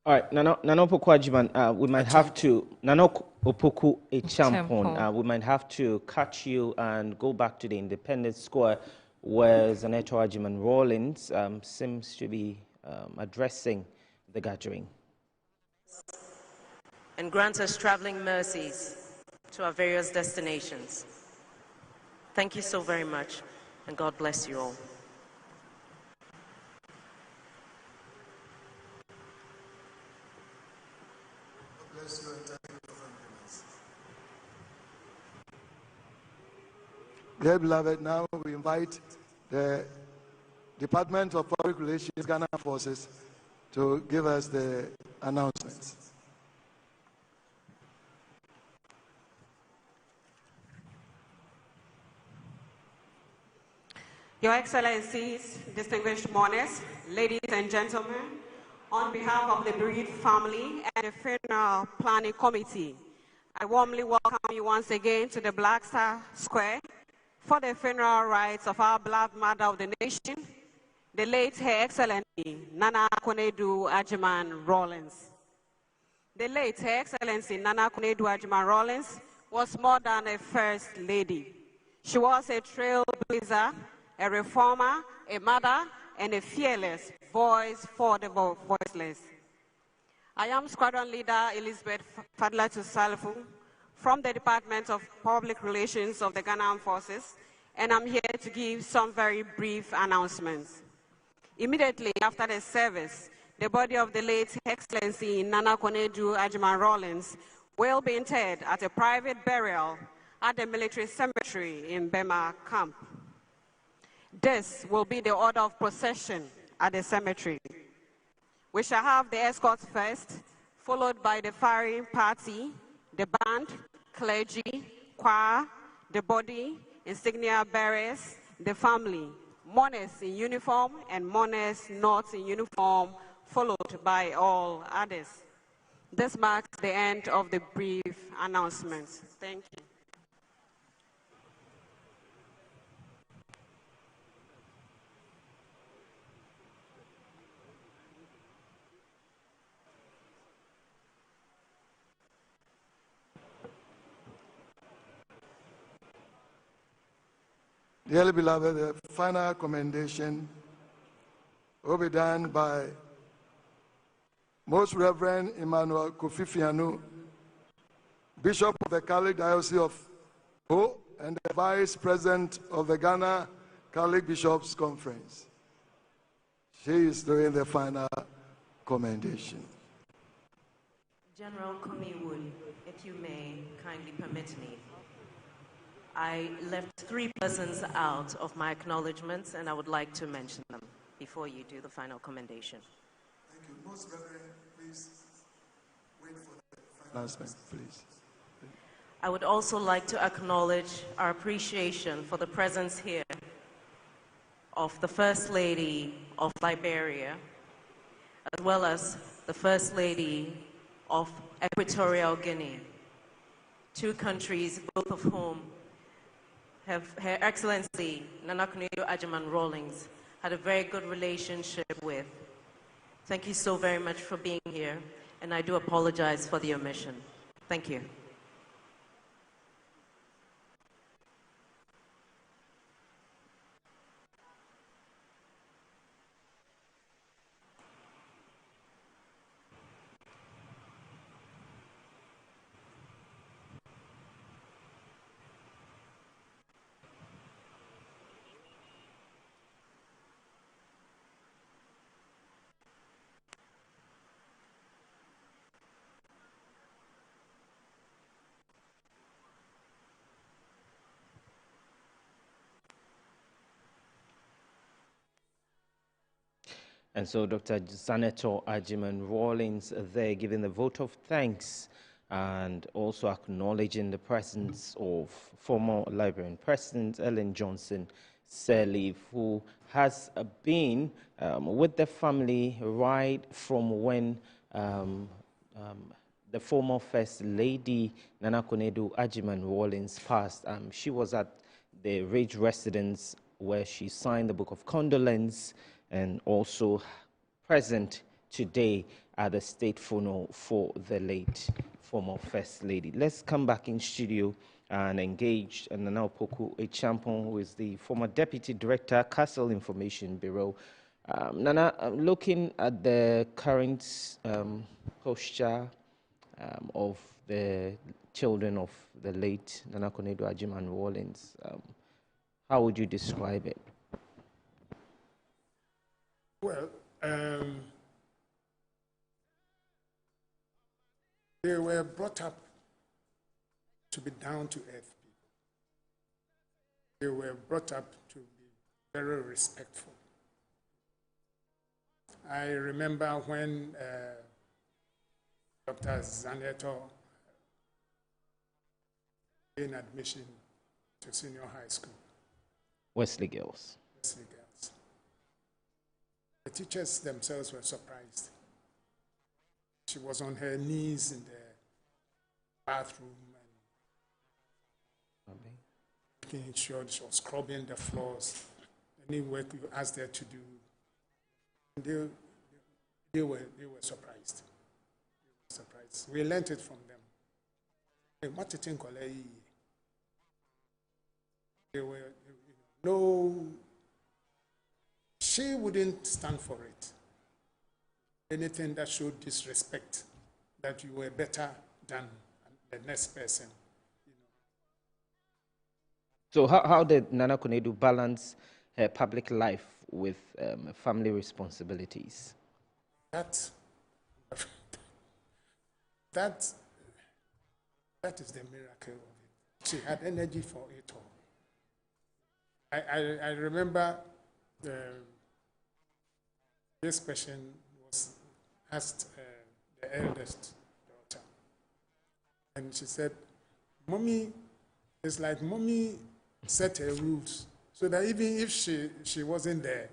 [SPEAKER 8] All right, Nano Opoku Agyeman, we might have to, Nano Opoku Echampon, we might have to catch you and go back to the Independence Square where Senator Agyeman-Rawlings seems to be addressing the gathering.
[SPEAKER 9] And grant us traveling mercies to our various destinations. Thank you so very much, and God bless you all.
[SPEAKER 15] Dear beloved, now we invite the Department of Public Relations, Ghana Forces, to give us the announcements.
[SPEAKER 10] Your Excellencies, distinguished mourners, ladies and gentlemen, on behalf of the bereaved family and the Funeral Planning Committee, I warmly welcome you once again to the Black Star Square for the funeral rites of our beloved mother of the nation, the late Her Excellency Nana Konadu Agyeman-Rawlings. The late Her Excellency Nana Konadu Agyeman-Rawlings was more than a first lady. She was a trailblazer, a reformer, a mother, and a fearless voice for the voiceless. I am Squadron Leader Elizabeth Fadlatu Salfu from the Department of Public Relations of the Ghana Armed Forces, and I'm here to give some very brief announcements. Immediately after the service, the body of the late Excellency Nana Konadu Agyeman-Rawlings will be interred at a private burial at the military cemetery in Bema Camp. This will be the order of procession at the cemetery. We shall have the escorts first, followed by the firing party, the band, clergy, choir, the body, insignia bearers, the family, mourners in uniform and mourners not in uniform, followed by all others. This marks the end of the brief announcements. Thank you.
[SPEAKER 15] Dearly beloved, the final commendation will be done by Most Reverend Emmanuel Kofi, Bishop of the Catholic Diocese of Ho and the Vice President of the Ghana Catholic Bishops Conference. She is doing the final commendation.
[SPEAKER 9] General Komiwood, if you may kindly permit me. I left 3 persons out of my acknowledgements, and I would like to mention them before you do the final commendation.
[SPEAKER 15] Thank you. Most Reverend, please wait for the final announcement, please.
[SPEAKER 9] I would also like to acknowledge our appreciation for the presence here of the First Lady of Liberia, as well as the First Lady of Equatorial Guinea, 2 countries, both of whom have Her Excellency Nana Konadu Agyeman-Rawlings had a very good relationship with. Thank you so very much for being here, and I do apologize for the omission. Thank you.
[SPEAKER 8] And so Dr. Senator Agyeman-Rawlings there giving the vote of thanks and also acknowledging the presence of former Liberian President Ellen Johnson Sirleaf, who has been with the family right from when the former First Lady Nana Konadu Agyeman-Rawlings passed. She was at the Ridge residence where she signed the Book of Condolence, and also present today at the state funeral for the late former First Lady. Let's come back in studio and engage Nana Opoku Echampong, who is the former Deputy Director, Castle Information Bureau. Nana, looking at the current posture of the children of the late Nana Konadu Agyeman-Rawlings, how would you describe it?
[SPEAKER 1] Well, they were brought up to be down-to-earth people. They were brought up to be very respectful. I remember when Dr. Zaneto gained admission to senior high school.
[SPEAKER 8] Wesley Girls.
[SPEAKER 1] Wesley Girls. The teachers themselves were surprised. She was on her knees in the bathroom and making sure she was scrubbing the floors. Any work you asked her to do, they were surprised. We learned it from them. They were, no, she wouldn't stand for it. Anything that showed disrespect, that you were better than the next person.
[SPEAKER 8] So how did Nana Konadu balance her public life with family responsibilities?
[SPEAKER 1] That is the miracle of it. She had energy for it all. I remember this question was asked the eldest daughter. And she said, Mommy, it's like Mommy set her rules so that even if she wasn't there,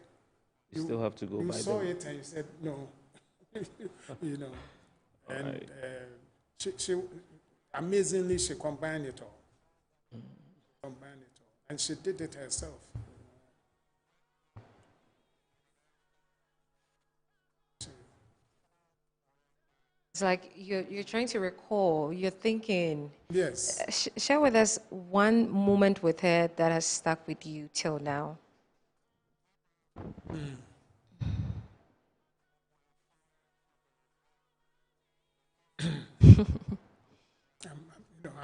[SPEAKER 8] you still have to go by them.
[SPEAKER 1] You saw it and you said, no. You know. And
[SPEAKER 8] right.
[SPEAKER 1] She amazingly, she combined it all. Combined it all. And she did it herself.
[SPEAKER 4] It's like you're trying to recall, you're thinking.
[SPEAKER 1] Yes.
[SPEAKER 4] Share with us one moment with her that has stuck with you till now.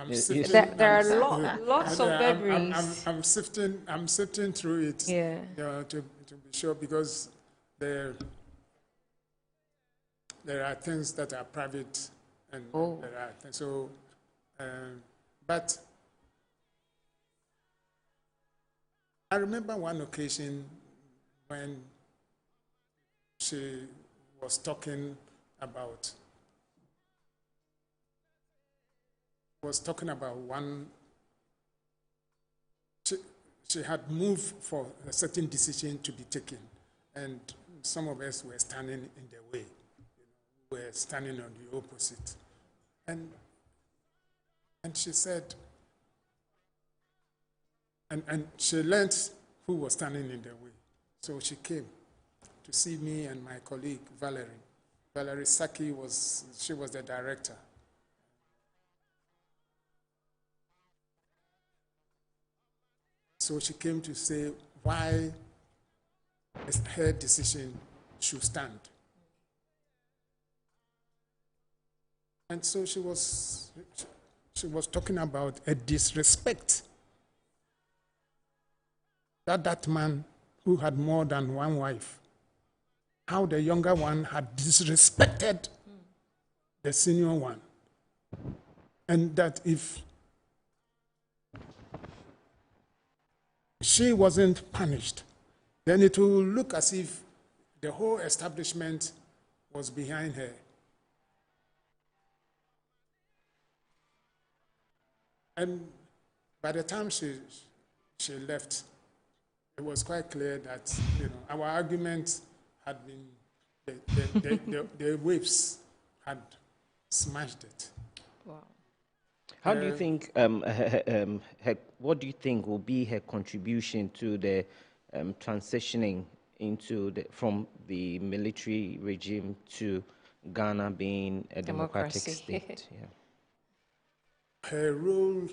[SPEAKER 4] There are lots of memories.
[SPEAKER 1] I'm sifting through it.
[SPEAKER 4] Yeah.
[SPEAKER 1] To be sure, because there are things that are private, and there are things, so. But I remember one occasion when she was talking about. One. She had moved for a certain decision to be taken, and some of us were standing in the way. We were standing on the opposite, and she said, and she learned who was standing in the way. So she came to see me and my colleague Valerie. Valerie Saki was the director. So she came to say why her decision should stand. And so she was talking about a disrespect that man who had more than one wife, how the younger one had disrespected the senior one. And that if she wasn't punished, then it will look as if the whole establishment was behind her. And by the time she left, it was quite clear that our argument had been the waves had smashed it.
[SPEAKER 4] Wow.
[SPEAKER 8] How do you think? What do you think will be her contribution to the transitioning into from the military regime to Ghana being a democratic state? Yeah.
[SPEAKER 1] Her role.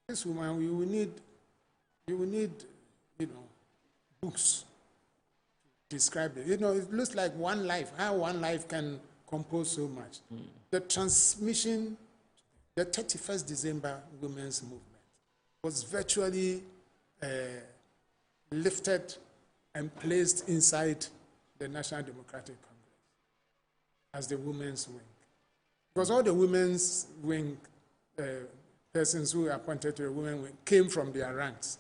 [SPEAKER 1] This woman, you will need, books to describe it. It looks like one life. How one life can compose so much. The transmission, the 31st December Women's Movement was virtually lifted and placed inside the National Democratic Congress as the women's wing. Because all the women's wing persons who were appointed to the women wing came from their ranks.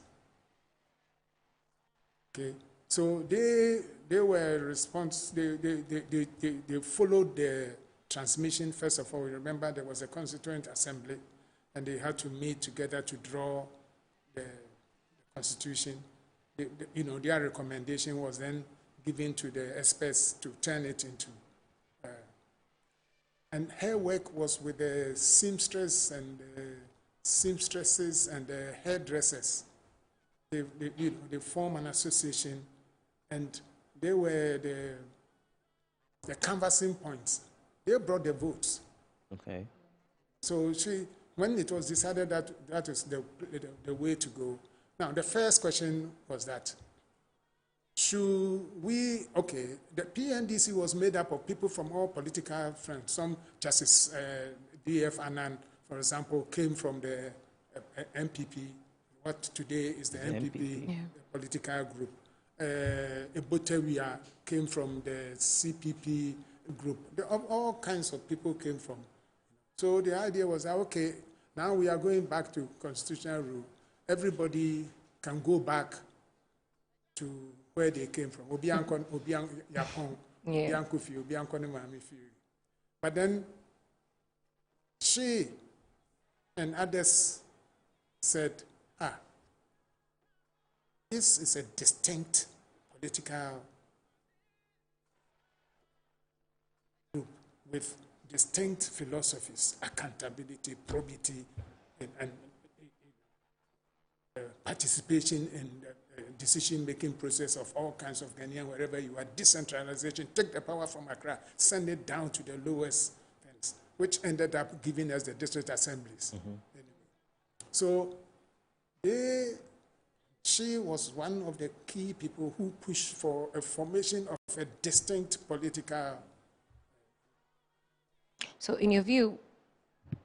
[SPEAKER 1] Okay, so they were they followed the transmission. First of all, remember there was a constituent assembly, and they had to meet together to draw the constitution. Their recommendation was then given to the experts to turn it into. And her work was with the seamstresses and the hairdressers. They form an association, and they were the canvassing points. They brought the votes.
[SPEAKER 8] Okay.
[SPEAKER 1] So when it was decided that is the way to go. Now, the first question was that, the PNDC was made up of people from all political fronts. Some Justice D.F. Anand, for example, came from the MPP, what today is the MPP political group. Ebotewia came from the CPP group. All kinds of people came from. So the idea was that, okay, now we are going back to constitutional rule. Everybody can go back to where they came from. But then she and others said, this is a distinct political group with distinct philosophies, accountability, probity, and participation in the decision-making process of all kinds of Ghanaian, wherever you are, decentralization, take the power from Accra, send it down to the lowest things, which ended up giving us the district assemblies. So she was one of the key people who pushed for a formation of a distinct political.
[SPEAKER 4] So in your view,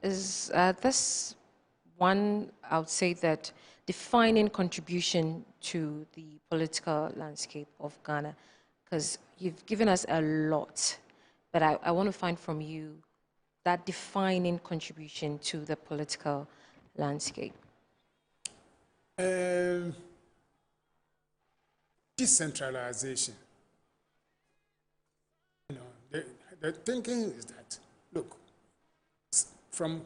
[SPEAKER 4] is this one, I would say that, defining contribution to the political landscape of Ghana? Because you've given us a lot, but I want to find from you that defining contribution to the political landscape.
[SPEAKER 1] Decentralization. The thinking is that, look, from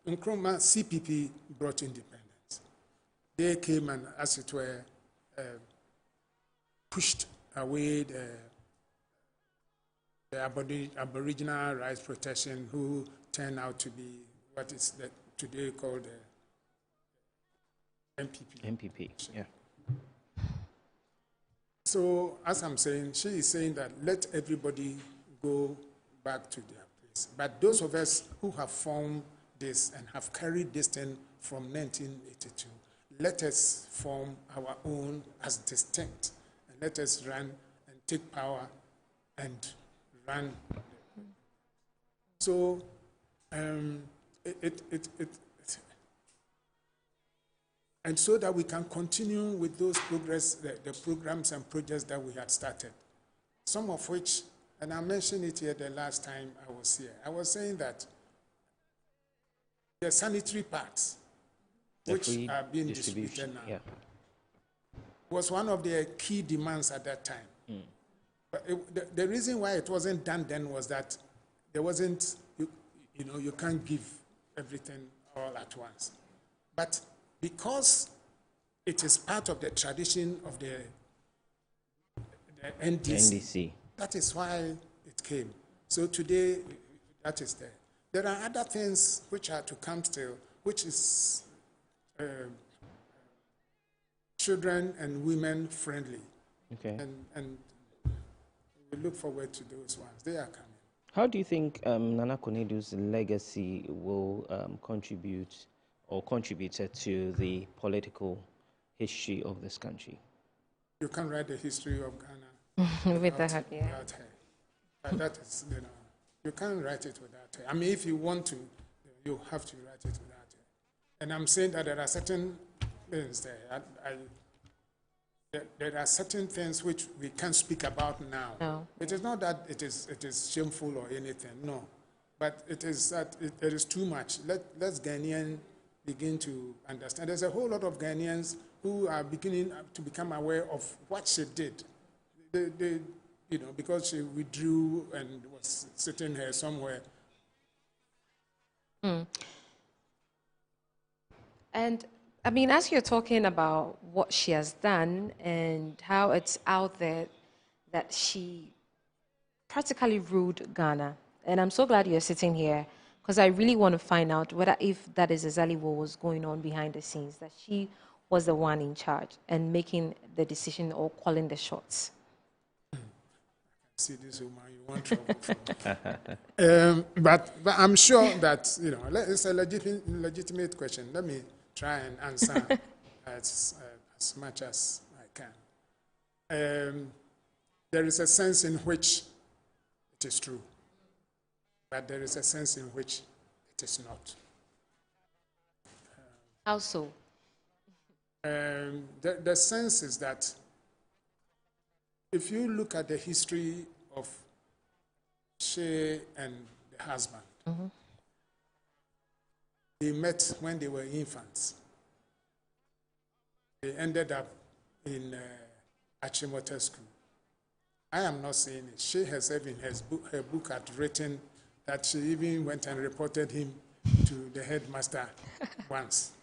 [SPEAKER 1] Nkrumah, CPP brought independence. They came and, as it were, pushed away the Aboriginal rights protection, who turned out to be what is today called MPP.
[SPEAKER 8] MPP, yeah.
[SPEAKER 1] So, as I'm saying, she is saying that let everybody go back to their place. But those of us who have formed this and have carried this thing from 1982, let us form our own as distinct, and let us run and take power and run. So, and so that we can continue with those the programs and projects that we had started, some of which, and I mentioned it here the last time I was here, I was saying that the sanitary pads, which are being distributed now, was one of the key demands at that time. But the reason why it wasn't done then was that there wasn't, you can't give everything all at once. But because it is part of the tradition of the NDC. That is why it came. So today, that is there. There are other things which are to come still, which is children and women friendly.
[SPEAKER 8] Okay.
[SPEAKER 1] And we look forward to those ones. They are coming.
[SPEAKER 8] How do you think Nana Konadu's legacy will contribute or contributed to the political history of this country?
[SPEAKER 1] You can't write the history of Ghana
[SPEAKER 4] without her.
[SPEAKER 1] That is, you can't write it without her. I mean, if you want to, you have to write it without her. And I'm saying that there are certain things there. There are certain things which we can't speak about now.
[SPEAKER 4] No.
[SPEAKER 1] It is not that it is shameful or anything, no. But it is that there is too much. Let's Ghanaians begin to understand. There's a whole lot of Ghanaians who are beginning to become aware of what she did. They because she withdrew and was sitting here somewhere.
[SPEAKER 4] And I mean, as you're talking about what she has done and how it's out there that she practically ruled Ghana, and I'm so glad you're sitting here because I really want to find out whether if that is exactly what was going on behind the scenes, that she was the one in charge and making the decision or calling the shots.
[SPEAKER 1] See this woman, you want trouble for but I'm sure that, it's a legitimate question. Let me try and answer as much as I can. There is a sense in which it is true, but there is a sense in which it is not.
[SPEAKER 4] How so?
[SPEAKER 1] The sense is that if you look at the history of she and the husband, they met when they were infants. They ended up in Agyeman school. I am not saying it. She herself in her book had written that she even went and reported him to the headmaster once,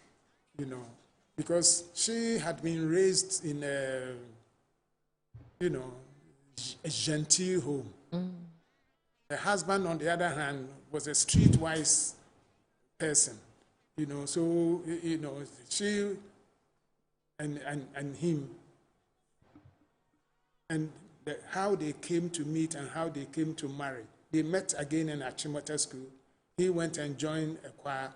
[SPEAKER 1] because she had been raised in a genteel home. The husband, on the other hand, was a streetwise person, so, she and him, and how they came to meet and how they came to marry. They met again in Agyeman school. He went and joined a choir,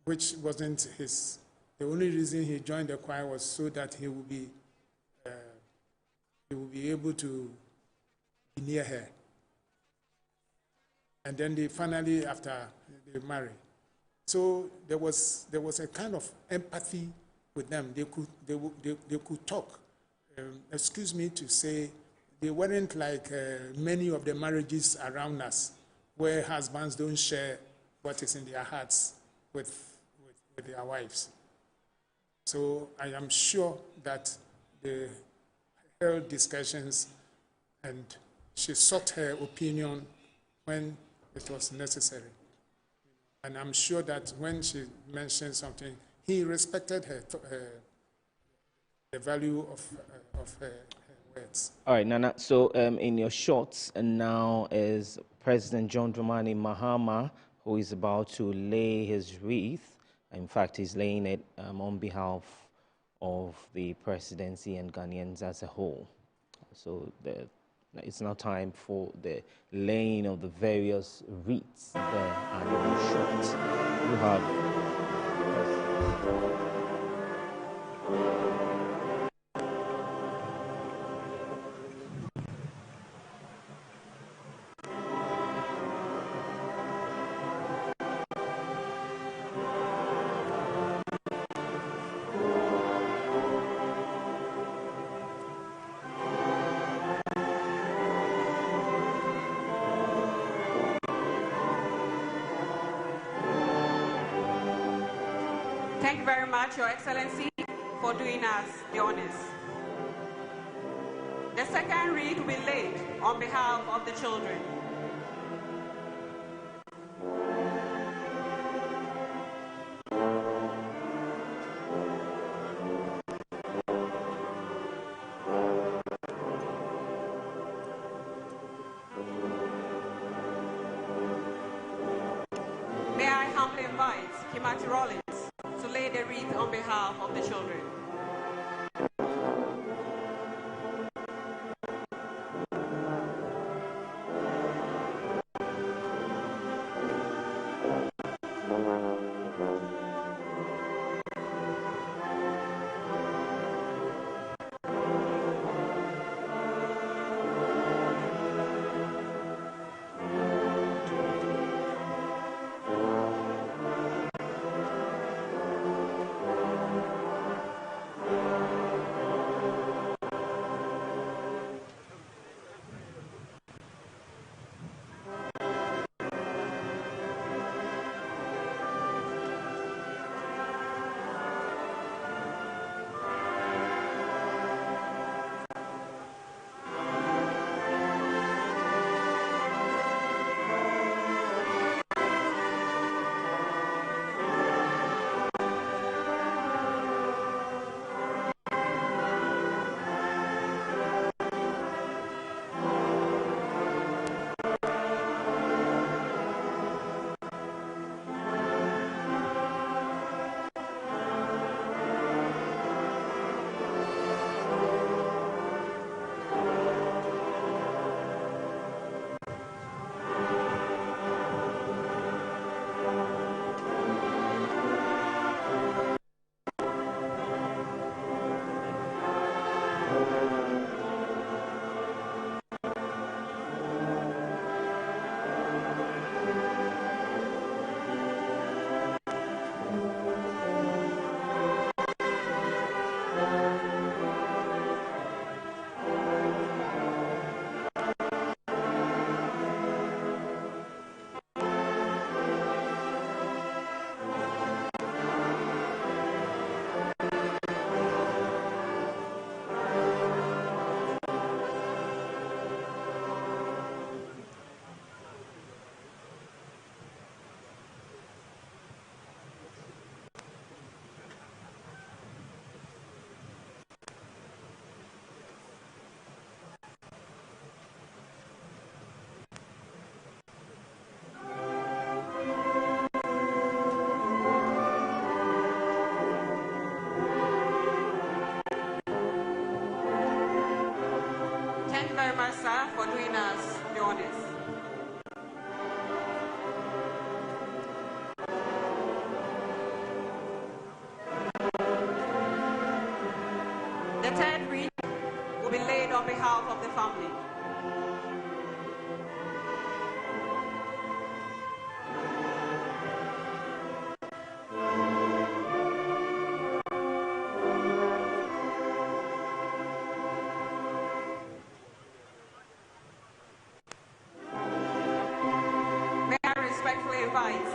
[SPEAKER 1] which wasn't his. The only reason he joined the choir was so that he would be able to be near her. And then they finally, after they married. So there was a kind of empathy with them. They could talk. Excuse me to say, they weren't like many of the marriages around us, where husbands don't share what is in their hearts with their wives. So I am sure that they held discussions and she sought her opinion when it was necessary. And I'm sure that when she mentioned something, he respected the value of her words.
[SPEAKER 8] All right, Nana. So in your shots, and now is President John Dramani Mahama, who is about to lay his wreath. In fact, he's laying it on behalf of the presidency and Ghanaians as a whole. So it's now time for the laying of the various wreaths there, and in short, you have.
[SPEAKER 10] Thank you very much, Your Excellency, for doing us the honors. The second wreath will be laid on behalf of the children. Agyeman-Rawlings to lay the wreath on behalf of the children. Thank you very much, sir, for doing us the honors. The third wreath will be laid on behalf of the family. May I respectfully invite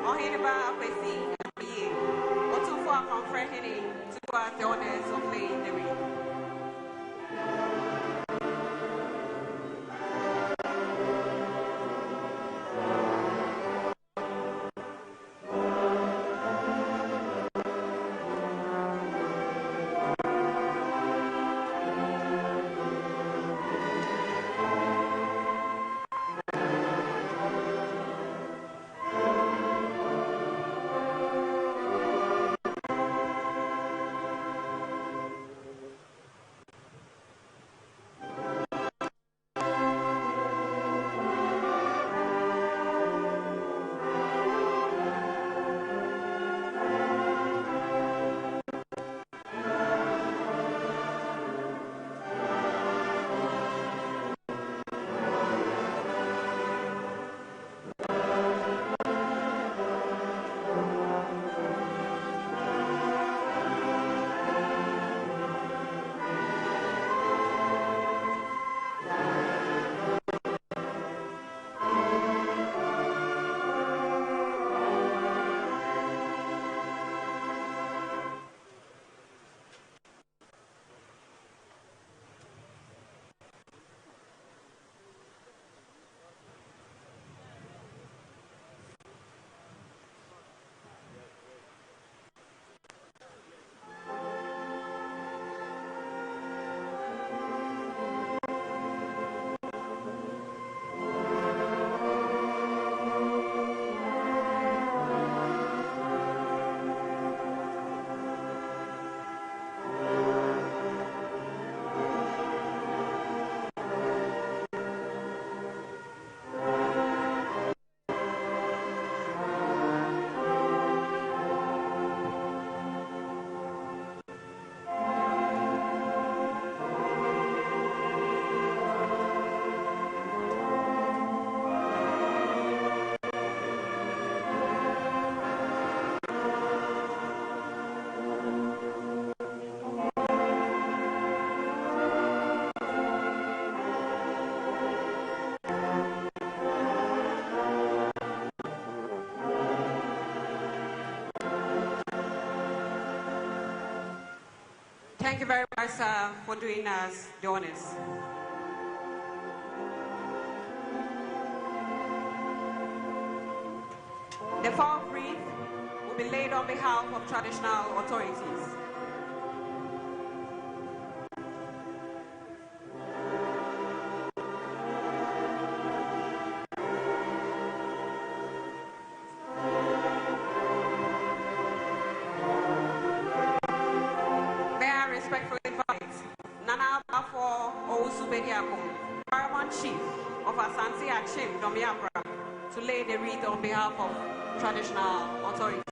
[SPEAKER 10] Ohineba Akwesi Abiye, Otufo Akonfrehini, to do us the honors of laying the wreath. Thank you very much, sir, for doing us the honors. The fourth wreath will be laid on behalf of traditional authorities. May I respectfully invite Nana Bafo Owusu-Bediakun, Paramount Chief of Asante Achim Domiabra, to lay the wreath on behalf of traditional authorities.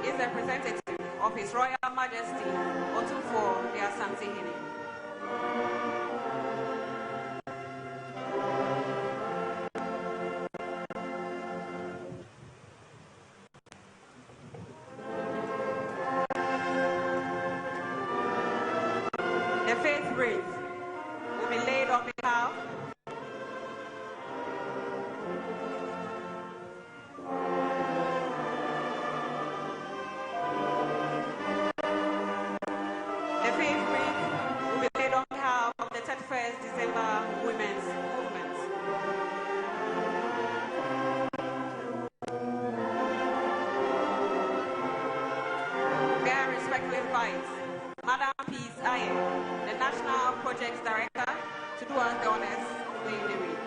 [SPEAKER 10] Is the representative of His Royal Majesty Otufo the Asante Hene. The faith wreath will be laid on behalf of the 31st December Women's Movement. May I respectfully invite Madam Peace Aye, the National Projects Director, to do us the honors of laying the wreath.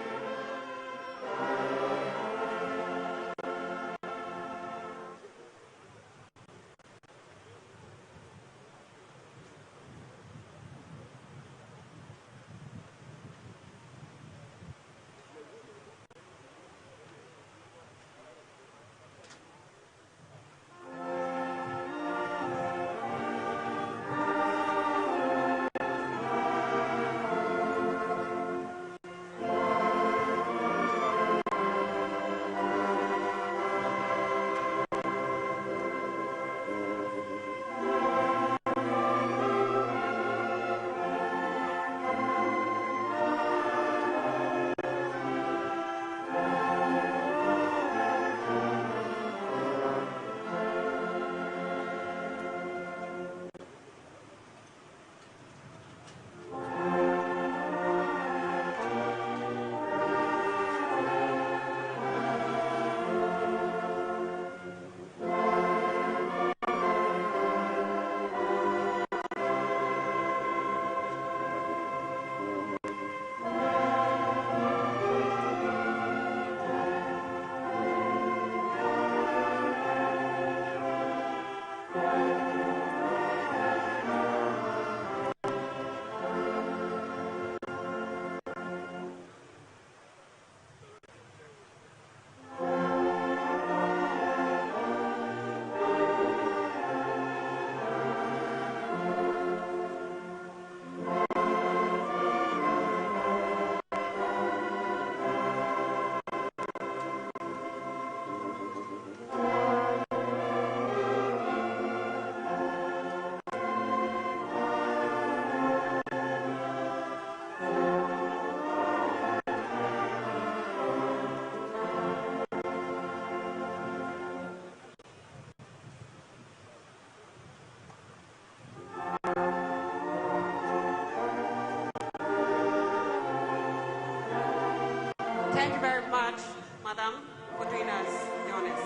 [SPEAKER 10] Madam, for doing us the honors.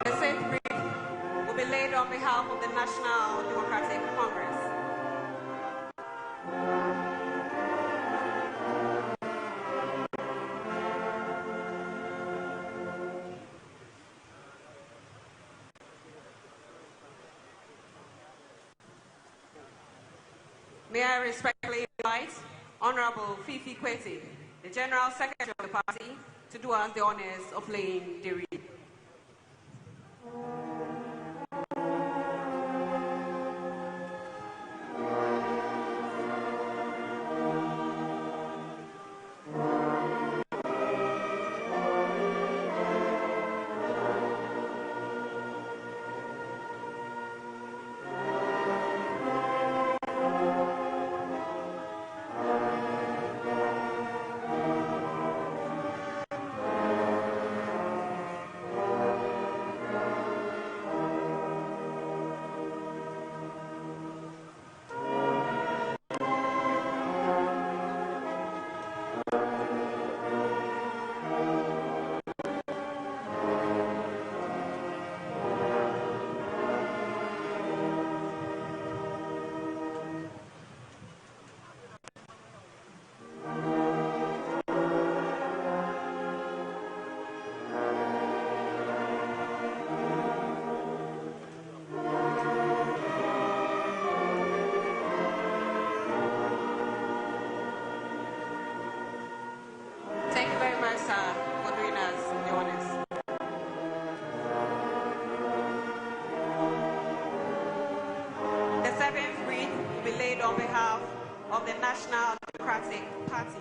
[SPEAKER 10] The safe wreath will be laid on behalf of the National Democratic Congress. May I respectfully invite Honorable Fifi Kwesi, the General Secretary of the party, to do us the honors of laying the wreath. Thank you very much, sir, for doing us the honors. The seventh wreath will be laid on behalf of the National Democratic Party.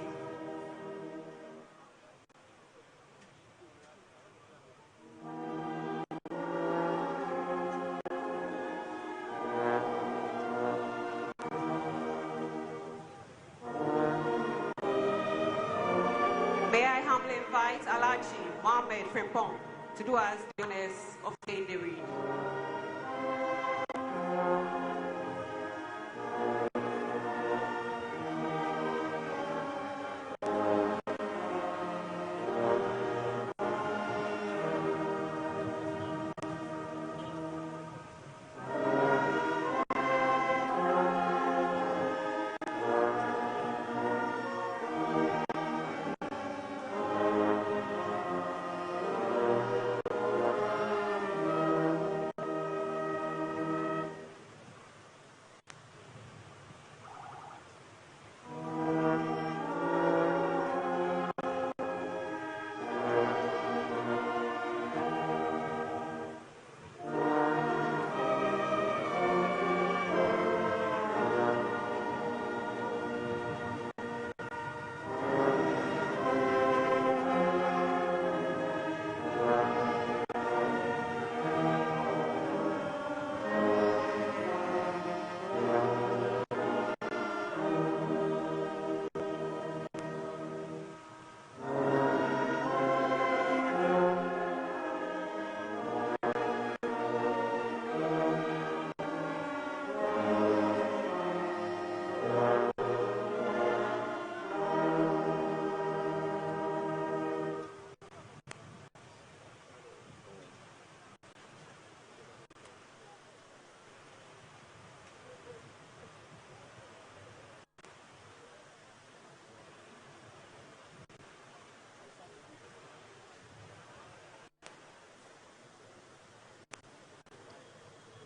[SPEAKER 10] May I humbly invite Alaji Mohammed Frimpong to do us the honors of laying the wreath.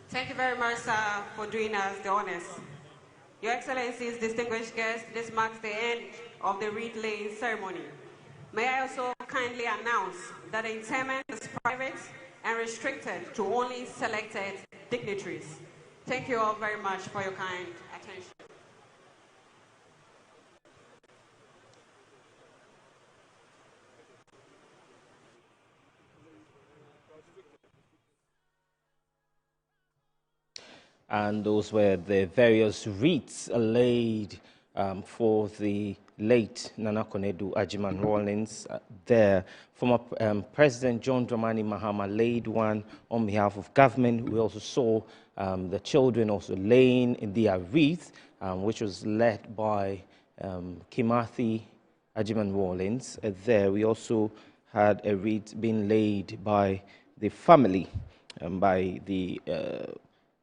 [SPEAKER 10] Thank you very much, sir, for doing us the honors. Your Excellencies, distinguished guests, this marks the end of the wreath laying ceremony. May I also kindly announce that the interment is private and restricted to only selected dignitaries. Thank you all very much for your kind attention.
[SPEAKER 8] And those were the various wreaths laid for the late Nana Konadu Agyeman-Rawlings. There, former President John Dramani Mahama laid one on behalf of government. We also saw the children also laying their wreath, which was led by Kimathi Agyeman-Rawlings. There, we also had a wreath being laid by the family, by the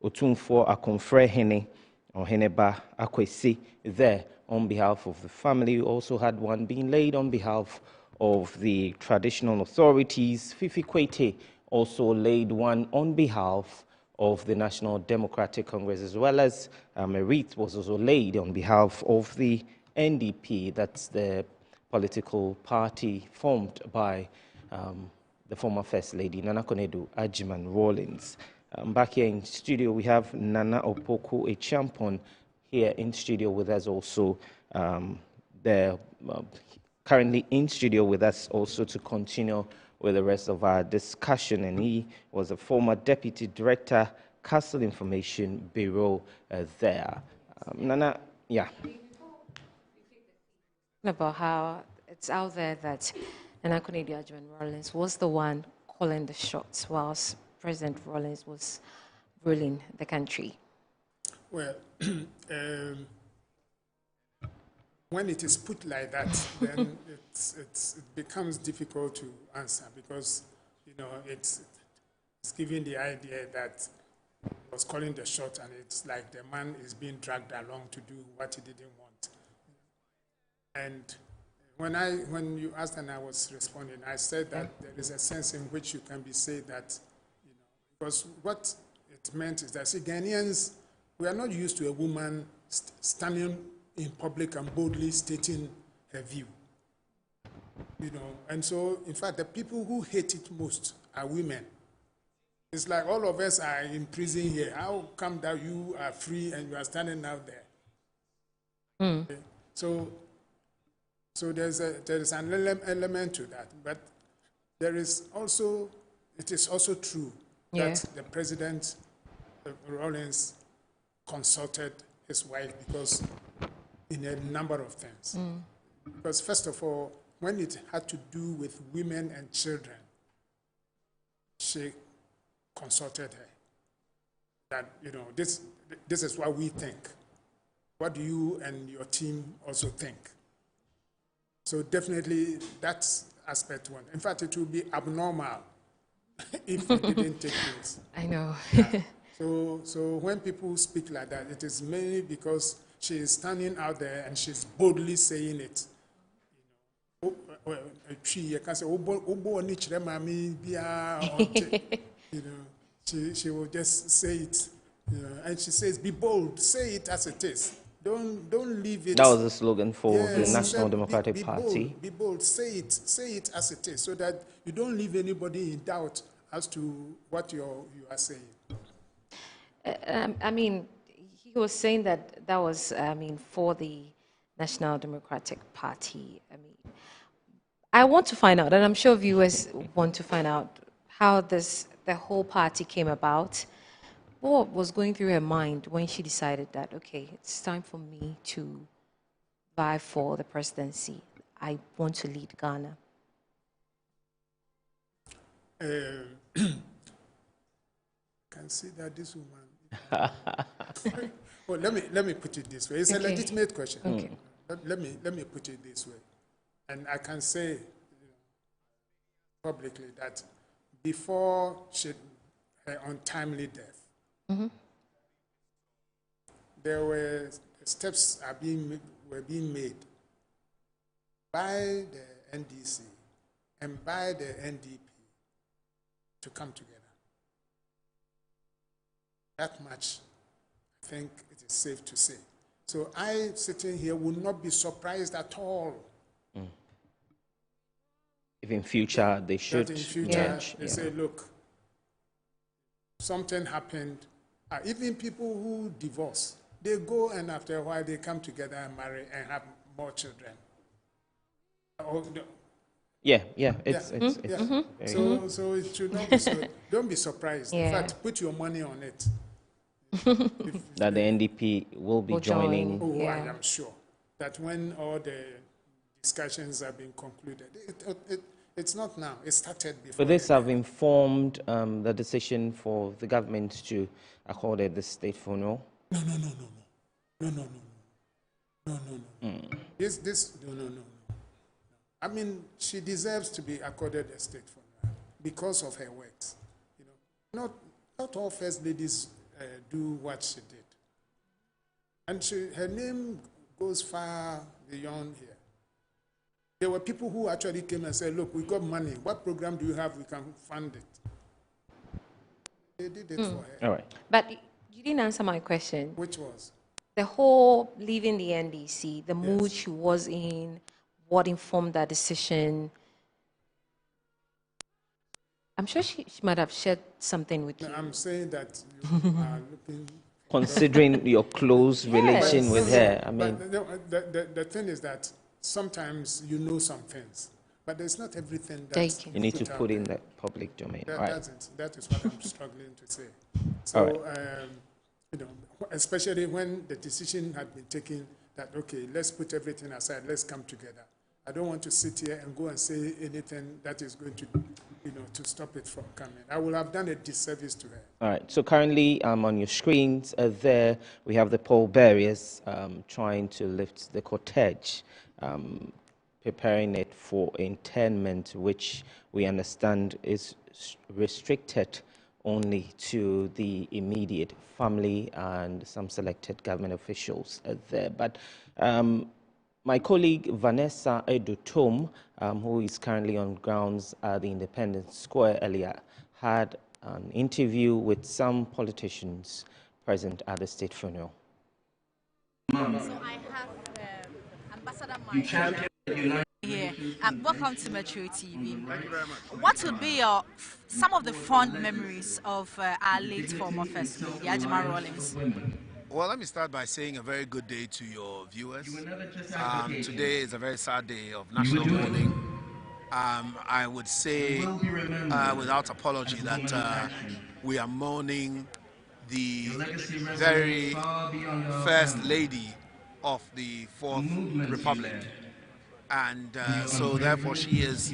[SPEAKER 8] Otumfo Akonfre Hene, or Heneba Akwesi, there on behalf of the family. We also had one being laid on behalf of the traditional authorities. Fifi Kwete also laid one on behalf of the National Democratic Congress, as well as a wreath was also laid on behalf of the NDP, that's the political party formed by the former First Lady, Nana Konadu Agyeman-Rawlings. Back here in studio, we have Nana Opoku Echampon here in studio with us also. They're currently in studio with us also to continue with the rest of our discussion. And he was a former Deputy Director, Castle Information Bureau there. Nana, yeah.
[SPEAKER 4] About how it's out there that Nana Konadu Agyeman-Rawlings was the one calling the shots whilst President Rawlings was ruling the country.
[SPEAKER 1] Well, when it is put like that, then it becomes difficult to answer because, you know, it's giving the idea that he was calling the shot and it's like the man is being dragged along to do what he didn't want. And when you asked and I was responding, I said that there is a sense in which you can be said that, you know, because what it meant is that, see, Ghanaians, we are not used to a woman standing in public and boldly stating her view, you know. And so, in fact, the people who hate it most are women. It's like all of us are in prison here. How come that you are free and you are standing out there? Okay? So there's an element to that, but there is also, it is also true that the President Rawlings consulted his wife because in a number of things. Because first of all, when it had to do with women and children, she consulted her. That, you know, this is what we think. What do you and your team also think? So definitely that's aspect one. In fact, it would be abnormal if it didn't take place.
[SPEAKER 4] I know.
[SPEAKER 1] Yeah. So when people speak like that, it is mainly because she is standing out there and she's boldly saying it. You know, she will just say it. You know, and she says, "Be bold, say it as it is. Don't leave it."
[SPEAKER 8] That was the slogan for the National Democratic Party.
[SPEAKER 1] Be bold, say it as it is, so that you don't leave anybody in doubt as to what you are saying.
[SPEAKER 4] I mean, he was saying that was, I mean, for the National Democratic Party. I mean, I want to find out, and I'm sure viewers want to find out how the whole party came about. What was going through her mind when she decided that, okay, it's time for me to vie for the presidency. I want to lead Ghana.
[SPEAKER 1] Can see that this woman. Well, let me put it this way. It's a legitimate question.
[SPEAKER 4] Okay.
[SPEAKER 1] Let me put it this way, and I can say publicly that before her untimely death, there were steps were being made by the NDC and by the NDP to come together. That much, I think it is safe to say. So I, sitting here, would not be surprised at all.
[SPEAKER 8] If in future they should
[SPEAKER 1] in future they say, look, something happened. Even people who divorce, they go and after a while they come together and marry and have more children. So it should not be so. Don't be surprised. In fact, put your money on it.
[SPEAKER 8] That the NDP will be joining.
[SPEAKER 1] Oh, I am sure. that when all the discussions have been concluded, it's not now. It started before.
[SPEAKER 8] But this have informed the decision for the government to accord it the state funeral?
[SPEAKER 1] No. No. I mean, she deserves to be accorded a state funeral because of her works. You know, not all first ladies do what she did, and her name goes far beyond here. There were people who actually came and said, "Look, we got money. What program do you have? We can fund it." They did it for her.
[SPEAKER 4] All right, but you didn't answer my question.
[SPEAKER 1] Which was?
[SPEAKER 4] The whole leaving the NDC, the mood she was in, what informed that decision. I'm sure she might have shared something with you.
[SPEAKER 1] I'm saying that you are looking...
[SPEAKER 8] Considering your close relation with her, I mean...
[SPEAKER 1] The thing is that sometimes you know some things, but there's not everything that
[SPEAKER 8] you need to put in the public domain.
[SPEAKER 1] That is what I'm struggling to say. So, you know, especially when the decision had been taken that, okay, let's put everything aside, let's come together. I don't want to sit here and go and say anything that is going to, you know, to stop it from coming. I will have done a disservice to her.
[SPEAKER 8] All right, so currently on your screens there, we have the pallbearers trying to lift the cortege, preparing it for internment, which we understand is restricted only to the immediate family and some selected government officials there. But my colleague Vanessa Edutom, who is currently on grounds at the Independence Square earlier, had an interview with some politicians present at the state funeral.
[SPEAKER 6] So I have Ambassador Mike here, and welcome to Metro TV.
[SPEAKER 11] Thank you very much.
[SPEAKER 6] What would be some of the fond memories of our late former First Lady, Agyeman-Rawlings?
[SPEAKER 11] Well, let me start by saying a very good day to your viewers. Today is a very sad day of national mourning. I would say, without apology, that we are mourning the very first lady of the Fourth Republic. And so, therefore, she is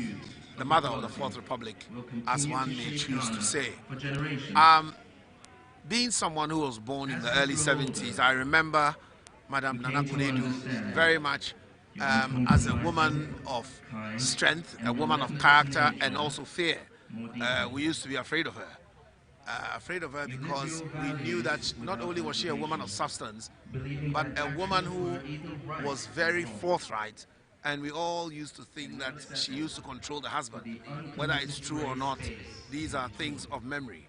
[SPEAKER 11] the mother of the Fourth Republic, as one may choose to say. Being someone who was born in the early 70s, I remember Madam Nana Konadu very much as a woman of strength, a woman of character, and also fear. We used to be afraid of her. Because we knew that not only was she a woman of substance, but a woman who was very forthright, and we all used to think that she used to control the husband. Whether it's true or not, these are things of memory.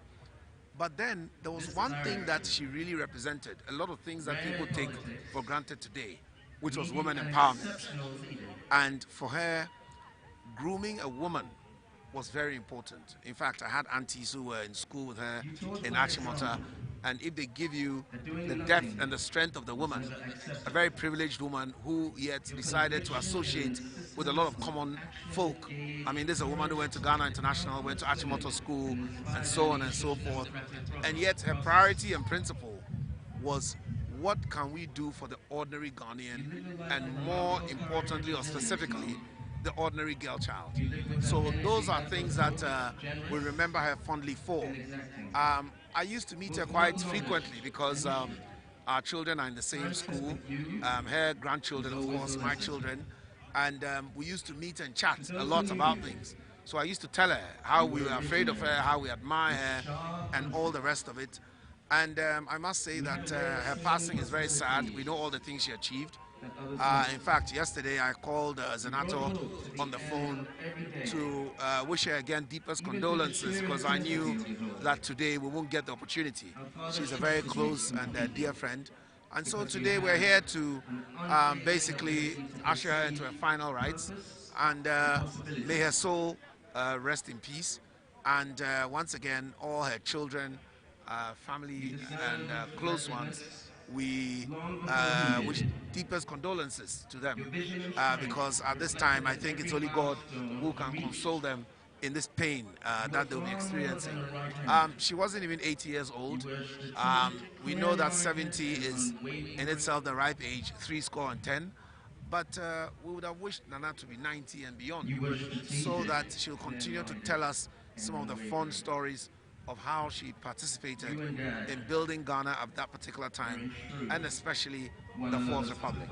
[SPEAKER 11] But then there was one thing that she really represented, a lot of things that people take for granted today, which was women empowerment. And for her, grooming a woman was very important. In fact, I had aunties who were in school with her in Achimota, and if they give you the depth and the strength of the woman, a very privileged woman who yet decided to associate with a lot of common folk. I mean, this is a woman who went to Ghana International, went to Achimota School, and so on and so forth. And yet her priority and principle was, what can we do for the ordinary Ghanaian, and more importantly or specifically, the ordinary girl child. So those are things that we remember her fondly for. I used to meet her quite frequently because our children are in the same school, her grandchildren, of course, my children, and we used to meet and chat a lot about things. So I used to tell her how we were afraid of her, how we admire her, and all the rest of it. And I must say that her passing is very sad. We know all the things she achieved. In fact, yesterday I called Zenato on the phone to wish her again deepest condolences, because I knew that today we won't get the opportunity. She's a very close and dear friend. And so today we're here to basically usher her into her final rites, and may her soul rest in peace. And once again, all her children, family and close ones, we wish deepest condolences to them, because at this time I think it's only God who can console them in this pain that they'll be experiencing. She wasn't even 80 years old. We know that 70 is in itself the ripe age, 70. But we would have wished Nana to be 90 and beyond, so that she'll continue to tell us some of the fun stories of how she participated in building Ghana at that particular time, and especially the Fourth Republic.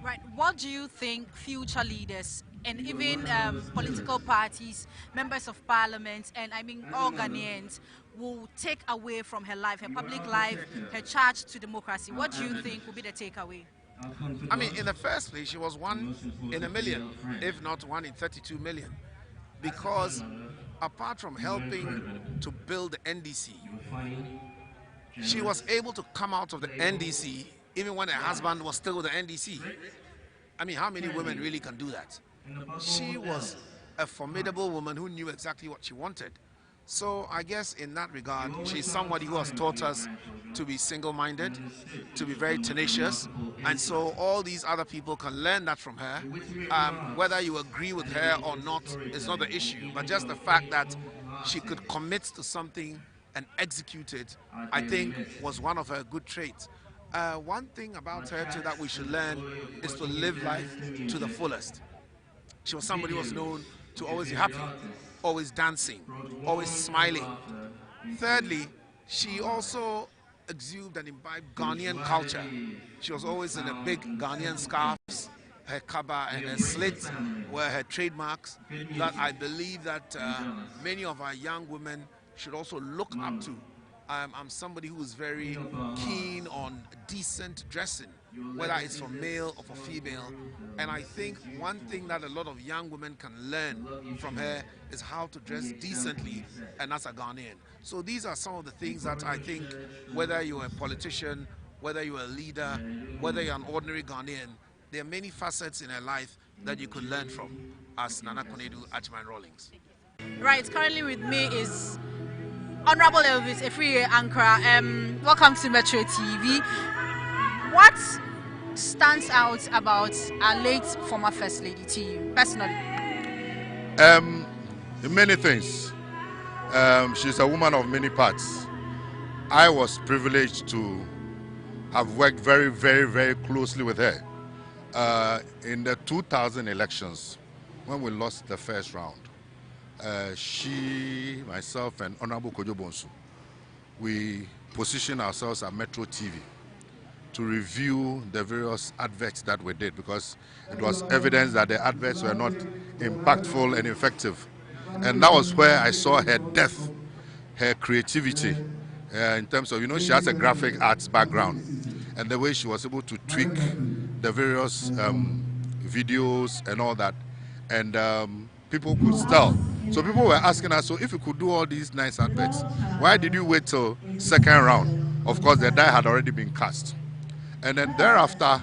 [SPEAKER 6] Right. What do you think future leaders and even political parties, members of parliament, and I mean all Ghanaians will take away from her life, her public life, her charge to democracy? What do you think will be the takeaway?
[SPEAKER 11] I mean, in the first place, she was 1 in a million, if not 1 in 32 million, because apart from helping to build the NDC, she was able to come out of the NDC even when her husband was still with the NDC. I mean, how many women really can do that? She was a formidable woman who knew exactly what she wanted. So I guess in that regard, she's somebody who has taught us to be single-minded, to be very tenacious, and so all these other people can learn that from her. Whether you agree with her or not is not the issue, but just the fact that she could commit to something and execute it, I think, was one of her good traits. One thing about her too that we should learn is to live life to the fullest. She was somebody who was known to always be happy, always dancing, always smiling. Thirdly, she also exuded and imbibed Ghanaian culture. She was always in a big Ghanaian scarves. Her kaba and her slit were her trademarks that I believe that many of our young women should also look up to. I'm somebody who is very keen on decent dressing, whether it's for male or for female. And I think one thing that a lot of young women can learn from her is how to dress decently and as a Ghanaian. So these are some of the things that I think, whether you're a politician, whether you're a leader, whether you're an ordinary Ghanaian, there are many facets in her life that you could learn from as Nana Konadu Agyeman-Rawlings.
[SPEAKER 6] Right, currently with me is Honorable Elvis Efriye Ankara. Welcome to Metro TV. What stands out about our late former First Lady to you, personally?
[SPEAKER 12] Many things. She's a woman of many parts. I was privileged to have worked very, very, very closely with her. In the 2000 elections, when we lost the first round, she, myself, and Honorable Kojo Bonsu, we positioned ourselves at Metro TV to review the various adverts that we did, because it was evidence that the adverts were not impactful and effective. And that was where I saw her depth, her creativity, in terms of, she has a graphic arts background, and the way she was able to tweak the various videos and all that. And people could tell. So people were asking us, so if you could do all these nice adverts, why did you wait till second round? Of course, the die had already been cast. And then thereafter,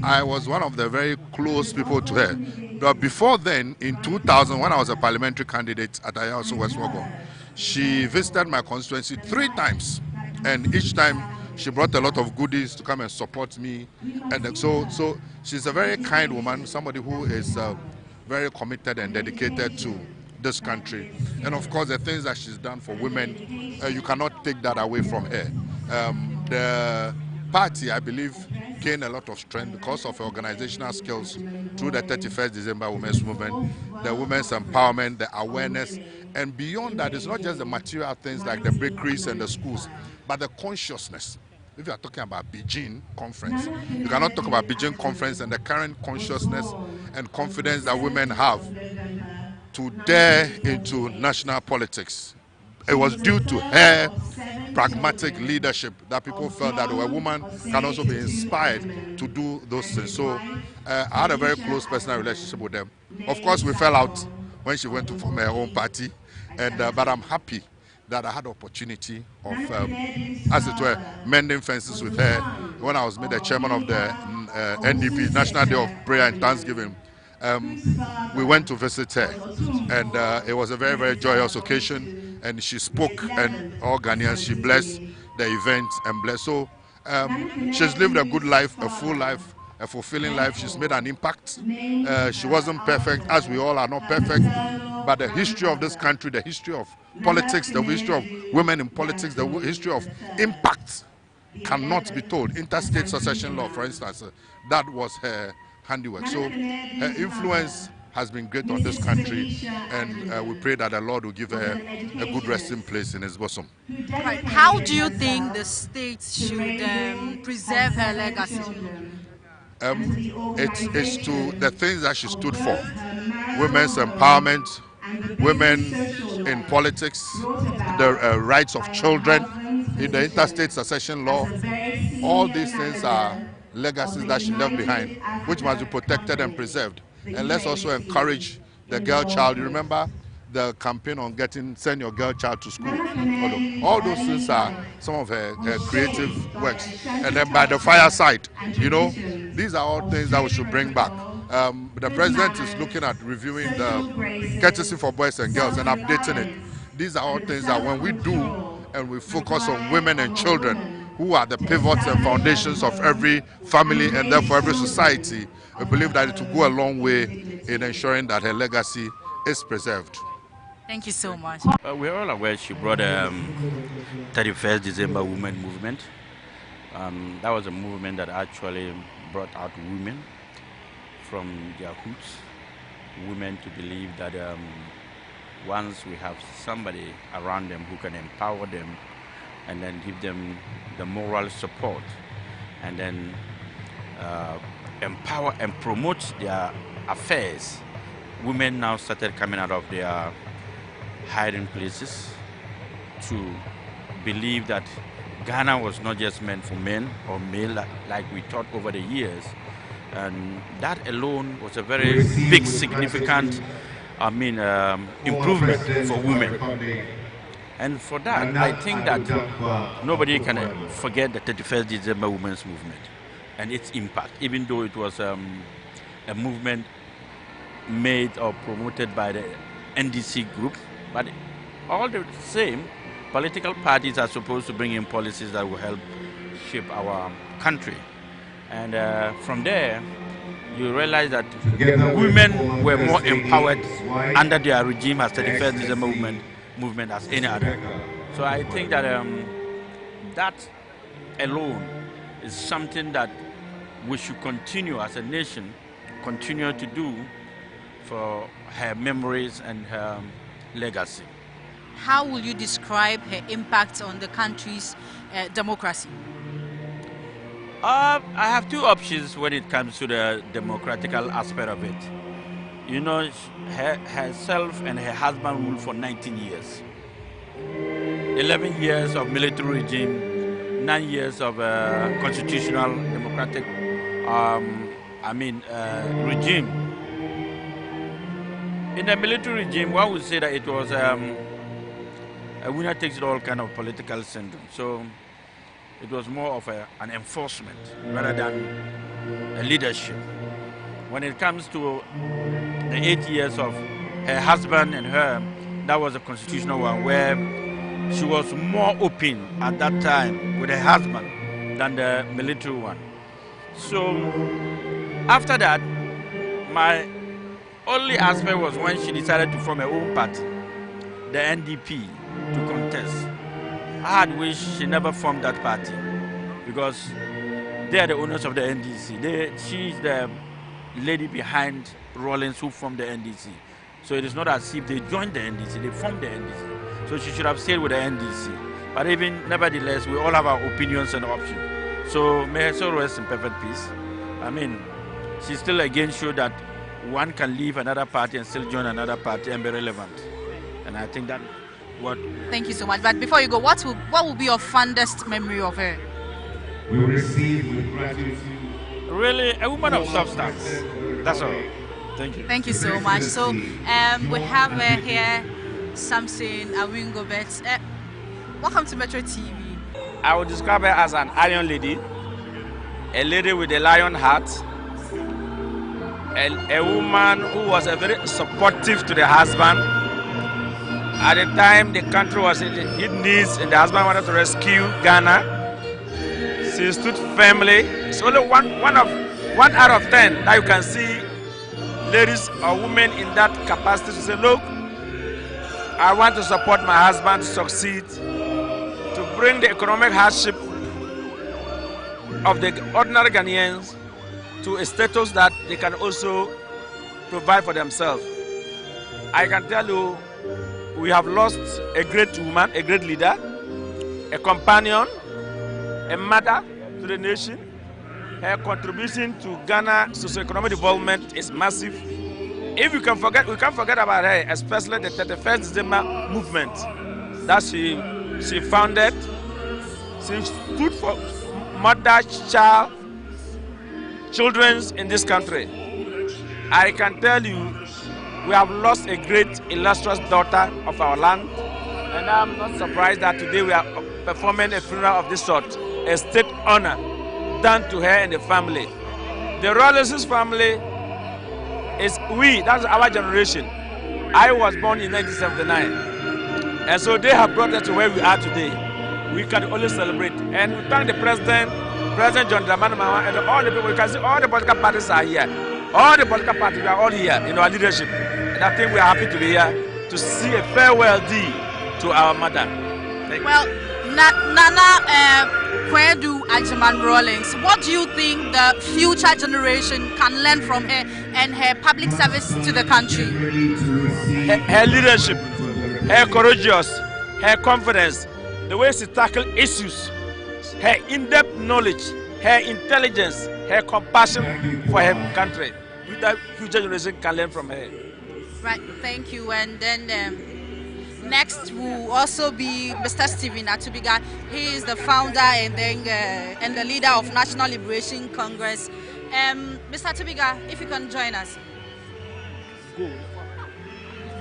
[SPEAKER 12] I was one of the very close people to her. But before then, in 2000, when I was a parliamentary candidate at Ayahuasca West Wogo, she visited my constituency 3 times. And each time, she brought a lot of goodies to come and support me. And so she's a very kind woman, somebody who is very committed and dedicated to this country. And of course, the things that she's done for women, you cannot take that away from her. The party, I believe, gained a lot of strength because of her organizational skills through the 31st December Women's Movement, the women's empowerment, the awareness, and beyond that, it's not just the material things like the bakeries and the schools, but the consciousness. If you are talking about Beijing conference, you cannot talk about Beijing conference and the current consciousness and confidence that women have to dare into national politics. It was due to her pragmatic leadership that people felt that a woman can also be inspired to do those things. So I had a very close personal relationship with them. Of course, we fell out when she went to form her own party, and but I'm happy that I had the opportunity of, as it were, mending fences with her when I was made the chairman of the NDP, National Day of Prayer and Thanksgiving. We went to visit her, and it was a very, very joyous occasion, and she spoke, and all Ghanaians, she blessed the event and blessed. So she's lived a good life, a full life, a fulfilling life. She's made an impact. She wasn't perfect, as we all are not perfect, but the history of this country, the history of politics, the history of women in politics, the history of impact cannot be told. Interstate succession law, for instance, that was her handiwork. So her influence has been great on this country, and we pray that the Lord will give her a good resting place in his bosom.
[SPEAKER 6] Right. How do you think the state should preserve her legacy?
[SPEAKER 12] It's to the things that she stood for: women's empowerment, women in politics, the rights of children, in the interstate succession law. All these things are legacies that she left behind, which must be protected and preserved. And let's also encourage the girl child. You remember the campaign on send your girl child to school. All those things are some of her creative works. And then by the fireside, you know, these are all things that we should bring back. The president is looking at reviewing the courtesy for boys and girls and updating it. These are all things that when we do and we focus on women and children, who are the pivots and foundations of every family and therefore every society, we believe that it will go a long way in ensuring that her legacy is preserved.
[SPEAKER 6] Thank you so much.
[SPEAKER 13] We're all aware she brought 31st December Women Movement. That was a movement that actually brought out women from their hoods, women to believe that once we have somebody around them who can empower them and then give them the moral support and then empower and promote their affairs, women now started coming out of their hiding places to believe that Ghana was not just meant for men or male like we thought over the years. And that alone was a very big, significant, improvement for women. And for that, I think that nobody can forget the 31st December Women's Movement and its impact, even though it was a movement made or promoted by the NDC group. But all the same, political parties are supposed to bring in policies that will help shape our country. And from there, you realize that women were more empowered under their regime as 31st December movement as any other. So I think that that alone is something that we should continue as a nation, continue to do for her memories and her legacy.
[SPEAKER 6] How will you describe her impact on the country's democracy?
[SPEAKER 13] I have two options when it comes to the democratical aspect of it. You know, herself and her husband ruled for 19 years. 11 years of military regime, 9 years of constitutional democratic regime. In the military regime, one would say that it was a winner takes it all kind of political syndrome. So it was more of an enforcement rather than a leadership. When it comes to the 8 years of her husband and her, that was a constitutional one where she was more open at that time with her husband than the military one. So after that, my only aspect was when she decided to form her own party, the NDP, to contest. I had wished she never formed that party because they are the owners of the NDC. She's the lady behind Rawlings who formed the NDC. So it is not as if they joined the NDC, they formed the NDC. So she should have stayed with the NDC. But even nevertheless, we all have our opinions and options. So may her soul rest in perfect peace. I mean, she still again showed that one can leave another party and still join another party and be relevant. And I think that what...
[SPEAKER 6] Thank you so much. But before you go, what will be your fondest memory of her?
[SPEAKER 14] We receive with gratitude.
[SPEAKER 13] Really, a woman of substance. That's all. Thank you.
[SPEAKER 6] Thank you so much. So we have here Samson Awingobet. Welcome to Metro TV.
[SPEAKER 14] I would describe her as an iron lady, a lady with a lion heart, a woman who was very supportive to the husband. At the time the country was in needs and the husband wanted to rescue Ghana, she stood firmly. It's only one out of 10 that you can see ladies or women in that capacity to say, look, I want to support my husband to succeed, to bring the economic hardship of the ordinary Ghanaians
[SPEAKER 13] to a status that they can also provide for themselves. I can tell you, we have lost a great woman, a great leader, a companion, a mother to the nation. Her contribution to Ghana's socio-economic development is massive. If we can't forget about her, especially the 31st December movement that she founded. She stood for mother, child, children in this country. I can tell you, we have lost a great, illustrious daughter of our land, and I'm not surprised that today we are performing a funeral of this sort, a state honor done to her and the family. The Rawlings family is that's our generation. I was born in 1979, and so they have brought us to where we are today. We can only celebrate, and we thank the President John Dramani Mahama, and all the people. You can see all the political parties are here. All the political parties are all here in our leadership, and I think we are happy to be here to see a farewell deed to our mother.
[SPEAKER 6] Well, Nana Konadu Agyeman-Rawlings, what do you think the future generation can learn from her and her public service to the country?
[SPEAKER 13] Her leadership, her courageous, her confidence, the way she tackles issues, her in-depth knowledge, her intelligence, her compassion for her country. That future generation can learn from her.
[SPEAKER 6] Right, thank you. And then next will also be Mr. Stephen Atubiga. He is the founder and the leader of National Liberation Congress. Mr. Atubiga, if you can join us.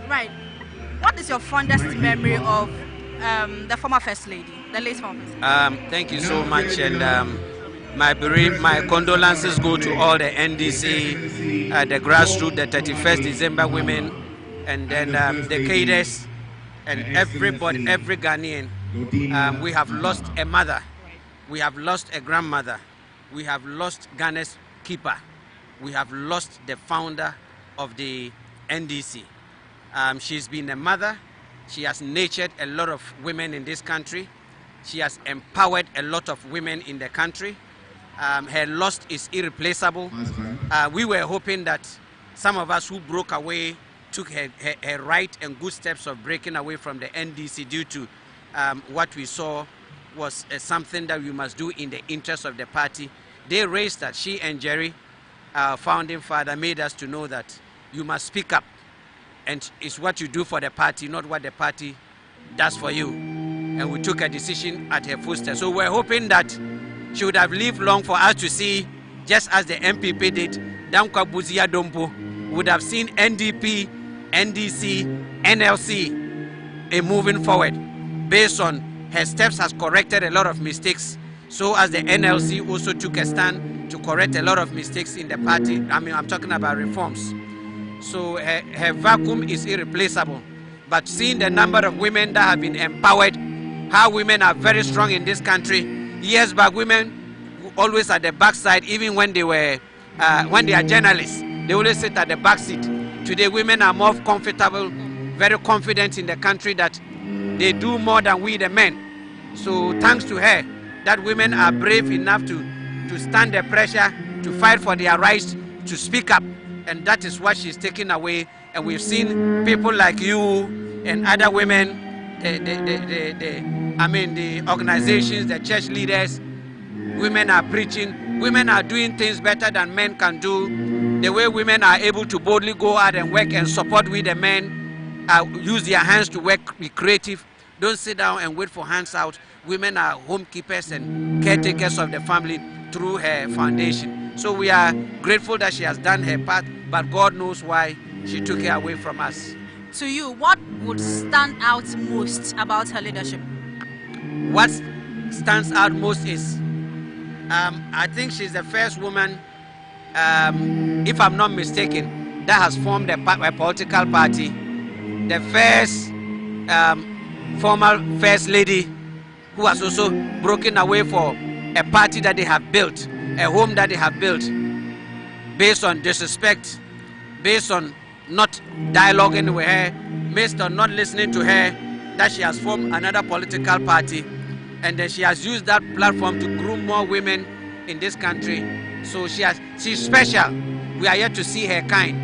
[SPEAKER 6] Right. What is your fondest memory of the former First Lady, the late former First Lady?
[SPEAKER 17] Thank you so much, and my condolences go to all the NDC, the grassroots, the 31st December women, and then the cadres, and everybody, every Ghanaian. We have lost a mother, we have lost a grandmother, we have lost Ghana's keeper, we have lost the founder of the NDC. She's been a mother. She has nurtured a lot of women in this country. She has empowered a lot of women in the country. Her loss is irreplaceable. We were hoping that some of us who broke away took her right and good steps of breaking away from the NDC due to what we saw was something that we must do in the interest of the party. They raised that. She and Jerry, our founding father, made us to know that you must speak up. And it's what you do for the party, not what the party does for you. And we took a decision at her footsteps. So we're hoping that she would have lived long for us to see, just as the MPP did, Dankwa Buzia Dombo would have seen NDP, NDC, NLC moving forward. Based on her steps has corrected a lot of mistakes. So as the NLC also took a stand to correct a lot of mistakes in the party. I mean, I'm talking about reforms. So her vacuum is irreplaceable. But seeing the number of women that have been empowered, how women are very strong in this country. Years back, women always at the backside, even when they were, when they are journalists, they always sit at the back seat. Today, women are more comfortable, very confident in the country that they do more than we the men. So thanks to her, that women are brave enough to stand the pressure, to fight for their rights, to speak up. And that is what she's taking away. And we've seen people like you and other women, the organizations, the church leaders, women are preaching, women are doing things better than men can do. The way women are able to boldly go out and work and support with the men, use their hands to work, be creative. Don't sit down and wait for hands out. Women are homekeepers and caretakers of the family through her foundation. So we are grateful that she has done her part, but God knows why she took her away from us.
[SPEAKER 6] To you, what would stand out most about her leadership?
[SPEAKER 17] What stands out most is, I think she's the first woman, if I'm not mistaken, that has formed a political party. The first former first lady who has also broken away for a party that they have built, a home that they have built, based on disrespect, based on not dialoguing with her, based on not listening to her, that she has formed another political party, and then she has used that platform to groom more women in this country. So she's special. We are yet to see her kind.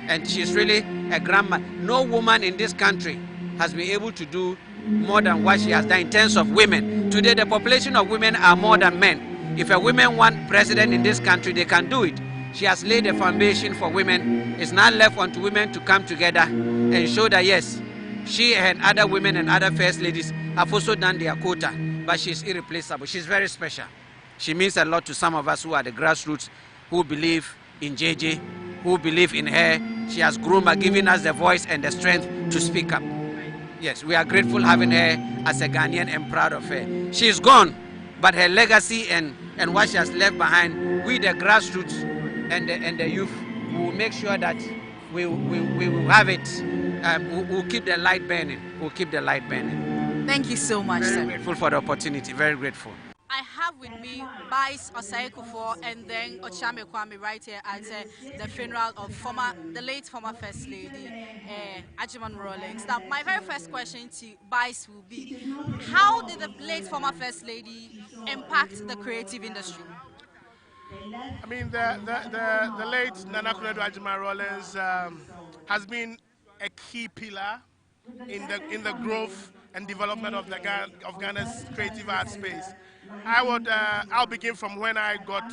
[SPEAKER 17] And she's really a grandma. No woman in this country has been able to do more than what she has done in terms of women. Today, the population of women are more than men. If a woman want president in this country, they can do it. She has laid the foundation for women. It's not left unto women to come together and show that, yes, she and other women and other first ladies have also done their quota, but she's irreplaceable. She's very special. She means a lot to some of us who are the grassroots, who believe in JJ, who believe in her. She has grown by giving us the voice and the strength to speak up. Yes, we are grateful having her as a Ghanaian and proud of her. She's gone, but her legacy and what she has left behind, we the grassroots and the youth will make sure that we will have it. We'll keep the light burning. We'll keep the light burning.
[SPEAKER 6] Thank you so much, sir.
[SPEAKER 17] Very grateful for the opportunity. Very grateful.
[SPEAKER 6] I have with me Vice Osei Kufuor and then Ochame Kwame right here at the funeral of the late former First Lady, Agyeman-Rawlings. Now, my very first question to Vice will be, how did the late former First Lady impact the creative industry?
[SPEAKER 18] I mean, the late Nana Konadu Agyeman-Rawlings has been a key pillar in the growth and development of Ghana's creative art space. I'll begin from when I got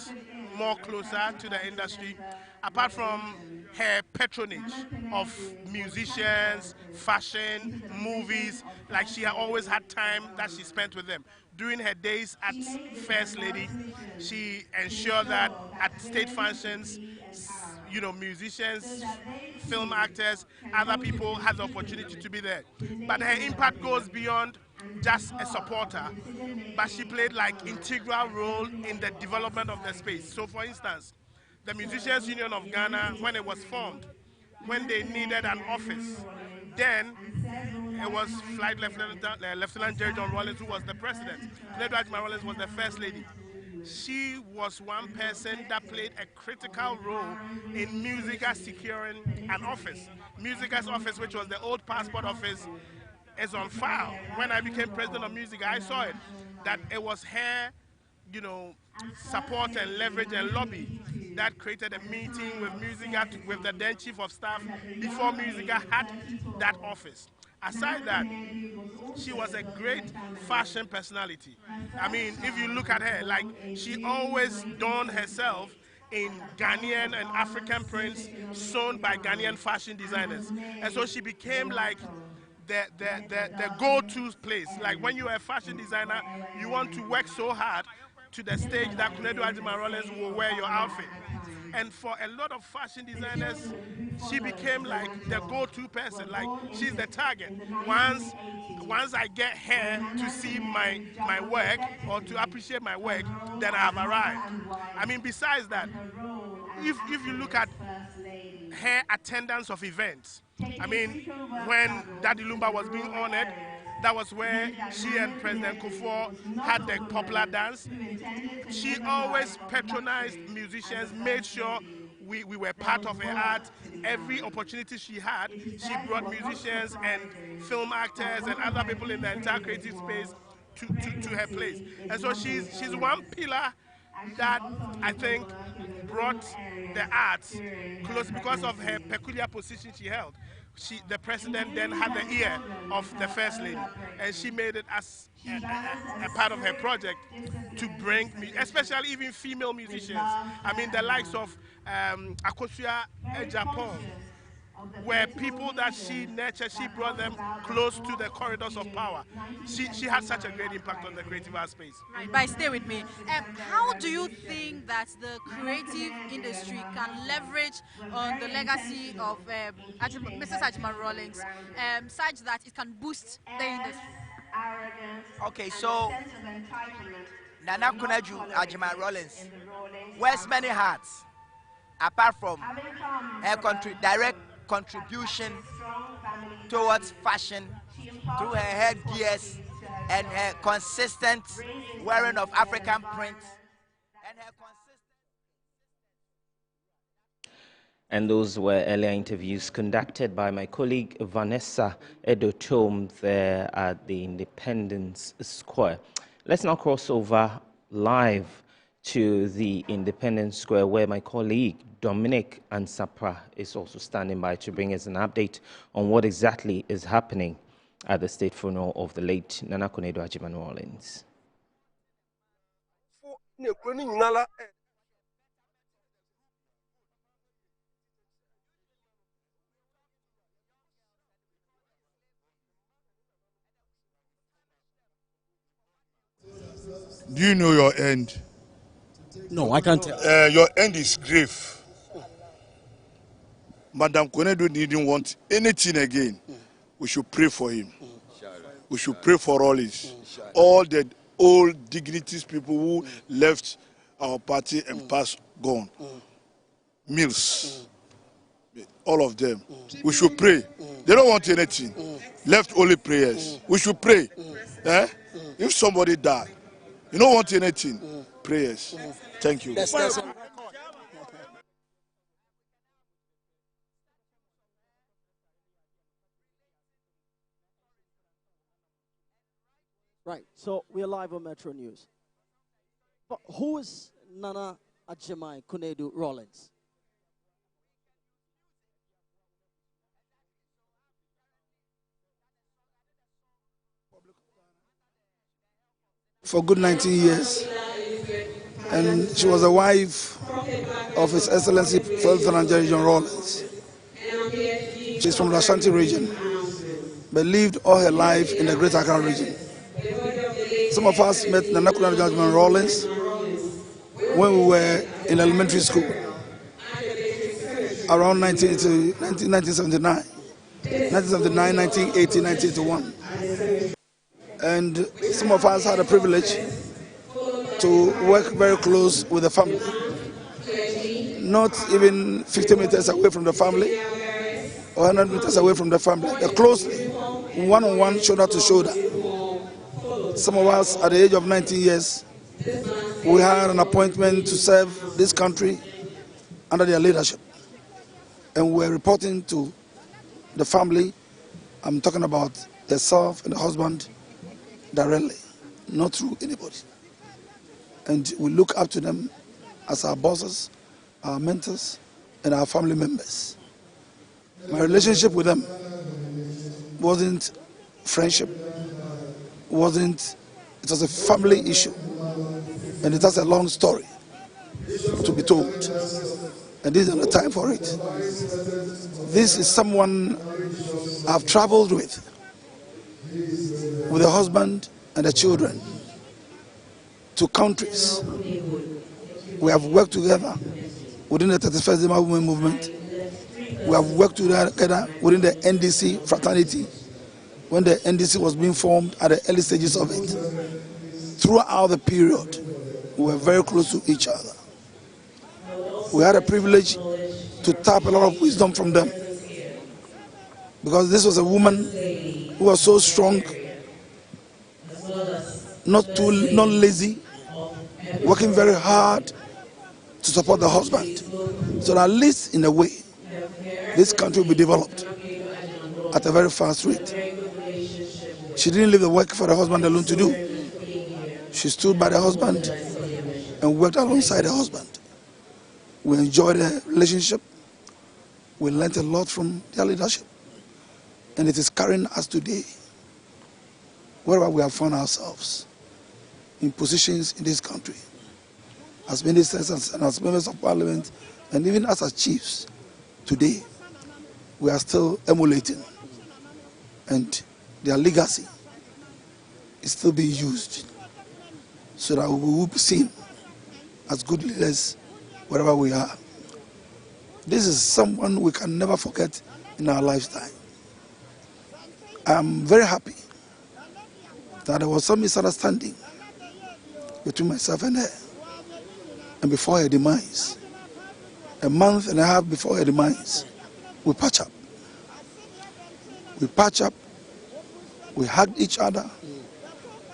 [SPEAKER 18] more closer to the industry. Apart from her patronage of musicians, fashion, movies, like she had always had time that she spent with them. During her days as First Lady, she ensured that at state functions, you know, musicians, film actors, other people had the opportunity to be there. But her impact goes beyond just a supporter, but she played like integral role in the development of the space. So for instance, the Musicians Union of Ghana, when it was formed, when they needed an office, then it was Flight Lieutenant Jerry John Rawlings who was the president. Konadu Agyeman-Rawlings was the First Lady. She was one person that played a critical role in Musica securing an office. Musica's office, which was the old passport office, is on file. When I became president of Musica, I saw it, that it was her, you know, support and leverage and lobby that created a meeting with Musica, with the then chief of staff, before Musica had that office. Aside that, she was a great fashion personality. I mean, if you look at her, like, she always donned herself in Ghanaian and African prints sewn by Ghanaian fashion designers. And so she became like the go-to place. Like when you're a fashion designer, you want to work so hard to the stage that Konadu Agyeman-Rawlings will wear your outfit. And for a lot of fashion designers, she became like the go-to person. Like, she's the target. Once I get her to see my work or to appreciate my work, then I have arrived. I mean, besides that, if you look at her attendance of events, I mean, when Daddy Lumba was being honored, that was where she and President Kufuor had the popular dance. She always patronized musicians, made sure we were part of her art. Every opportunity she had, she brought musicians and film actors and other people in the entire creative space to her place. And so she's one pillar that I think brought the arts close because of her peculiar position she held. The president then had the ear of the First Lady, and she made it as a part of her project to bring, especially even female musicians. I mean, the likes of Akosua Ejapon were people that she nurtured. She brought them close to the corridors of power. She had such a great impact on the creative art space.
[SPEAKER 6] Right, but stay with me. How do you think that the creative industry can leverage on the legacy of Mrs. Agyeman-Rawlings such that it can boost the industry?
[SPEAKER 20] Okay, so Nana Konadu Agyeman-Rawlings wears many hats apart from her direct contribution towards fashion through her headgears and her consistent wearing of African prints and her
[SPEAKER 8] And those were earlier interviews conducted by my colleague Vanessa Edotom there at the Independence Square. Let's now cross over live to the Independence Square, where my colleague Dominic Ansapra is also standing by to bring us an update on what exactly is happening at the state funeral of the late Nana Konadu Agyeman-Rawlings.
[SPEAKER 16] Do you know your end?
[SPEAKER 19] No, I can't tell.
[SPEAKER 16] Your end is grave. Madam Konadu didn't want anything again. We should pray for him. We should pray for Rawlings. All the old dignitaries, people who left our party and passed gone. Mills. All of them. We should pray. They don't want anything. Left only prayers. We should pray. If somebody died, you don't want anything. Prayers. Thank you.
[SPEAKER 19] Right, so we're live on Metro News. But who is Nana Agyeman-Rawlings?
[SPEAKER 23] For good 19 years, and she was a wife of His Excellency Agyeman-Rawlings. She's from the Ashanti region, but lived all her life in the Greater Accra region. Some of us met Nana Agyeman-Rawlings when we were in elementary school, around 1979, 1980, 1981. And some of us had the privilege to work very close with the family. Not even 50 meters away from the family or 100 meters away from the family, but closely, one-on-one, shoulder to shoulder. Some of us at the age of 19 years, we had an appointment to serve this country under their leadership. And we were reporting to the family. I'm talking about herself and the husband directly, not through anybody. And we look up to them as our bosses, our mentors, and our family members. My relationship with them wasn't friendship, it was a family issue. And it has a long story to be told. And this is not the time for it. This is someone I've traveled with the husband and the children, to countries. We have worked together within the 31st Zima Women Movement. We have worked together within the NDC fraternity when the NDC was being formed at the early stages of it. Throughout the period, we were very close to each other. We had a privilege to tap a lot of wisdom from them, because this was a woman who was so strong, not lazy, working very hard to support the husband. So that at least in a way, this country will be developed at a very fast rate. She didn't leave the work for the husband alone to do. She stood by the husband and worked alongside the husband. We enjoyed the relationship. We learned a lot from their leadership. And it is carrying us today, wherever we have found ourselves, in positions in this country, as ministers and as members of parliament, and even as chiefs. Today, we are still emulating, and their legacy is still being used so that we will be seen as good leaders wherever we are. This is someone we can never forget in our lifetime. I'm very happy that there was some misunderstanding between myself and her. And before her demise, a month and a half before her demise, we patch up. We patch up, we hugged each other,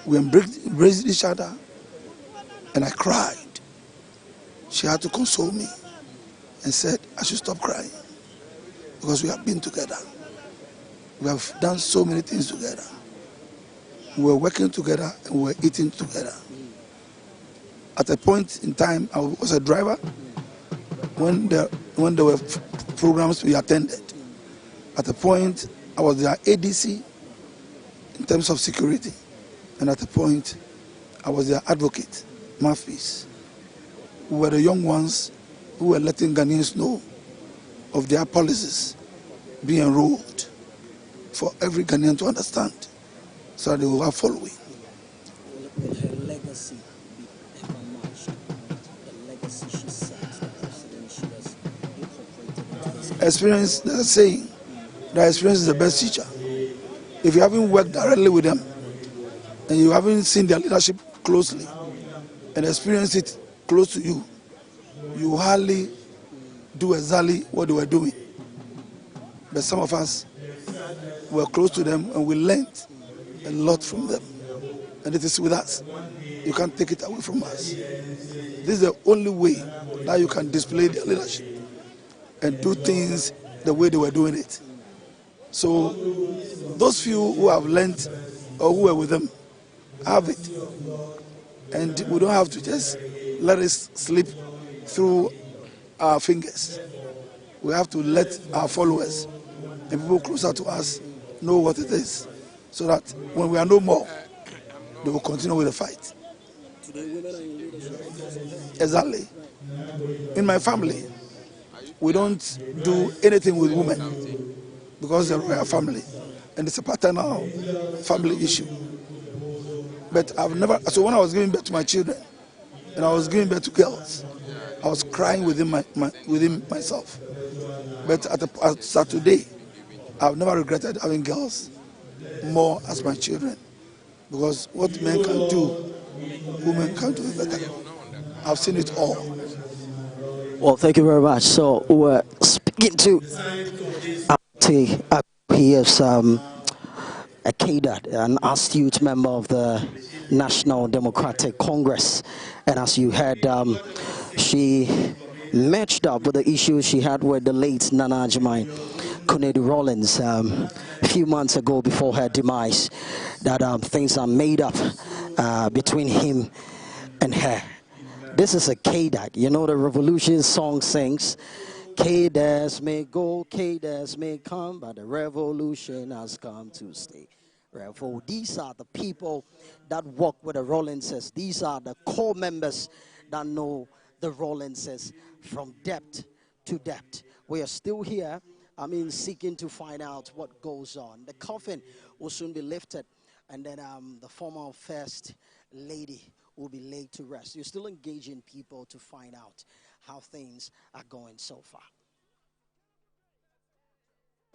[SPEAKER 23] we embraced each other, and I cried. She had to console me and said I should stop crying because we have been together. We have done so many things together. We were working together and we were eating together. At a point in time, I was a driver when there were programs we attended. At a point, I was their ADC in terms of security. And at a point, I was their advocate, mouthpiece. We were the young ones who were letting Ghanaians know of their policies being enrolled for every Ghanaian to understand so that they will have following.
[SPEAKER 19] Will her legacy be ever matched? The legacy she set, the precedent she has incorporated into this.
[SPEAKER 23] Experience, there's a saying, that experience is the best teacher. If you haven't worked directly with them and you haven't seen their leadership closely and experienced it close to you, you hardly do exactly what they were doing. But some of us were close to them and we learned a lot from them. And it is with us. You can't take it away from us. This is the only way that you can display their leadership and do things the way they were doing it. So those few who have learned or who were with them have it. And we don't have to just let it slip through our fingers. We have to let our followers and people closer to us know what it is, so that when we are no more, they will continue with the fight.
[SPEAKER 19] Today, women are in leadership.
[SPEAKER 23] Exactly. In my family, we don't do anything with women because they're a royal family, and it's a paternal family issue. But I've never. So when I was giving birth to my children, and I was giving birth to girls, I was crying within myself. But at today, I've never regretted having girls more as my children, because what men can do, women can do it better. I've seen it all.
[SPEAKER 19] Well, thank you very much. So we're speaking to he is a cadre, an astute member of the National Democratic Congress, and as you heard, she matched up with the issues she had with the late Nana Agyeman-Rawlings a few months ago before her demise, that things are made up between him and her. This is a cadre. You know the revolution song sings, cadres may go, cadres may come, but the revolution has come to stay. These are the people that work with the Rawlingses. These are the core members that know the Rawlingses from depth to depth. We are still here, seeking to find out what goes on. The coffin will soon be lifted, and then the former First Lady will be laid to rest. You're still engaging people to find out how things are going so far.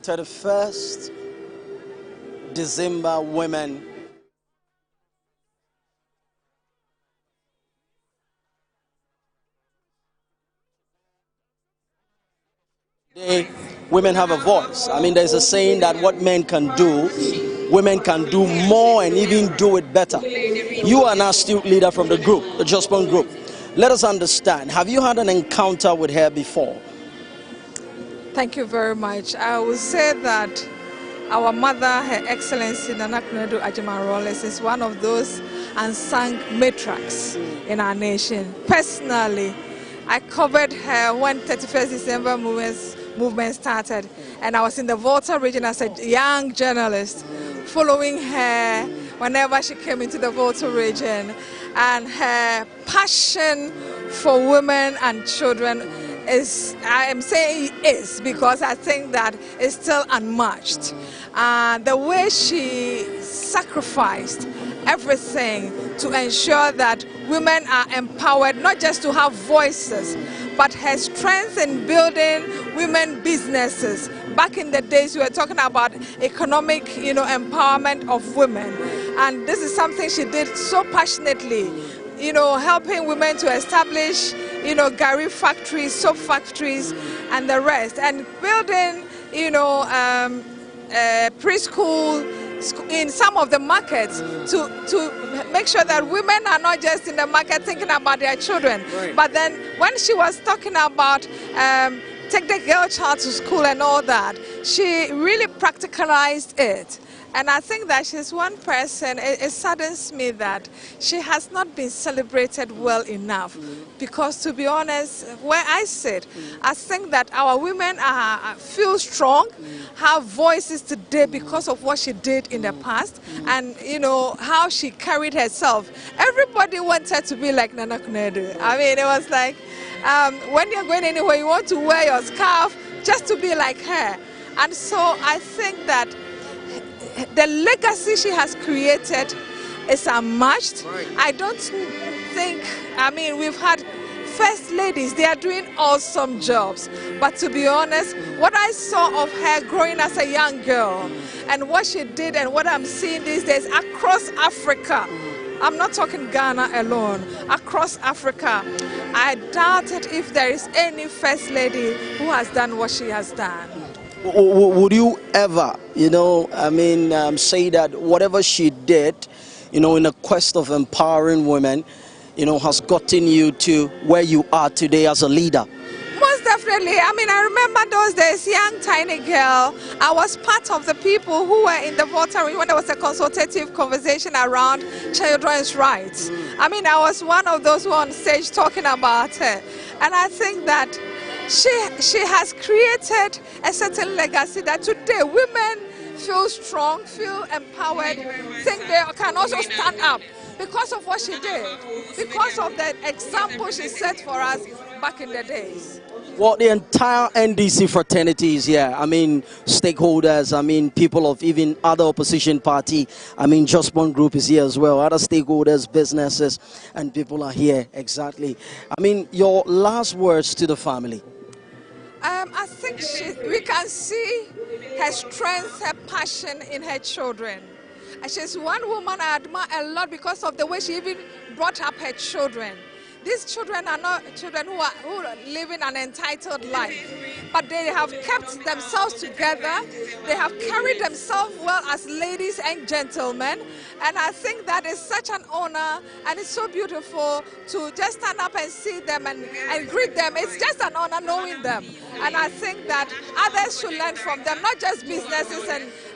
[SPEAKER 19] 31st December Women Day. Women have a voice. There's a saying that what men can do, women can do more and even do it better. You are an astute leader from the group, the Jospon group. Let us understand, have you had an encounter with her before?
[SPEAKER 2] Thank you very much. I would say that our mother, Her Excellency Nana Agyeman-Rawlings, is one of those unsung matriarchs in our nation. Personally, I covered her when 31st December movement started, and I was in the Volta region as a young journalist, following her whenever she came into the Volta region. And her passion for women and children is, I am saying is, because I think that it's still unmatched. The way she sacrificed everything to ensure that women are empowered, not just to have voices, but her strength in building women businesses. Back in the days, we were talking about economic, empowerment of women. And this is something she did so passionately, helping women to establish, gari factories, soap factories, and the rest. And building, preschool in some of the markets to make sure that women are not just in the market thinking about their children. Right. But then when she was talking about take the girl child to school and all that, she really practicalized it. And I think that she's one person, it saddens me that she has not been celebrated well enough. Because to be honest, where I sit, I think that our women feel strong, have voices today because of what she did in the past, and you know, how she carried herself. Everybody wanted to be like Nana Konadu. I mean, it was like, when you're going anywhere, you want to wear your scarf just to be like her. And so I think that the legacy she has created is unmatched. I don't think, I mean, we've had first ladies, they are doing awesome jobs. But to be honest, what I saw of her growing as a young girl and what she did and what I'm seeing these days across Africa, I'm not talking Ghana alone, across Africa, I doubt it if there is any first lady who has done what she has done.
[SPEAKER 19] Would you ever, say that whatever she did, in the quest of empowering women, has gotten you to where you are today as a leader?
[SPEAKER 2] Most definitely. I mean, I remember those days, young, tiny girl. I was part of the people who were in the voter room when there was a consultative conversation around children's rights. I mean, I was one of those who were on stage talking about her. And I think that she has created a certain legacy that today women feel strong, feel empowered, think they can also stand up because of what she did, because of the example she set for us back in the days.
[SPEAKER 19] Well, the entire NDC fraternity is here. I mean, stakeholders, I mean, people of even other opposition party. I mean, Just One Group is here as well. Other stakeholders, businesses, and people are here. Exactly. I mean, your last words to the family.
[SPEAKER 2] I think we can see her strength, her passion in her children. And she's one woman I admire a lot because of the way she even brought up her children. These children are not children who are living an entitled life, but they have kept themselves together. They have carried themselves well as ladies and gentlemen. And I think that is such an honor, and it's so beautiful to just stand up and see them and greet them. It's just an honor knowing them. And I think that others should learn from them, not just businesses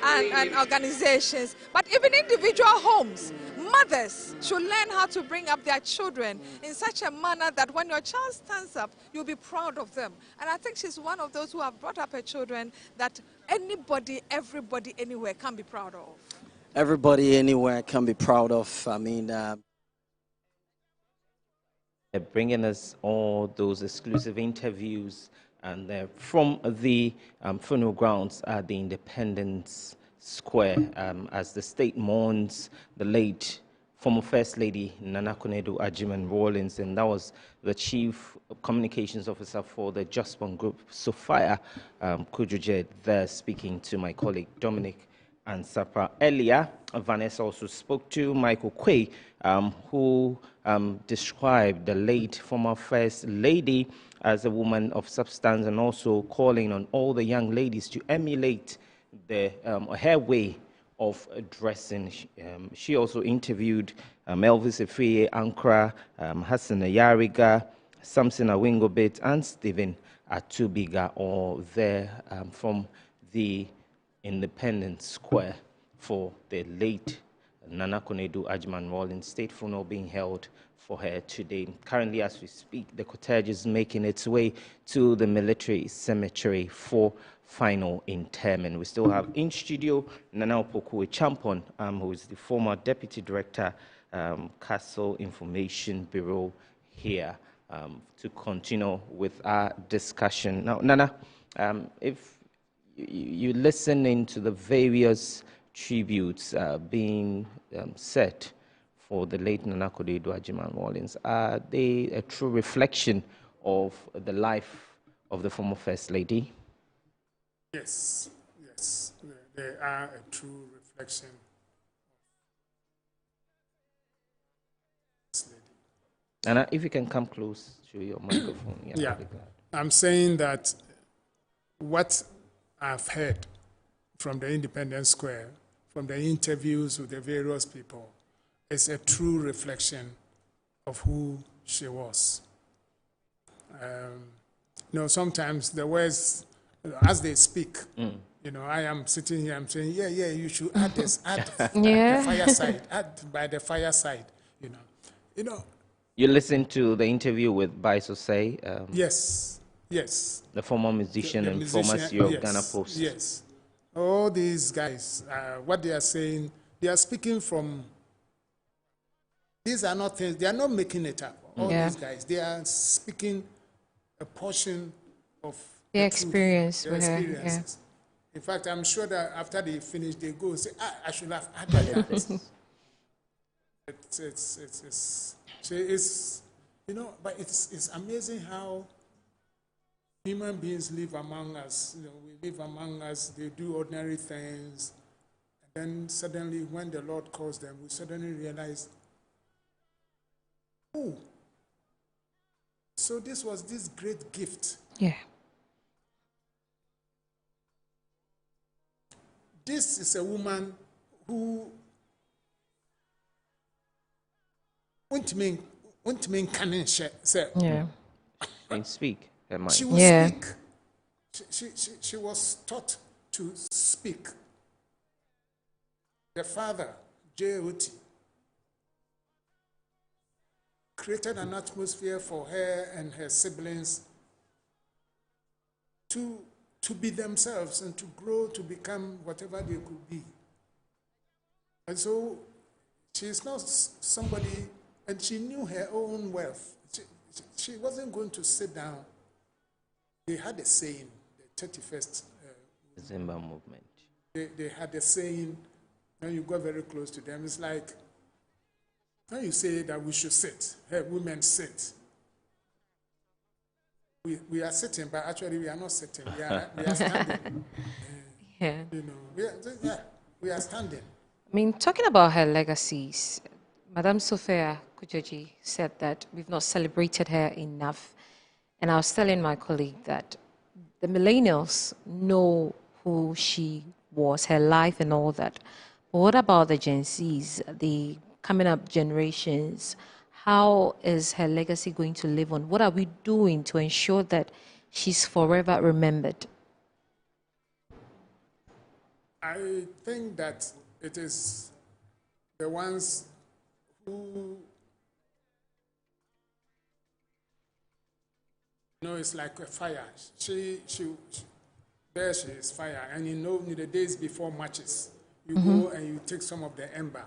[SPEAKER 2] and organizations, but even individual homes. Mothers should learn how to bring up their children in such a manner that when your child stands up, you'll be proud of them. And I think she's one of those who have brought up her children that anybody, everybody, anywhere can be proud of.
[SPEAKER 19] Everybody anywhere can be proud of. I mean,
[SPEAKER 8] bringing us all those exclusive interviews and from the funeral grounds at the Independence Square as the state mourns the late former First Lady Nana Konadu Agyeman-Rawlings, and that was the Chief Communications Officer for the Just One Group, Sophia Kujuje, there speaking to my colleague Dominic and Sapa. Earlier, Vanessa also spoke to Michael Quay, who described the late former First Lady as a woman of substance and also calling on all the young ladies to emulate her way of dressing. She also interviewed Elvis Efie Ankara, Hassan Ayariga, Samson Awingobit, and Stephen Atubiga, all there from the Independence Square for the late Nana Konadu Agyeman-Rawlings state funeral being held for her today. Currently, as we speak, the cortege is making its way to the military cemetery for final interment. We still have in studio Nana Opoku Champon, who is the former Deputy Director, Castle Information Bureau, here to continue with our discussion. Now, Nana, if you listen into the various tributes being set for the late Nana Konadu Agyeman-Rawlings, are they a true reflection of the life of the former First Lady?
[SPEAKER 1] Yes, yes, they are a true reflection.
[SPEAKER 8] And if you can come close to your microphone.
[SPEAKER 1] Yeah, I'm saying that what I've heard from the Independence Square, from the interviews with the various people, is a true reflection of who she was. Sometimes the words as they speak. You know, I am sitting here, I'm saying, yeah, you should add this, add
[SPEAKER 4] Yeah.
[SPEAKER 1] the fireside, add by the fireside, you know.
[SPEAKER 8] You listened to the interview with Baisosei,
[SPEAKER 1] Yes.
[SPEAKER 8] the former musician
[SPEAKER 1] The
[SPEAKER 8] and former
[SPEAKER 1] musician,
[SPEAKER 8] CEO of
[SPEAKER 1] yes,
[SPEAKER 8] Ghana Post.
[SPEAKER 1] Yes. All these guys, what they are saying, they are speaking from, these are not things, they are not making it up. All these guys, they are speaking a portion of
[SPEAKER 4] their
[SPEAKER 1] the truth,
[SPEAKER 4] experience
[SPEAKER 1] their
[SPEAKER 4] with her,
[SPEAKER 1] experiences. In fact, I'm sure that after they finish, they go and say, I should have added that. It's you know, but it's amazing how human beings live among us. You know, we live among us, they do ordinary things, and then suddenly when the Lord calls them, we suddenly realize, oh, so this was this great gift.
[SPEAKER 4] Yeah.
[SPEAKER 1] This is a woman who won't mean canon say.
[SPEAKER 8] Yeah. And speak her mind.
[SPEAKER 1] She will speak. She was taught to speak. The father, J.O.T., created an atmosphere for her and her siblings to be themselves and to grow to become whatever they could be. And so she's not somebody, and she knew her own worth. She wasn't going to sit down. They had a saying, the 31st
[SPEAKER 8] December movement.
[SPEAKER 1] They had a saying, when you go very close to them, it's like, when you say that we should sit, hey, women sit. We are sitting, but actually we are not sitting. We are standing.
[SPEAKER 4] Yeah.
[SPEAKER 1] You know, we are standing.
[SPEAKER 4] I mean, talking about her legacies, Madame Sophia Kujoji said that we've not celebrated her enough. And I was telling my colleague that the millennials know who she was, her life and all that. But what about the Gen Zs, the coming up generations? How is her legacy going to live on? What are we doing to ensure that she's forever remembered?
[SPEAKER 1] I think that it is the ones who, you know, it's like a fire. There she is, fire. And you know, in the days before matches, you go and you take some of the ember.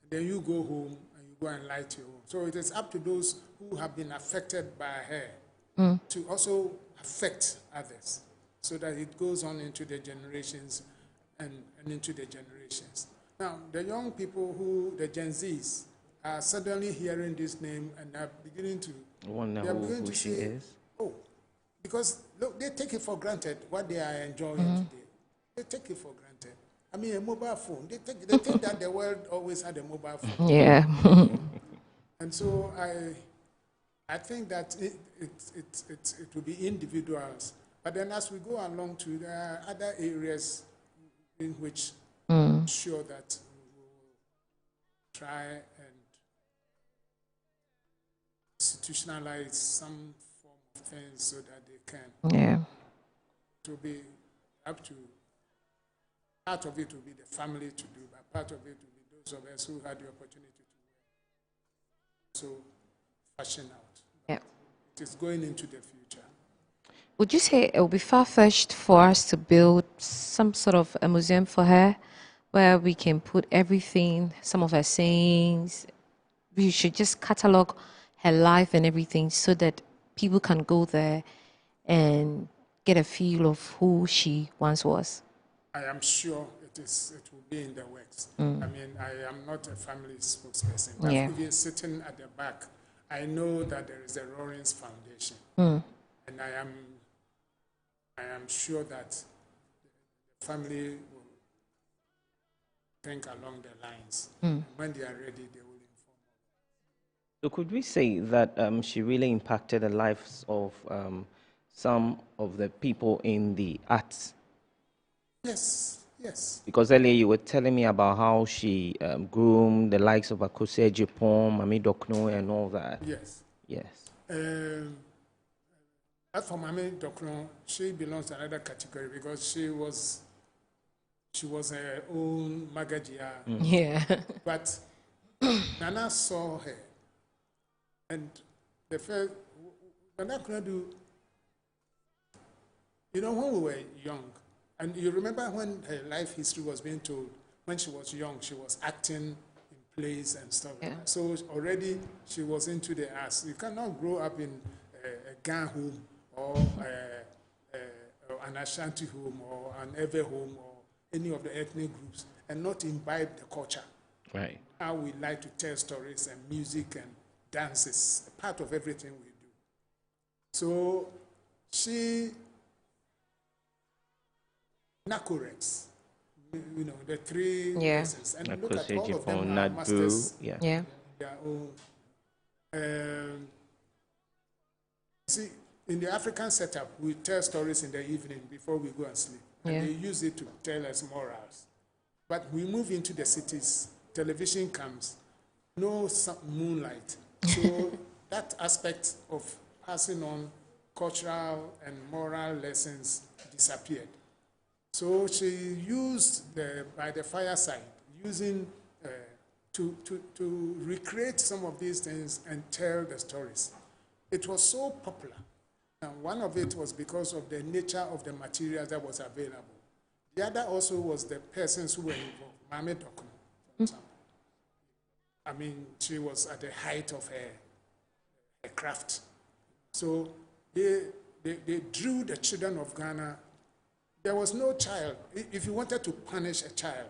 [SPEAKER 1] Then you go home and you go and light your home. So it is up to those who have been affected by her to also affect others, so that it goes on into the generations and into the generations. Now, the young people the Gen Zs, are suddenly hearing this name and are beginning to
[SPEAKER 8] wonder who she is.
[SPEAKER 1] Oh, because look, they take it for granted what they are enjoying today. They take it for granted. I mean, a mobile phone. They think that the world always had a mobile phone.
[SPEAKER 4] Yeah.
[SPEAKER 1] And so I think that it will be individuals. But then as we go along to, there are other areas in which I'm sure that we will try and institutionalize some form of things so that they can.
[SPEAKER 4] Yeah.
[SPEAKER 1] To be up to, part of it will be the family to do, but part of it will be those of us who had the opportunity to fashion out.
[SPEAKER 4] Yeah.
[SPEAKER 1] It is going into the future.
[SPEAKER 4] Would you say it would be far-fetched for us to build some sort of a museum for her where we can put everything, some of her sayings? We should just catalog her life and everything so that people can go there and get a feel of who she once was.
[SPEAKER 1] I am sure it will be in the works. I mean, I am not a family spokesperson, but even sitting at the back, I know that there is a Rawlings Foundation. And I am sure that the family will think along the lines. When they are ready, they will inform.
[SPEAKER 8] So could we say that she really impacted the lives of some of the people in the arts?
[SPEAKER 1] Yes, yes.
[SPEAKER 8] Because earlier you were telling me about how she groomed the likes of Akosua Ejipon, Mami Dokno, and all that.
[SPEAKER 1] Yes.
[SPEAKER 8] Yes.
[SPEAKER 1] As for Mami Dokron, she belongs to another category because she was her own Magajia.
[SPEAKER 4] Yeah.
[SPEAKER 1] But Nana saw her, and the first Nana Konadu, you know, when we were young, and you remember when her life history was being told, when she was young, she was acting in plays and stuff. Yeah. So already she was into the arts. You cannot grow up in a gang home or an Ashanti home or an Ewe home or any of the ethnic groups and not imbibe the culture.
[SPEAKER 8] Right.
[SPEAKER 1] How we like to tell stories and music and dances, a part of everything we do. So she Nakorex, you know, the three lessons. And look at all of them are masters in their own. See, in the African setup, we tell stories in the evening before we go and sleep. And they use it to tell us morals. But we move into the cities, television comes, no moonlight. So that aspect of passing on cultural and moral lessons disappeared. So she used by the fireside, using to recreate some of these things and tell the stories. It was so popular. And one of it was because of the nature of the materials that was available. The other also was the persons who were involved. Mame Dokun, for example. I mean, she was at the height of her craft. So they drew the children of Ghana. There was no child. If you wanted to punish a child,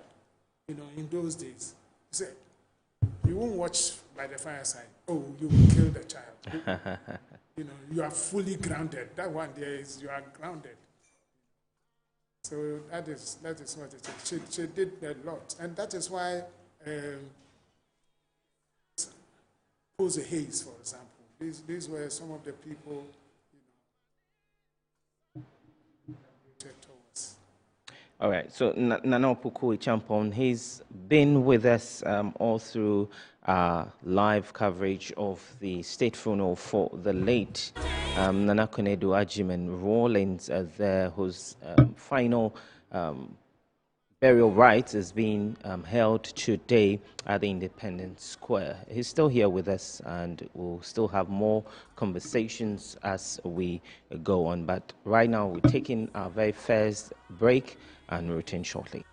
[SPEAKER 1] you know, in those days, you said, you won't watch by the fireside. Oh, you will kill the child. You know, you are fully grounded. That one there is, you are grounded. So that is what it is. She did a lot. And that is why Pose Hayes, for example, these were some of the people, you know, towards.
[SPEAKER 8] All right, so Nana Opoku Champon, he's been with us all through live coverage of the state funeral for the late Nana Konadu Agyeman-Rawlings, whose final burial rites is being held today at the Independence Square. He's still here with us, and we'll still have more conversations as we go on. But right now, we're taking our very first break, and we'll return shortly.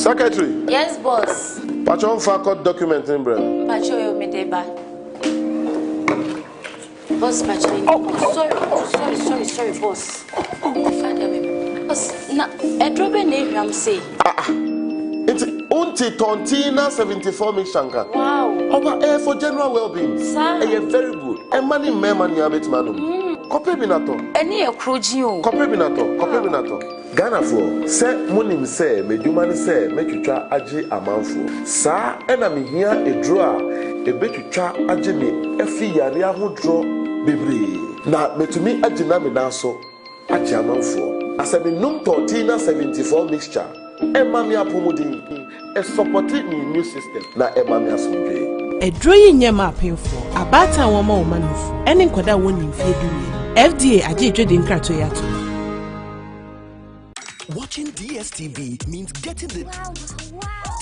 [SPEAKER 5] Secretary.
[SPEAKER 7] Yes, boss.
[SPEAKER 5] Patron Fakot document in Bren.
[SPEAKER 7] Pacho yo me deba. Boss, Pacho. Oh, sorry, boss. Father, baby. Boss, na edrobe name I'm say.
[SPEAKER 5] It's Unti Tontina 74 Mishanka.
[SPEAKER 7] Wow.
[SPEAKER 5] Over for general well-being.
[SPEAKER 7] Sir.
[SPEAKER 5] Very good. And money abet manum. Kope binato.
[SPEAKER 7] Any okrojio.
[SPEAKER 5] Kope binato. Ghana for say munim say medumani say make you try aje amanfo. Sa enami here a draw a bet you try aje me efi yare aho draw bebre. Na metumi ajina me naso aje amanfo. Asemi num tortina 74 mixture. Emami apomodin e supporting the immune system na emami asumdwe.
[SPEAKER 22] A drawing yama painful about a woman manuf any kwada woni mfie duwe. FDA ajeje din krato yato.
[SPEAKER 24] Watching DSTV means getting the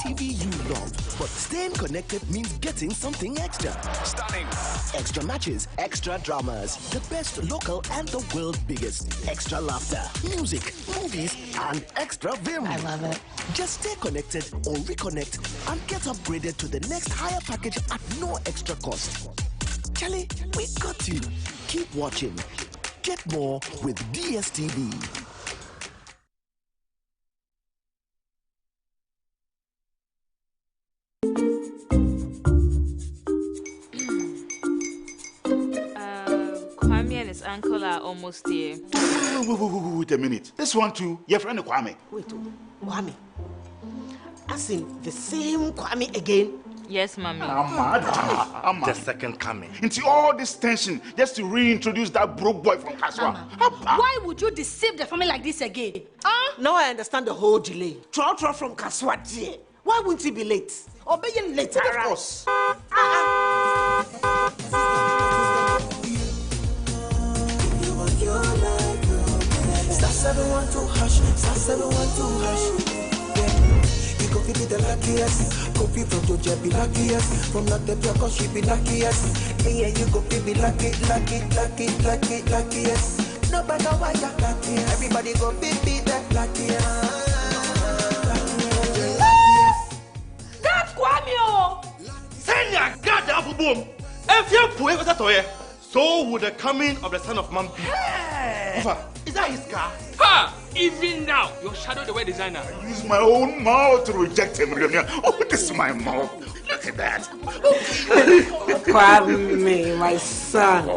[SPEAKER 24] TV you love, but staying connected means getting something extra. Stunning. Extra matches, extra dramas, the best local and the world's biggest. Extra laughter, music, movies, and extra vim.
[SPEAKER 22] I love it.
[SPEAKER 24] Just stay connected or reconnect and get upgraded to the next higher package at no extra cost. Charlie, we got you. Keep watching. Get more with DSTV.
[SPEAKER 25] Kwame and his uncle are almost here.
[SPEAKER 26] Wait a minute. This one too, your friend Kwame.
[SPEAKER 27] Wait, Kwame. As in the same Kwame again?
[SPEAKER 25] Yes, Mommy.
[SPEAKER 26] The second coming. Into all this tension just to reintroduce that broke boy from Kaswa.
[SPEAKER 27] Why would you deceive the family like this again? Now I understand the whole delay. Troll from Kaswa. Why wouldn't he be late? Obey him later.
[SPEAKER 26] Of course.
[SPEAKER 28] Star 712 hash, star 712 hash. Yeah, you go be the luckiest. Copy from Georgia be luckiest. From Latepia, cause she be luckiest. Yeah, you go be lucky, luckiest. Nobody know why you're luckiest. Everybody go be the luckiest.
[SPEAKER 27] That's Kwame!
[SPEAKER 26] Senya, God, the boom. If you're poor, what's that? So would the coming of the son of man be. Is that his car?
[SPEAKER 29] Ha! Even now, your shadow the way designer.
[SPEAKER 26] I use my own mouth to reject him. Oh, this is my mouth. Look at that.
[SPEAKER 27] Kwame, my son.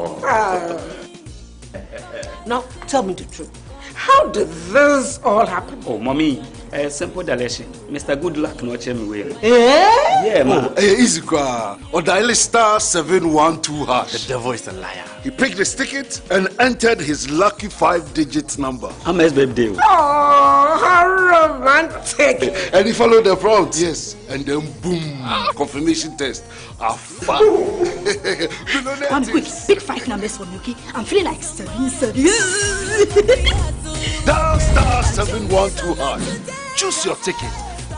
[SPEAKER 27] Now, tell me the truth. How did this all happen?
[SPEAKER 30] Oh, mommy, a simple delation. Mr. Good Luck no me way.
[SPEAKER 28] Eh?
[SPEAKER 30] Yeah, man.
[SPEAKER 28] Easy qua. Or dial star 712 hash.
[SPEAKER 26] The devil is a liar.
[SPEAKER 28] He picked his ticket and entered his lucky 5-digit number.
[SPEAKER 30] I'm his baby.
[SPEAKER 27] Oh, how romantic.
[SPEAKER 28] And he followed the prompt. Yes. And then boom, confirmation test.
[SPEAKER 31] One quick, pick 5 numbers for me, okay? I'm feeling like 7.
[SPEAKER 28] Dial star 712 hash. Choose your ticket.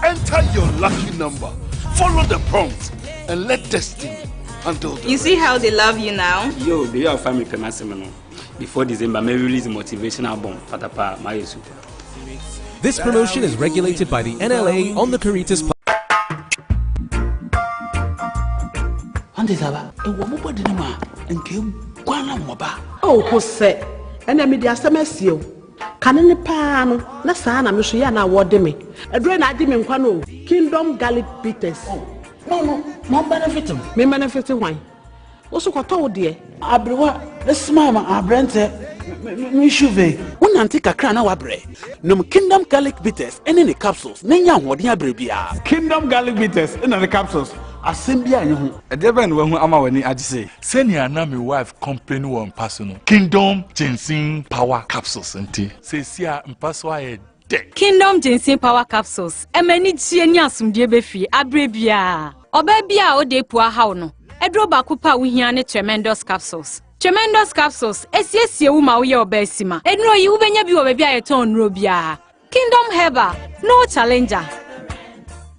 [SPEAKER 28] Enter your lucky number. Follow the prompt and let destiny handle the
[SPEAKER 31] You see how they love you now?
[SPEAKER 30] Yo, do you have family payment? Before December, may release a motivational album. Fatapa, my super.
[SPEAKER 32] This promotion is regulated by the NLA on the Caritas platform.
[SPEAKER 27] Oh, Jose, and I made the SMS. Can any pan, Nasana, Mishia, now what me? A drain I didn't quano, Kingdom Garlic Bitters. No, more benefit him. Me benefit wine. Also, what told dear? Abrewa, the smile, our brente, Mishuve. One antique a crana wabre. No Kingdom Garlic Bitters, and any capsules, Nanya, what ya brebia.
[SPEAKER 33] Kingdom Garlic Bitters, and the capsules. Assembia you a different one who am when I say send your name wife company one personal Kingdom Ginseng Power Capsules and tea say see mpaswa deck
[SPEAKER 31] Kingdom Ginseng Power Capsules e mani tie ni asumdie be fi abrebia obabia o de pu aha no edro ba kupa wo hia ne tremendous capsules esiesie wo ma wo ye obasima enro yi wo benya bi wo ba bia yeton nro bia Kingdom Herbal no challenger.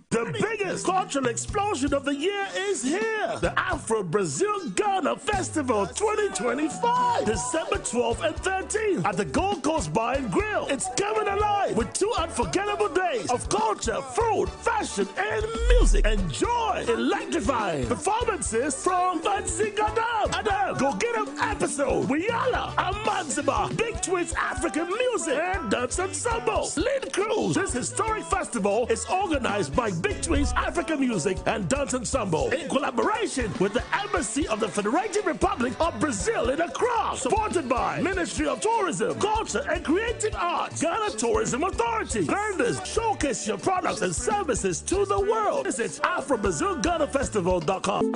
[SPEAKER 34] The biggest
[SPEAKER 3] biggest cultural explosion of the year is here. The Afro-Brazil-Ghana Festival 2025. December 12th and 13th at the Gold Coast Bar and Grill. It's coming alive with 2 unforgettable days of culture, food, fashion, and music. Enjoy electrifying performances from Fancy Gadam, Adam, Go Get 'Em Episode, Wiyala, Amanziba, Big Twins African Music, and Dance Ensemble. Lead Cruise. This historic festival is organized by Big Twins African Music and Dance Ensemble in collaboration with the Embassy of the Federated Republic of Brazil in Accra. Supported by Ministry of Tourism, Culture and Creative Arts, Ghana Tourism Authority. Vendors, showcase your products and services to the world. Visit AfroBrazilGhanaFestival.com.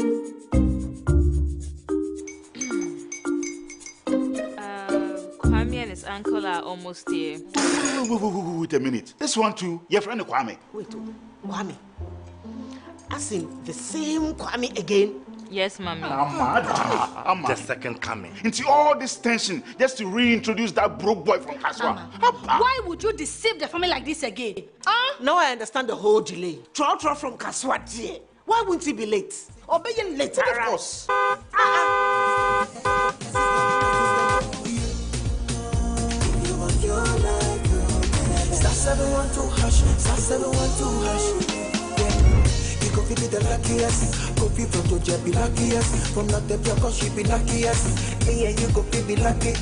[SPEAKER 25] Kwame and his uncle are almost here.
[SPEAKER 26] Wait a minute. This one too, your friend Kwame.
[SPEAKER 27] Wait, Kwame. As in the same Kwame again?
[SPEAKER 25] Yes, Mommy.
[SPEAKER 26] I'm the second coming. Into all this tension just to reintroduce that broke boy from Kaswa.
[SPEAKER 27] Why would you deceive the family like this again? Now I understand the whole delay. Trotro from Kaswa, dear. Why wouldn't he be late? Or be later?
[SPEAKER 26] Of course.
[SPEAKER 28] Star 712 hash, star 712 hash. Yeah, you go be the luckiest. Coffee from Georgia be luckiest. From not the cause she be luckiest. Yeah, you go be lucky,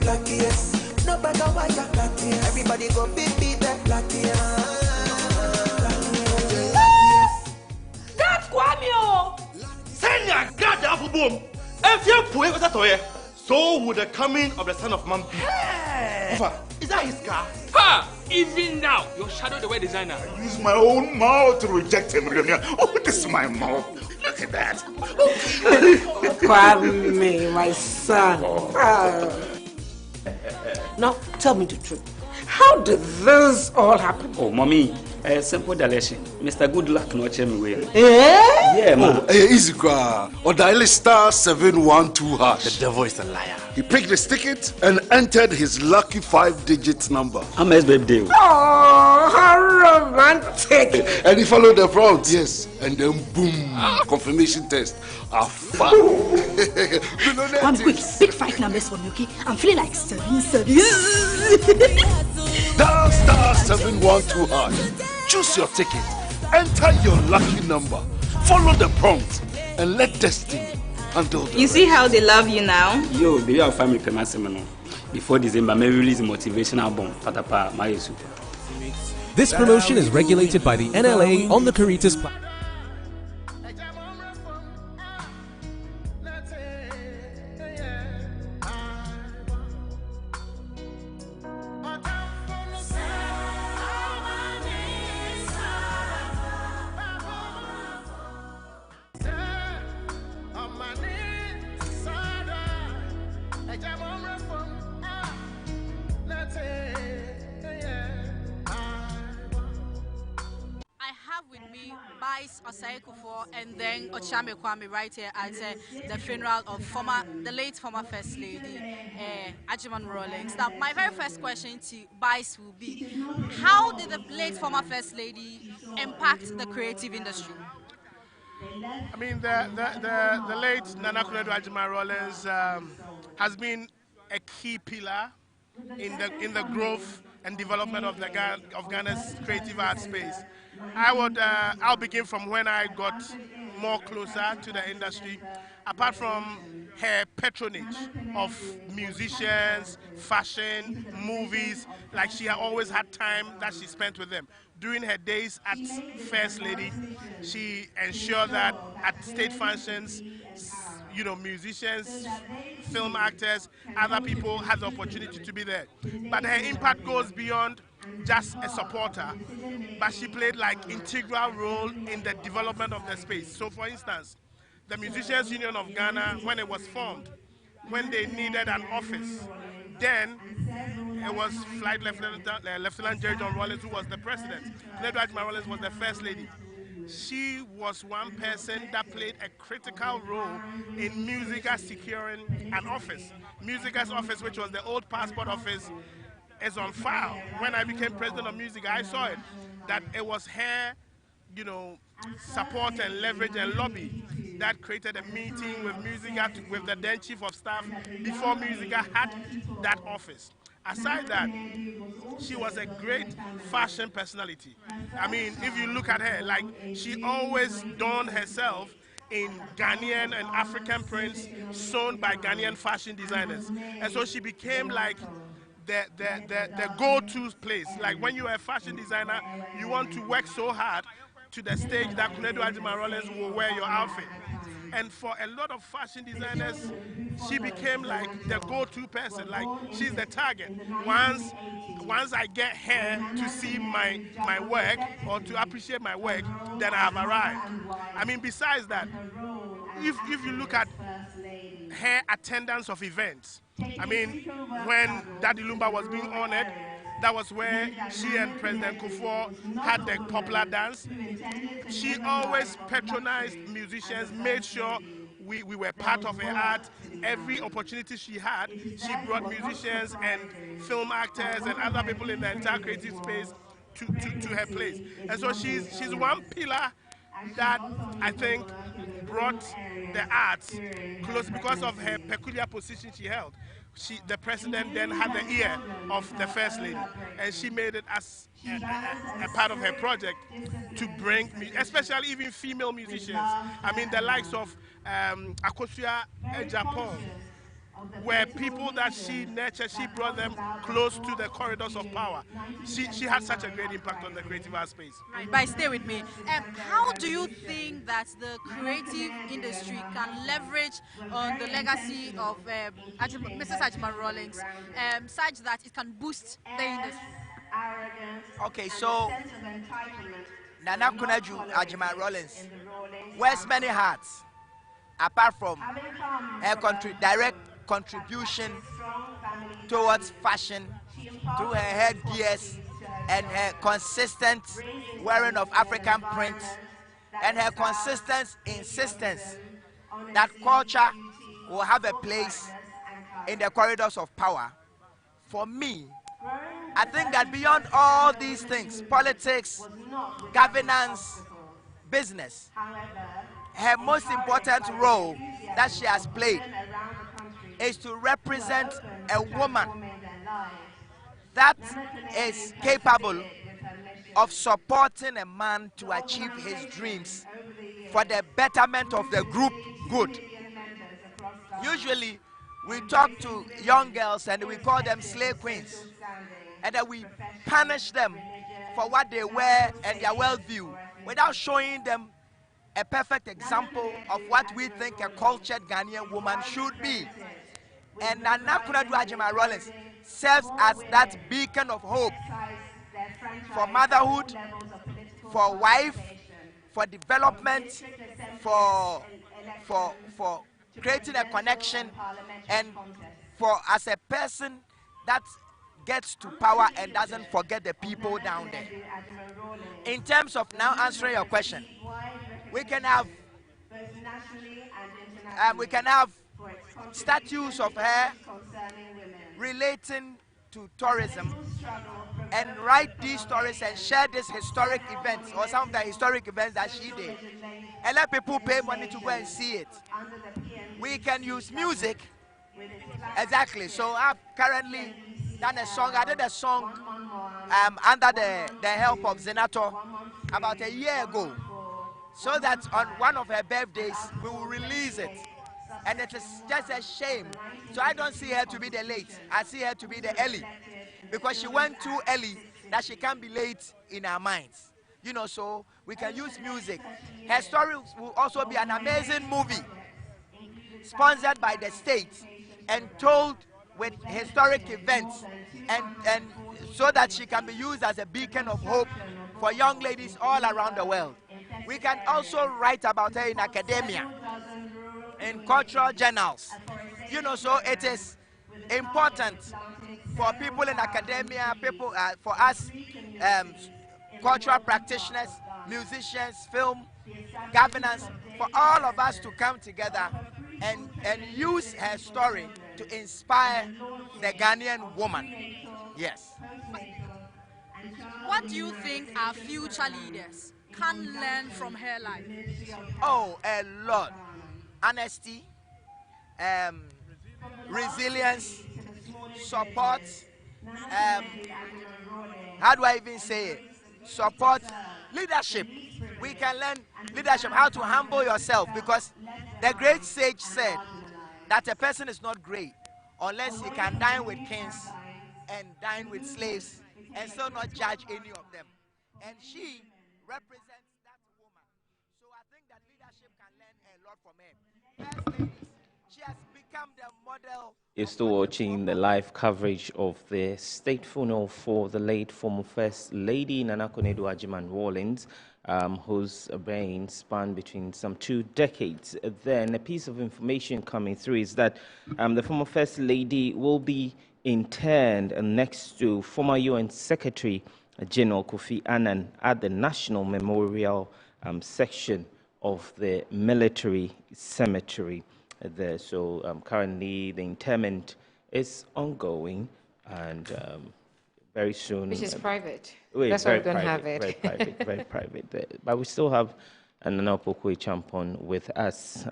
[SPEAKER 28] luckiest. No matter what you're lucky. Everybody go be the luckiest.
[SPEAKER 27] That's Kwame!
[SPEAKER 26] Send your God the apple boom. If you put it at so would the coming of the son of man be. Is that his car?
[SPEAKER 29] Ha! Even now, your shadow the way designer.
[SPEAKER 26] I use my own mouth to reject him. Oh, this is my mouth. Look at that.
[SPEAKER 27] Kwame, my son. Now, tell me the truth. How did this all happen?
[SPEAKER 30] Oh, mommy, simple delation. Mr. Good Luck no check me way.
[SPEAKER 28] Yeah,
[SPEAKER 30] man.
[SPEAKER 28] Easy car. Or dial star 712 hash. The devil is a liar. He picked his ticket and entered his lucky 5-digit number.
[SPEAKER 30] I'm his birthday.
[SPEAKER 27] Oh, how romantic!
[SPEAKER 28] And he followed the prompt. Yes, and then boom, confirmation test.
[SPEAKER 6] One quick, pick 5 numbers for me, okay? I'm feeling like service.
[SPEAKER 28] Dial star 712 hash. Choose your ticket. Enter your lucky number. Follow the prompt and let destiny handle the
[SPEAKER 6] You see how they love you now?
[SPEAKER 30] Yo, baby, I'll find me Pemasimono. Before December, may release a motivational album. Patapa, my super.
[SPEAKER 32] This promotion is regulated by the NLA on the Caritas platform.
[SPEAKER 31] And then Ochame Kwame right here at the funeral of the late former First Lady, Agyeman-Rawlings. Now, my very first question to Bice will be, how did the late former First Lady impact the creative industry?
[SPEAKER 1] I mean, the late Nana Konadu Agyeman-Rawlings has been a key pillar in the growth and development of Ghana's creative art space. I'll begin from when I got more closer to the industry. Apart from her patronage of musicians, fashion, movies, like she had always had time that she spent with them. During her days at First Lady, she ensured that at state functions, musicians, film actors, other people had the opportunity to be there. But her impact goes beyond just a supporter, but she played like integral role in the development of the space. So for instance, the Musicians Union of Ghana, when it was formed, when they needed an office, then it was Flight Lieutenant Jerry John Rawlings who was the president. Konadu Agyeman-Rawlings was the First Lady. She was one person that played a critical role in Musica securing an office. Musica's office, which was the old passport office, is on file. When I became president of Musica, I saw it, that it was her
[SPEAKER 9] you know, support and leverage and lobby that created a meeting with Musica, with the then chief of staff before Musica had that office. Aside that, she was a great fashion personality. I mean, if you look at her, like, she always donned herself in Ghanaian and African prints sewn by Ghanaian fashion designers. And so she became like the go-to place. Like, when you are a fashion designer, you want to work so hard to the stage that Konadu Agyeman-Rawlings will wear your outfit. And for a lot of fashion designers, she became like the go-to person. Like, she's the target. Once I get her to see my work or to appreciate my work, then I have arrived. I mean, besides that, if you look at her attendance of events, I mean, when Daddy Lumba was being honored, that was where she and President Kufuor had the popular dance. She always patronized musicians, made sure we were part of her art. Every opportunity she had, she brought musicians and film actors and other people in the entire creative space to her place. And so she's one pillar that I think brought the arts close because of her peculiar position she held. The president then had the ear of the First Lady, and she made it as a part of her project to bring, especially even female musicians. I mean, the likes of Akosua Japan, where people that she nurtured, she brought them close to the corridors of power. She had such a great impact on the creative art space.
[SPEAKER 10] Right, but stay with me. How do you think that the creative industry can leverage on the legacy of Mrs. Agyeman-Rawlings such that it can boost the industry?
[SPEAKER 11] Okay, so Nana Konadu Agyeman-Rawlings wears many hats apart from her direct contribution towards fashion through her headgears and her consistent wearing of African prints and her consistent insistence that culture will have a place in the corridors of power. For me, I think that beyond all these things, politics, governance, business, her most important role that she has played is to represent a woman that is capable of supporting a man to achieve his dreams for the betterment of the group good. Usually, we talk to young girls and we call them slave queens, and then we punish them for what they wear and their worldview without showing them a perfect example of what we think a cultured Ghanaian woman should be. And Nana Konadu Agyeman-Rawlings serves as that beacon of hope for motherhood, for wife, for development, for creating a connection, and for as a person that gets to power and doesn't forget the people down there. In terms of now answering your question, we can have statues of her relating to tourism and write these stories and share these historic events or some of the historic events that she did and let people pay money to go and see it. We can use music. Exactly. So I've currently done a song. I did a song under the help of Zenato about a year ago, so that on one of her birthdays we will release it. And it is just a shame. So I don't see her to be the late. I see her to be the early, because she went too early that she can't be late in our minds. You know, so we can use music. Her story will also be an amazing movie sponsored by the state and told with historic events, and so that she can be used as a beacon of hope for young ladies all around the world. We can also write about her in academia, in cultural journals. You know, so it is important for people in academia, for us cultural practitioners, musicians, film, governance, for all of us to come together and use her story to inspire the Ghanaian woman. Yes.
[SPEAKER 10] What do you think are future leaders can learn from her life?
[SPEAKER 11] Oh, a lot. Honesty, resilience, support. How do I even say it? Support, leadership. We can learn leadership, how to humble yourself, because the great sage said that a person is not great unless he can dine with kings and dine with slaves and still not judge any of them. And she represents that woman. So I think that leadership can learn a lot from her. First ladies, she has become the model.
[SPEAKER 8] You're still watching the live coverage of the state funeral for the late former First Lady Nana Konadu Agyeman-Rawlings, whose reign spanned between some 2 decades. Then a piece of information coming through is that the former First Lady will be interned next to former UN Secretary General Kofi Annan at the National Memorial section of the military cemetery there. So currently the interment is ongoing, and very soon.
[SPEAKER 2] Which is private.
[SPEAKER 8] Wait,
[SPEAKER 2] that's why we don't have it.
[SPEAKER 8] Very private, very private. But we still have Nana Opoku Champon with us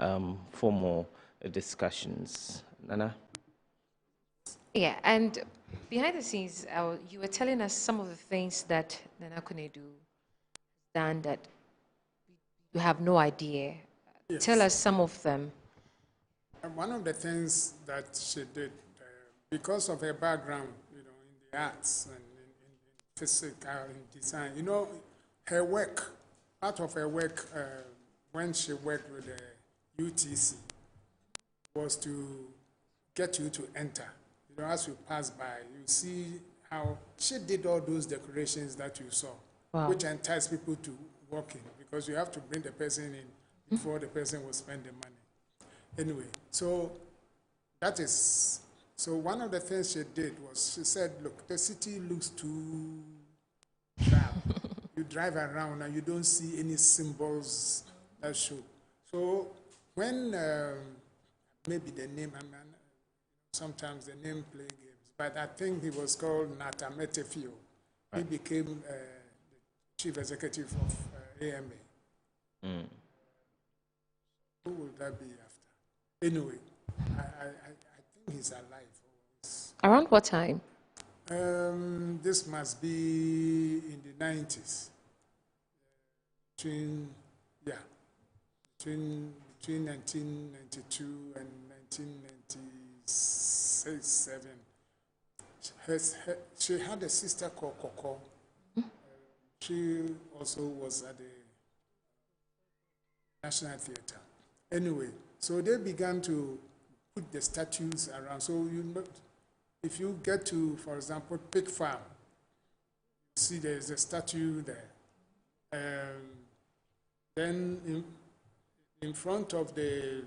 [SPEAKER 8] for more discussions. Nana?
[SPEAKER 2] Yeah, and behind the scenes, you were telling us some of the things that Nana Konadu done that you have no idea.
[SPEAKER 1] Yes.
[SPEAKER 2] Tell us some of them.
[SPEAKER 1] One of the things that she did, because of her background, in the arts and in physical, in design, her work, part of her work when she worked with the UTC was to get you to enter. As you pass by, you see how she did all those decorations that you saw,
[SPEAKER 2] wow,
[SPEAKER 1] which entice people to walk in, because you have to bring the person in before the person will spend the money. Anyway, so one of the things she did was she said, look, the city looks too sharp. You drive around and you don't see any symbols that show. So when maybe the name, sometimes the name play games, but I think he was called Nata Metefio. He became the chief executive of AMA. Who will that be after? Anyway, I think he's alive.
[SPEAKER 2] Around what time?
[SPEAKER 1] This must be in the 90s. Between 1992 and 1996, 7. She had a sister called Koko. She also was at the National Theatre. Anyway, so they began to put the statues around. So if you get to, for example, Pig Farm, you see there's a statue there. Then in front of the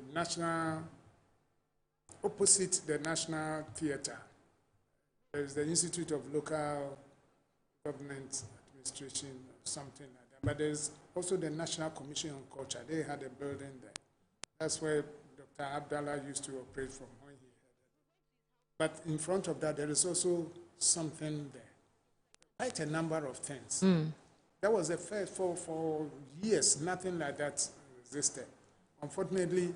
[SPEAKER 1] opposite the National Theatre, there's the Institute of Local Government Administration, something like that. But there's also the National Commission on Culture. They had a building there. That's where Dr. Abdallah used to operate from when he had it. But in front of that, there is also something there. Quite a number of things. That was the first, for years, nothing like that existed. Unfortunately,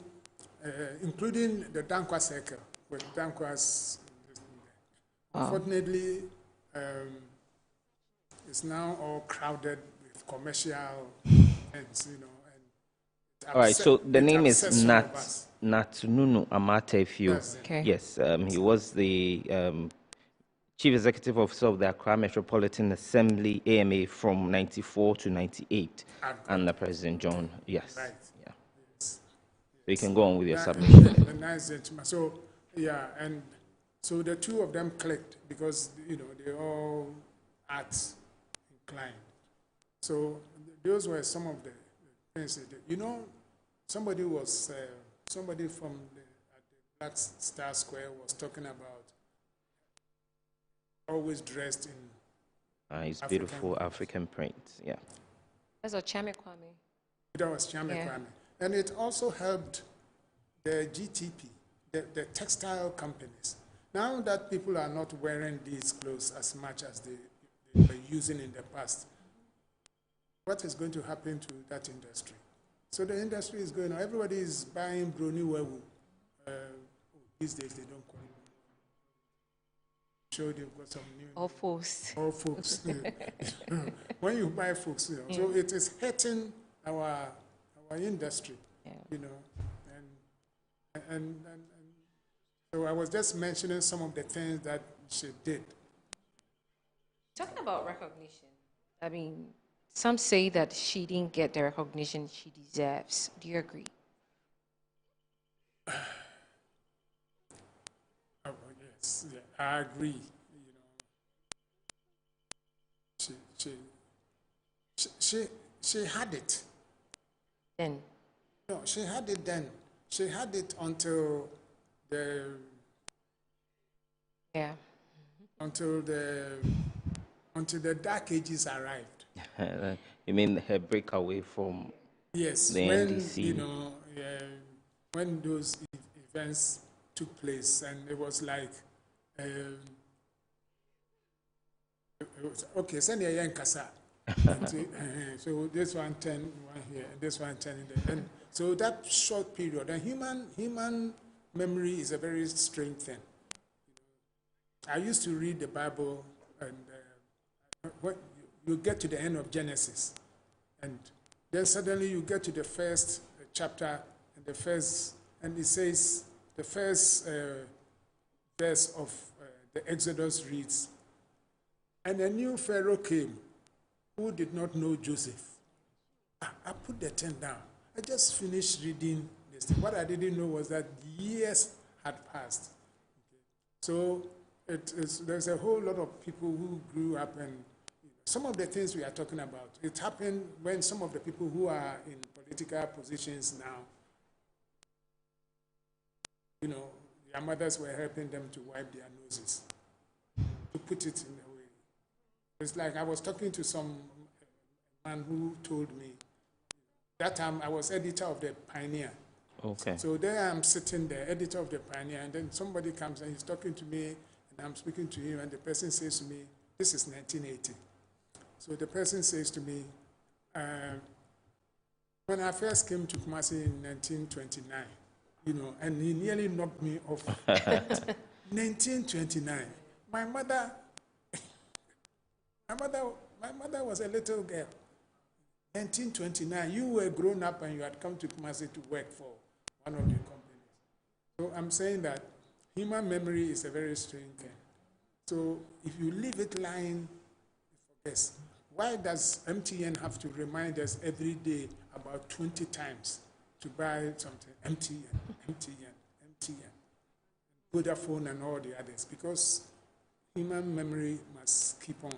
[SPEAKER 1] including the Dankwa Circle, with Dankwa's. Unfortunately, it's now all crowded with commercial ends,
[SPEAKER 8] All right, so the name is Natununu Amatefio.
[SPEAKER 1] Yes.
[SPEAKER 2] Okay.
[SPEAKER 8] Yes, he was the Chief Executive Officer of the Accra Metropolitan Assembly, AMA, from 94 to 98, under President John. Yes.
[SPEAKER 1] Right.
[SPEAKER 8] Yeah. So you can go on with your submission.
[SPEAKER 1] A nice gentleman. So, yeah, and so the two of them clicked because, they're all arts inclined. So those were some of the things they did. Somebody from the Black Star Square was talking about always dressed in
[SPEAKER 8] His beautiful African print, yeah.
[SPEAKER 2] That's Ochame Kwame.
[SPEAKER 1] That was Chame Kwame. And it also helped the GTP, the textile companies. Now that people are not wearing these clothes as much as they were using in the past, what is going to happen to that industry? So the industry is going on. Everybody is buying brownie wewu. These days they don't call it. Sure, they've got some new.
[SPEAKER 2] All folks.
[SPEAKER 1] All folks. When you buy folks, so it is hurting our industry, you know, and so I was just mentioning some of the things that she did.
[SPEAKER 2] Talking about recognition, I mean, some say that she didn't get the recognition she deserves. Do you agree?
[SPEAKER 1] Oh, yes, yeah, I agree. You know, she had it.
[SPEAKER 2] Then?
[SPEAKER 1] No, she had it then. She had it until the until the dark ages arrived.
[SPEAKER 8] You mean her breakaway from the NDC?
[SPEAKER 1] You know, when those events took place, and it was like, it was, okay, send your young kasa. So this one 10, one here, and this one 10 there. And so that short period, and human memory is a very strange thing. I used to read the Bible, and when you get to the end of Genesis, and then suddenly you get to the first chapter, and it says the first verse of the Exodus reads, "And a new Pharaoh came, who did not know Joseph." I put the pen down. I just finished reading this. What I didn't know was that years had passed. Okay. So there's a whole lot of people who grew up, and some of the things we are talking about, it happened when some of the people who are in political positions now, you know, their mothers were helping them to wipe their noses, to put it in a way. It's like I was talking to some man who told me, that time I was editor of the Pioneer.
[SPEAKER 8] Okay.
[SPEAKER 1] So there I'm sitting there, editor of the Pioneer, and then somebody comes and he's talking to me, and I'm speaking to him, and the person says to me, this is 1980. So the person says to me, when I first came to Kumasi in 1929, you know, and he nearly knocked me off. 1929. My mother was a little girl. 1929, you were grown up and you had come to Kumasi to work for one of the companies. So I'm saying that human memory is a very strange thing. So if you leave it lying, it forgets. Why does MTN have to remind us every day about 20 times to buy something? MTN, Vodafone and all the others, because human memory must keep on.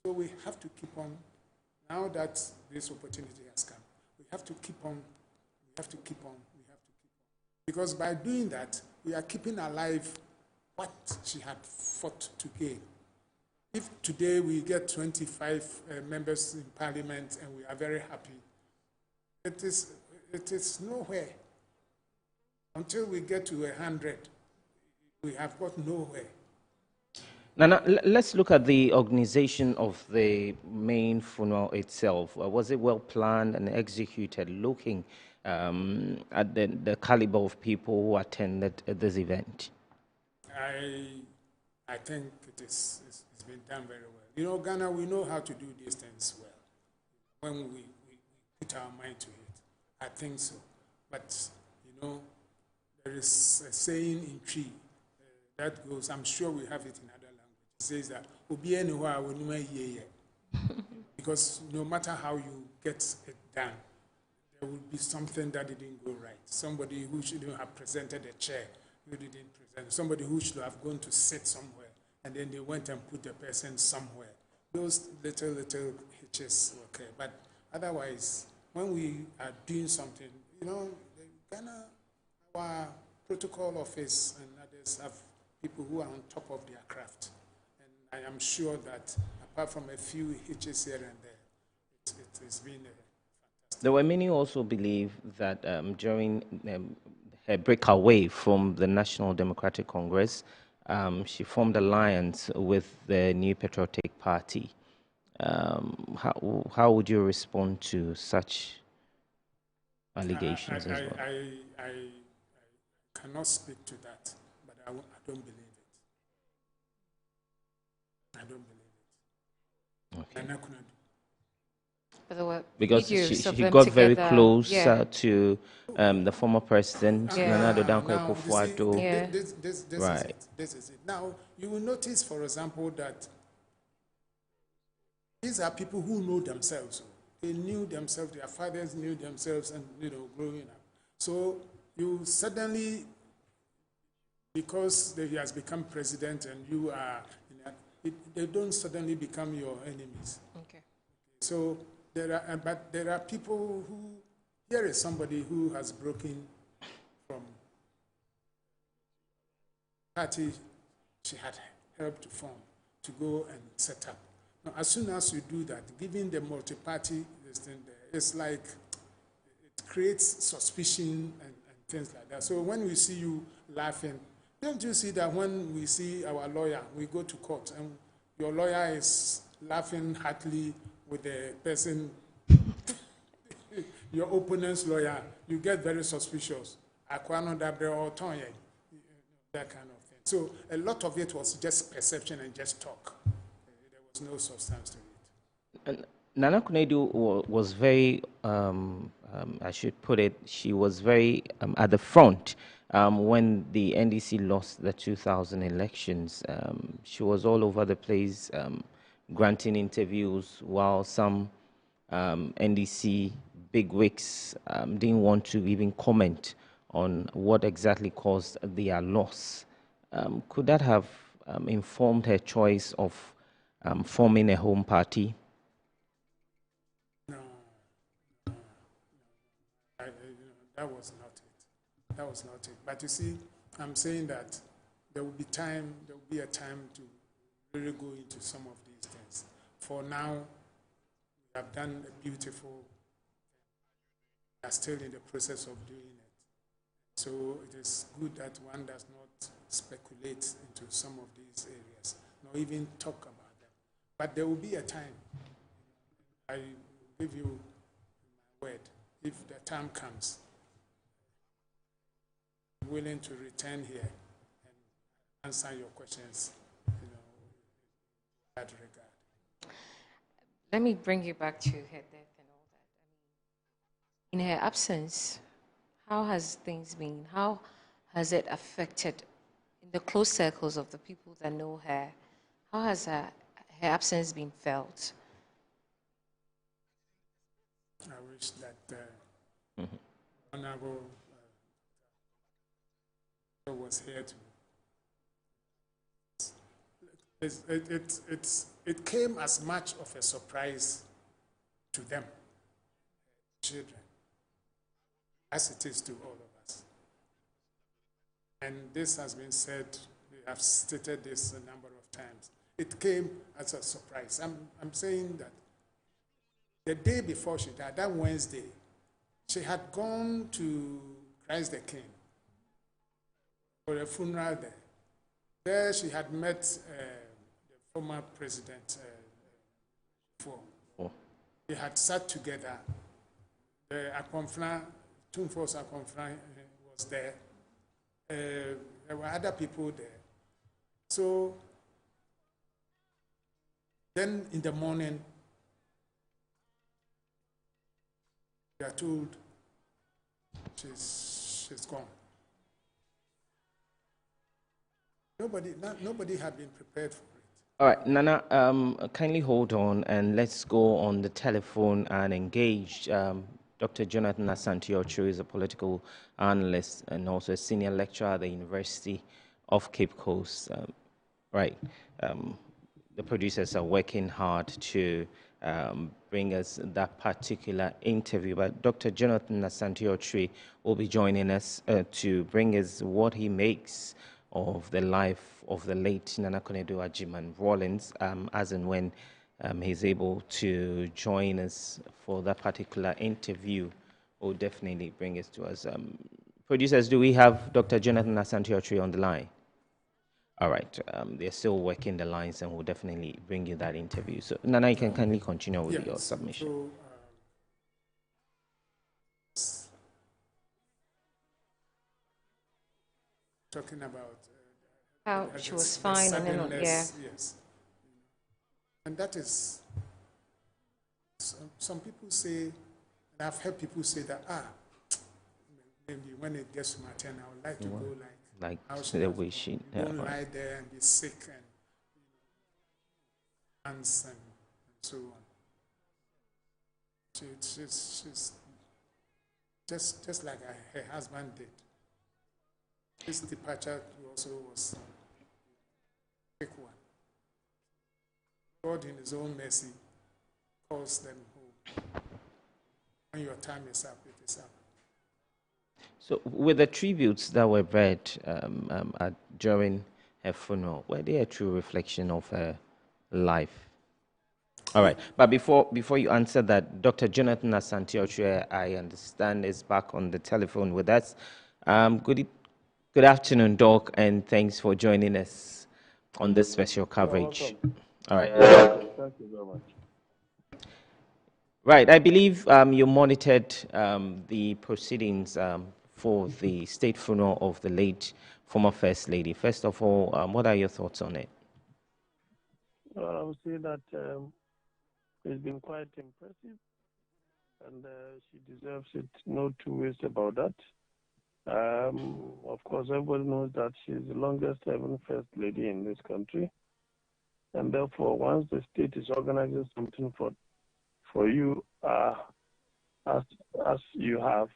[SPEAKER 1] So we have to keep on. Now that this opportunity has come, we have to keep on, we have to keep on. Because by doing that, we are keeping alive what she had fought to gain. If today we get 25 members in parliament and we are very happy, it is nowhere. Until we get to 100, we have got nowhere.
[SPEAKER 8] Now, let's look at the organization of the main funeral itself. Was it well planned and executed, looking at the caliber of people who attended this event?
[SPEAKER 1] I think it's been done very well. You know, Ghana, we know how to do these things well when we put our mind to it. I think so. But, you know, there is a saying in Tree that goes, I'm sure we have it in other languages. It says that, because no matter how you get it done, there will be something that didn't go right. Somebody who shouldn't have presented a chair, who didn't present. Somebody who should have gone to sit somewhere, and then they went and put the person somewhere. Those little hitches were okay. But otherwise, when we are doing something, you know, Ghana, our protocol office and others have people who are on top of their craft. And I am sure that apart from a few hitches here and there, it has been
[SPEAKER 8] There were many who also believe that during her breakaway from the National Democratic Congress, she formed alliance with the New Patriotic Party. How would you respond to such allegations as well?
[SPEAKER 1] I cannot speak to that, but I don't believe it. I don't believe it.
[SPEAKER 8] Okay.
[SPEAKER 1] Nana Konadu.
[SPEAKER 8] Because she got very close to the former president, Nana Dankwa Akufo-Addo.
[SPEAKER 1] This is it. Now, you will notice, for example, that these are people who know themselves. They knew themselves, their fathers knew themselves, and growing up. So you suddenly, because he has become president and you are, they don't suddenly become your enemies. Okay. So there are people who, here is somebody who has broken from party she had helped to form to go and set up. Now, as soon as you do that, giving the multi-party this thing there, it's like it creates suspicion and things like that. So when we see you laughing, don't you see that when we see our lawyer, we go to court and your lawyer is laughing heartily with the person, your opponent's lawyer, you get very suspicious. That kind of thing. So a lot of it was just perception and just talk. There was no substance to it.
[SPEAKER 8] And Nana Konadu was very, I should put it, she was very at the front when the NDC lost the 2000 elections. She was all over the place granting interviews, while some NDC bigwigs didn't want to even comment on what exactly caused their loss. Could that have informed her choice of forming a home party?
[SPEAKER 1] No, that was not it. That was not it. But you see, I'm saying that there will be a time to really go into some of these things. For now, we have done a beautiful, we are still in the process of doing it. So it is good that one does not speculate into some of these areas, nor even talk about them. But there will be a time, I give you my word, if the time comes, I'm willing to return here and answer your questions, in that regard.
[SPEAKER 2] Let me bring you back to her death and all that. In her absence, how has things been? How has it affected in the close circles of the people that know her? How has her absence been felt?
[SPEAKER 1] I wish that Honorable was here to. It came as much of a surprise to them, children, as it is to all of us. And this has been said, we have stated this a number of times. It came as a surprise. I'm saying that the day before she died, that Wednesday, she had gone to Christ the King for a funeral there. There she had met the former president before. They had sat together. The Akonfna, Tumfos Akonfna was there. There were other people there. So then in the morning, we are told she's gone. Nobody had been prepared for it.
[SPEAKER 8] All right, Nana, kindly hold on and let's go on the telephone and engage Dr. Jonathan Asante-Ocho is a political analyst and also a senior lecturer at the University of Cape Coast. The producers are working hard to bring us that particular interview, but Dr. Jonathan Asante-Ocho will be joining us to bring us what he makes of the life of the late Nana Konadu Agyeman-Rawlings, as and when he's able to join us for that particular interview, will definitely bring it to us. Producers, do we have Dr. Jonathan Asante-Ocho on the line? All right. They're still working the lines, and we'll definitely bring you that interview. So, Nana, you can kindly continue with your submission.
[SPEAKER 1] So, talking about
[SPEAKER 2] how she was fine and then
[SPEAKER 1] yes, and that is some people say, and I've heard people say that maybe when it gets to my turn, I would like to go like
[SPEAKER 8] the way she
[SPEAKER 1] don't lie there and be sick and dance and so on. She's just like her husband did. This departure also was a quick one. God in his own mercy calls them home. When your time is up, it is up.
[SPEAKER 8] So with the tributes that were read during her funeral, were they a true reflection of her life? All right, but before you answer that, Dr. Jonathan Asante-Ochoa, I understand, is back on the telephone with us. Good afternoon, Doc, and thanks for joining us on this special coverage. All right.
[SPEAKER 4] Thank you very much.
[SPEAKER 8] Right, I believe you monitored the proceedings for the state funeral of the late former First Lady. First of all, what are your thoughts on it?
[SPEAKER 4] Well, I would say that it's been quite impressive, and she deserves it, no two ways about that. Of course, everybody knows that she's the longest serving First Lady in this country, and therefore, once the state is organizing something for you, as you have,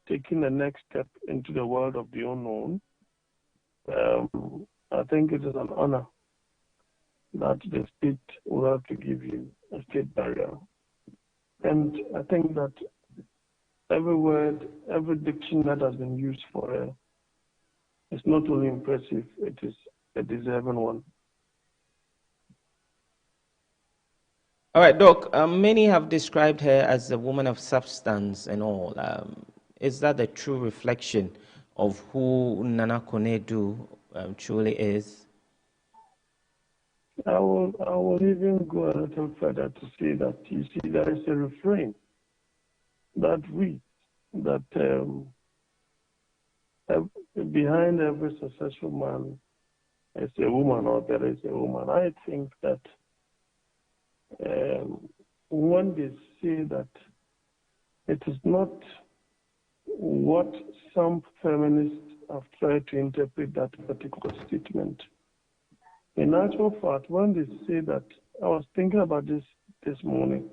[SPEAKER 4] taking the next step into the world of the unknown, I think it is an honor that the state will have to give you a state burial. And I think that every word, every diction that has been used for her is not only impressive, it is a deserving one.
[SPEAKER 8] All right, Doc, many have described her as a woman of substance and all. Is that the true reflection of who Nana Konadu truly is?
[SPEAKER 4] I will even go a little further to say that, you see, there is a refrain that reads that behind every successful man is a woman, or there is a woman. I think that when they say that, it is not what some feminists have tried to interpret that particular statement. In actual fact, when they say that, I was thinking about this morning,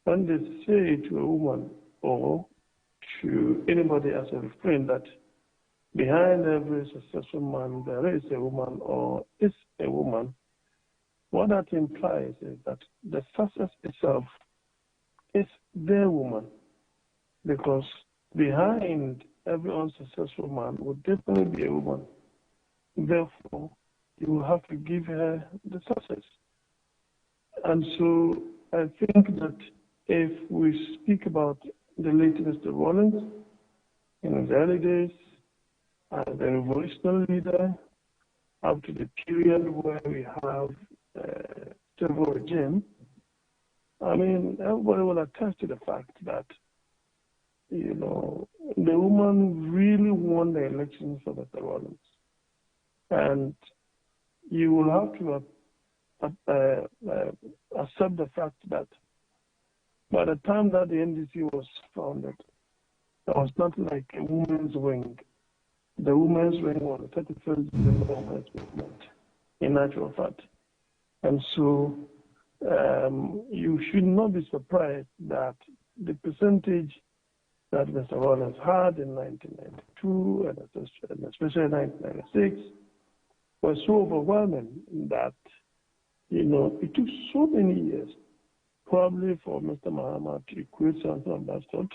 [SPEAKER 4] when they say to a woman or to anybody as a refrain that behind every successful man there is a woman or is a woman, what that implies is that the success itself is their woman, because behind every unsuccessful man would definitely be a woman. Therefore, you will have to give her the success. And so I think that if we speak about the late Mr. Rawlings in his early days as a revolutionary leader, up to the period where we have civil regime, I mean, everybody will attest to the fact that, the woman really won the elections for Mr. Rawlings. And you will have to accept the fact that by the time that the NDC was founded, there was not like a women's wing. The women's wing was the 31st December Women's Movement, in actual fact. And so you should not be surprised that the percentage that Mr. Rawlings had in 1992 and especially in 1996 was so overwhelming that, it took so many years probably for Mr. Mahama to equate something of that sort,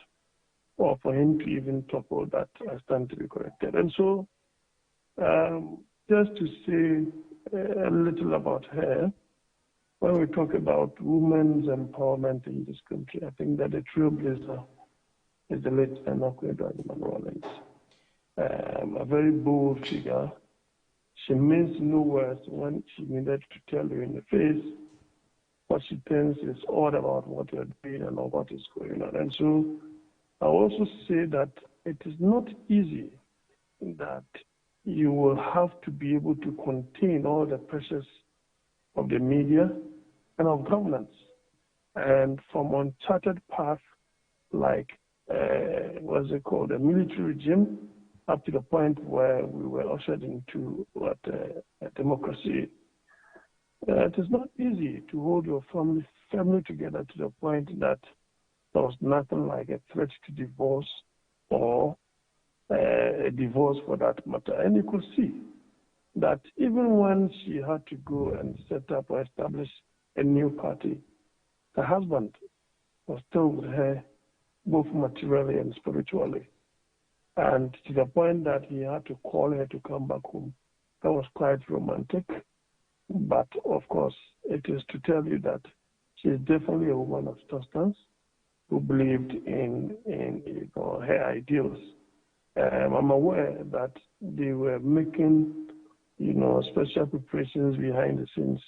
[SPEAKER 4] or for him to even topple that as time to be corrected. And so, just to say a little about her, when we talk about women's empowerment in this country, I think that the trailblazer is the late Agyeman-Rawlings. a very bold figure. She means no words when she needed to tell you in the face what she thinks is all about what you're doing and what is going on. And so I also say that it is not easy that you will have to be able to contain all the pressures of the media and of governance. And from uncharted path like, what's it called, a military regime, up to the point where we were ushered into a democracy. It is not easy to hold your family together to the point that there was nothing like a threat to divorce or a divorce for that matter. And you could see that even when she had to go and set up or establish a new party, her husband was still with her both materially and spiritually. And to the point that he had to call her to come back home. That was quite romantic. But of course, it is to tell you that she is definitely a woman of substance who believed in her ideals. I'm aware that they were making, special preparations behind the scenes,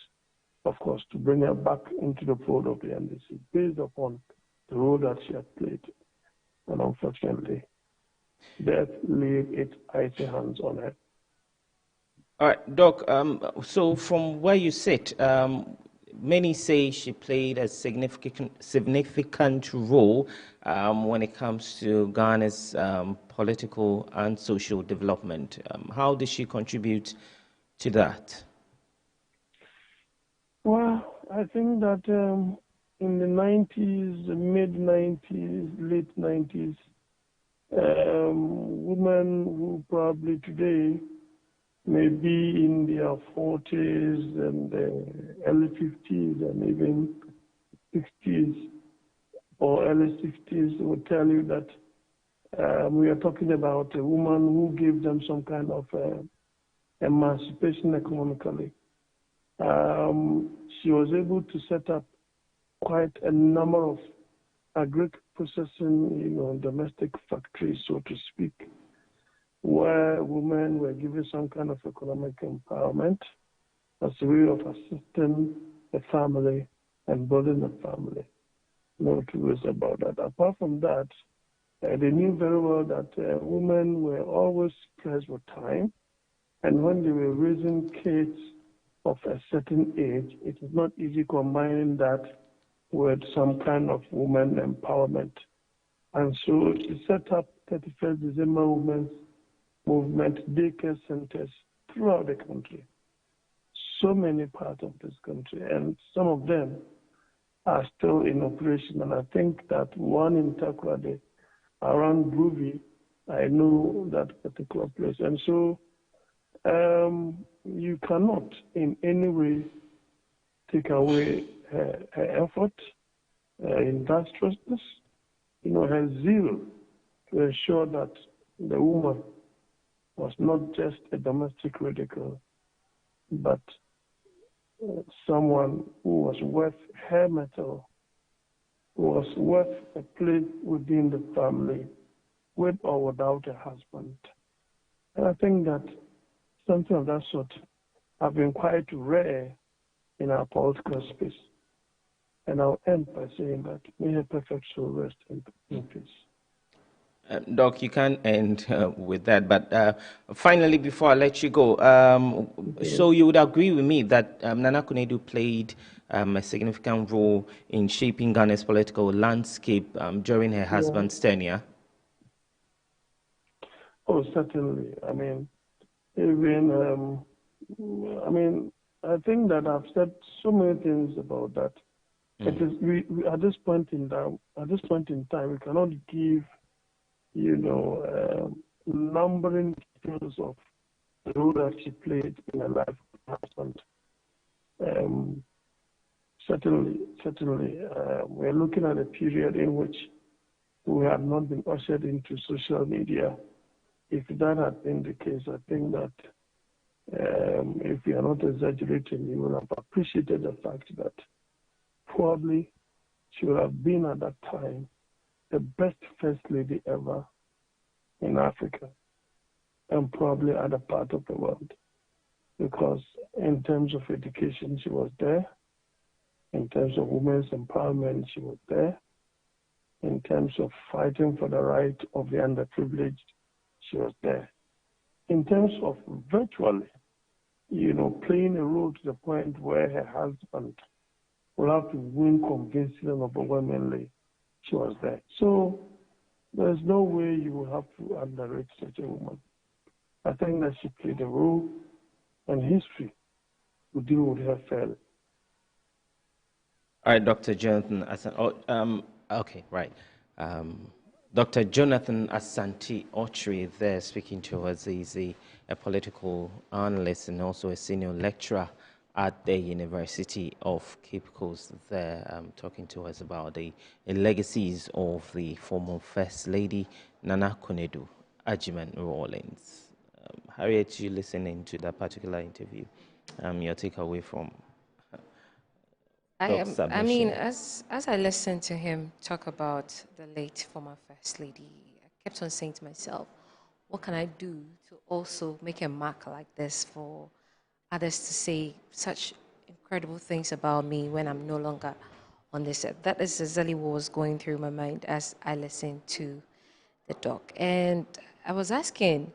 [SPEAKER 4] of course, to bring her back into the fold of the NDC based upon the role that she had played. And unfortunately, death laid its icy hands on her.
[SPEAKER 8] All right, Doc, so from where you sit, many say she played a significant role when it comes to Ghana's political and social development. How did she contribute to that?
[SPEAKER 4] Well, I think that in the 90s, the mid-90s, late 90s, women who probably today may be in their 40s and early 50s and even 60s or early 60s will tell you that we are talking about a woman who gave them some kind of emancipation economically. She was able to set up quite a number of agri processing, domestic factories, so to speak, where women were given some kind of economic empowerment as a way of assisting the family and building the family. No two ways about that. Apart from that, they knew very well that women were always pressed with time, and when they were raising kids of a certain age, it is not easy combining that with some kind of women empowerment. And so she set up 31st December Women's Movement daycare centers throughout the country. So many parts of this country, and some of them are still in operation. And I think that one in Takoradi, around Groovy, I know that particular place. And so you cannot in any way take away her effort, her industriousness, her zeal to ensure that the woman was not just a domestic radical, but someone who was worth her metal, who was worth a place within the family, with or without a husband. And I think that something of that sort have been quite rare in our political space. And I'll end by saying that may her perfect soul rest in peace.
[SPEAKER 8] Doc, you can't end with that, but finally, before I let you go, so you would agree with me that Nana Konadu played a significant role in shaping Ghana's political landscape during her husband's tenure?
[SPEAKER 4] Oh, certainly. I mean, even, I think that I've said so many things about that. It is we at this point in time, we cannot give numbering details of the role that she played in her life with her husband. Certainly, we're looking at a period in which we have not been ushered into social media. If that had been the case, I think that if we are not exaggerating, you will have appreciated the fact that probably she would have been at that time the best first lady ever in Africa. and probably other part of the world. Because in terms of education, she was there. In terms of women's empowerment, she was there. In terms of fighting for the right of the underprivileged, she was there. In terms of virtually, playing a role to the point where her husband will have to win convincingly and overwhelmingly, she was there. So there's no way you will have to underrate such a woman. I think that she played a role, and history will deal with her fairly.
[SPEAKER 8] All right, Dr. Jonathan okay, right. Dr. Jonathan Asante Ochre there speaking to us. He's a political analyst and also a senior lecturer at the University of Cape Coast there, talking to us about the legacies of the former First Lady, Nana Konadu Agyeman-Rawlings. Harriet, you listening to that particular interview, your takeaway from
[SPEAKER 2] I mean, as I listened to him talk about the late former First Lady, I kept on saying to myself, what can I do to also make a mark like this for others to say such incredible things about me when I'm no longer on this earth? That is exactly what was going through my mind as I listened to the doc. And I was asking,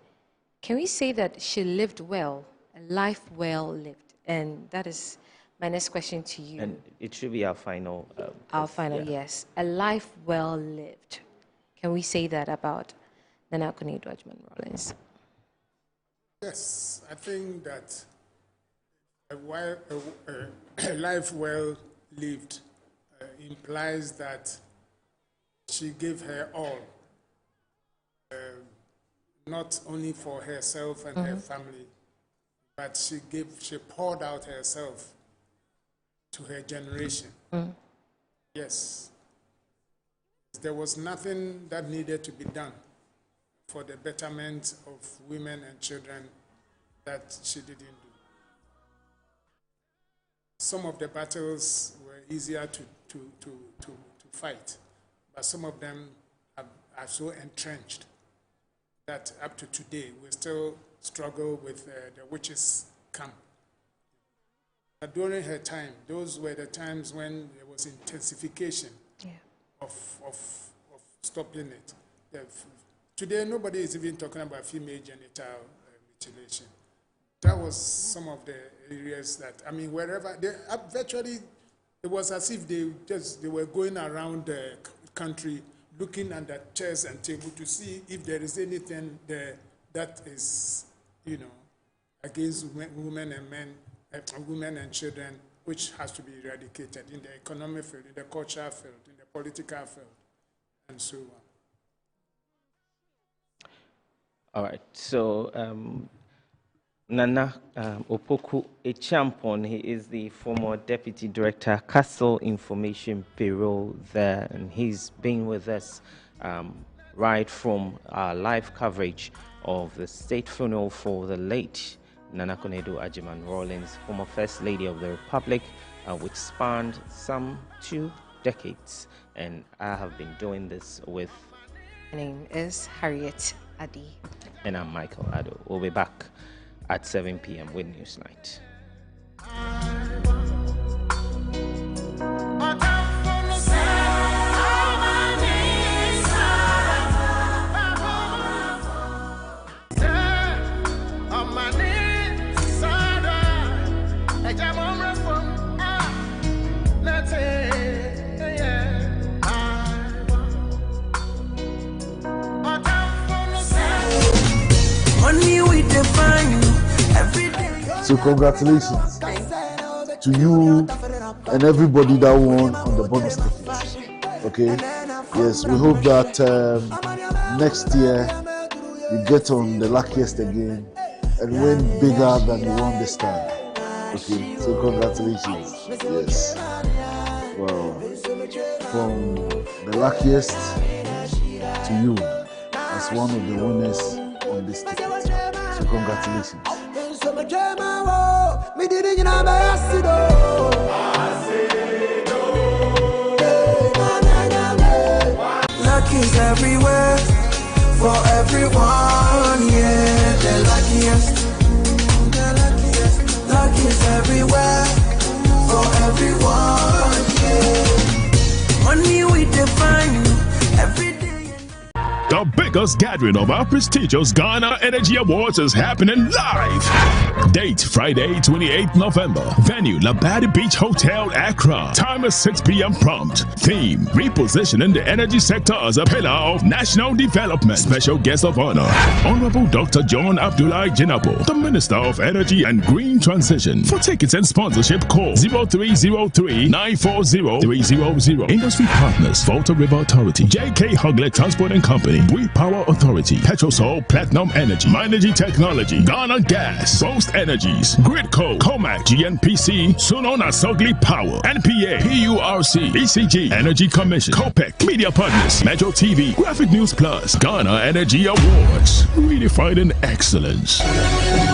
[SPEAKER 2] can we say that she lived well, a life well lived? And that is my next question to you.
[SPEAKER 8] And it should be our final.
[SPEAKER 2] Yes. A life well lived. Can we say that about Nana Konadu Agyeman-Rawlings?
[SPEAKER 1] Yes, I think that a life well lived implies that she gave her all, not only for herself and her family, but she poured out herself to her generation. Yes. There was nothing that needed to be done for the betterment of women and children that she didn't do. Some of the battles were easier to fight, but some of them are so entrenched that up to today we still struggle with the witches' camp. But during her time, those were the times when there was intensification of stopping it. Today, nobody is even talking about female genital mutilation. That was some of the areas that, I mean, wherever, virtually, it was as if they were going around the country looking under chairs and tables to see if there is anything there that is, against women and men, women and children, which has to be eradicated in the economic field, in the cultural field, in the political field, and so on.
[SPEAKER 8] All right. So Nana Opoku Echampon, he is the former Deputy Director, Castle Information Bureau there, and he's been with us right from our live coverage of the state funeral for the late Nana Konadu Agyeman-Rawlings, former First Lady of the Republic, which spanned some 2 decades. And I have been doing this with...
[SPEAKER 2] My name is Harriet Adi.
[SPEAKER 8] And I'm Michael Ado. We'll be back at 7 p.m. with Newsnight.
[SPEAKER 5] So congratulations to you and everybody that won on the bonus ticket. Okay, yes, we hope that next year you get on the luckiest again and win bigger than you won this time. Okay, so congratulations. Yes, wow, from the luckiest to you as one of the winners on this ticket. So congratulations.
[SPEAKER 28] Luck is everywhere. for everyone, yeah. The luckiest, luckiest everywhere, for everyone, yeah. Money we define every day.
[SPEAKER 7] The biggest gathering of our prestigious Ghana Energy Awards is happening live. Date Friday, 28th November. Venue Labadi Beach Hotel, Accra. Time is 6 p.m. prompt. Theme: repositioning the energy sector as a pillar of national development. Special guest of honor: Honorable Dr. John Abdullah Jinabo, the Minister of Energy and Green Transition. For tickets and sponsorship, call 0303-940-300. Industry partners: Volta River Authority, J.K. Huglet Transport and Company, We Power Authority, Petrosol Platinum Energy, Minergy Technology, Ghana Gas, Post Energies, Gridco, Comac, GNPC, Sunona Sogli Power, NPA, PURC, ECG, Energy Commission, COPEC, Media Partners, Metro TV, Graphic News Plus, Ghana Energy Awards, redefining excellence.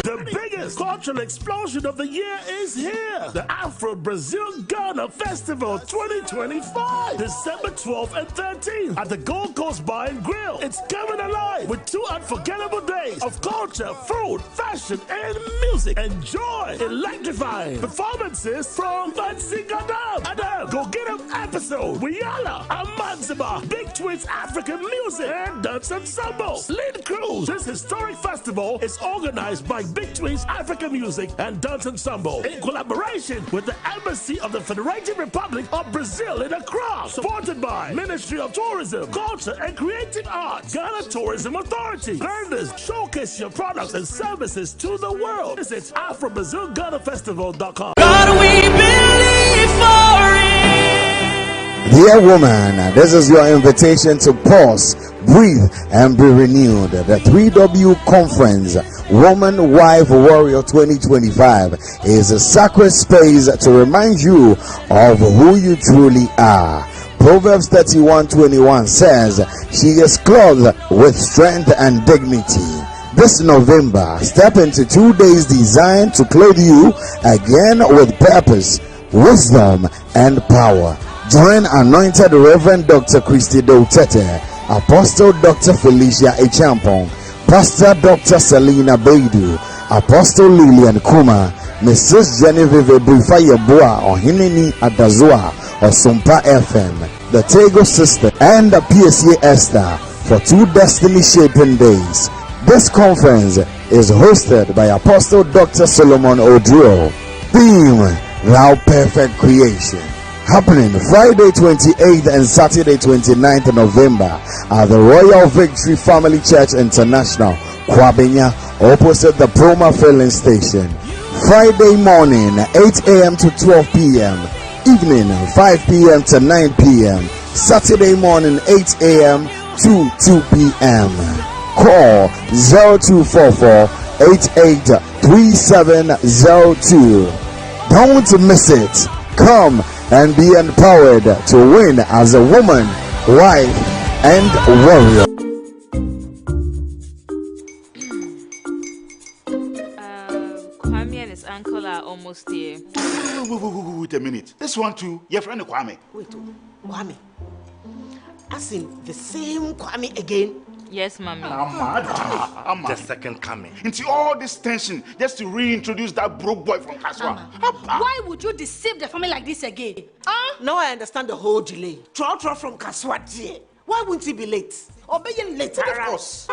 [SPEAKER 3] The biggest cultural explosion of the year is here. The Afro-Brazil Ghana Festival 2025. December 12th and 13th at the Gold Coast Bar and Grill. It's coming alive with 2 unforgettable days of culture, food, fashion, and music. Enjoy electrifying performances from Fancy Gadam, Adam, Go Get 'Em Episode, Wiala, Amanziba, Big Twins African Music, and Dance Ensemble. Lead Cruise. This historic festival is organized by Big Twins African Music and Dance Ensemble in collaboration with the Embassy of the Federated Republic of Brazil in Accra. Supported by Ministry of Tourism, Culture and Creative Arts, Ghana Tourism Authority. Vendors, showcase your products and services to the world. Visit AfroBrazilGhanaFestival.com.
[SPEAKER 28] God, we believe for it.
[SPEAKER 12] Dear woman, this is your invitation to pause, breathe, and be renewed. The 3W Conference, Woman, Wife, Warrior 2025 is a sacred space to remind you of who you truly are. Proverbs 31:21 says, she is clothed with strength and dignity. This November, step into 2 days designed to clothe you again with purpose, wisdom, and power. Join Anointed Reverend Dr. Christy Doutete, Apostle Dr. Felicia Echampong, Pastor Dr. Selena Beidu, Apostle Lillian Kuma, Mrs. Genevieve Bufayeboa Ohineni Adazoa, Osumpa FM, the Tego Sister, and the PSA Esther for 2 destiny shaping days. This conference is hosted by Apostle Dr. Solomon Odrio. Theme: Thou Perfect Creation. Happening Friday 28th and Saturday 29th November at the Royal Victory Family Church International, Kwabenya, opposite the Proma Filling Station. Friday morning 8 a.m. to 12 p.m. Evening 5 p.m. to 9 p.m. Saturday morning 8 a.m. to 2 p.m. Call 0244-883702. Don't miss it. Come and be empowered to win as a woman, wife, and warrior.
[SPEAKER 25] Kwame and his uncle are almost here.
[SPEAKER 26] Wait a minute. This one too, your friend Kwame.
[SPEAKER 27] Wait, Kwame. As in the same Kwame again?
[SPEAKER 25] Yes, Mommy.
[SPEAKER 26] I'm the second coming. Into all this tension just to reintroduce that broke boy from Kaswa.
[SPEAKER 6] Why would you deceive the family like this again?
[SPEAKER 27] Now I understand the whole delay. Trout from Kaswa, dear. Why wouldn't he be late? Or be later?
[SPEAKER 26] Of course.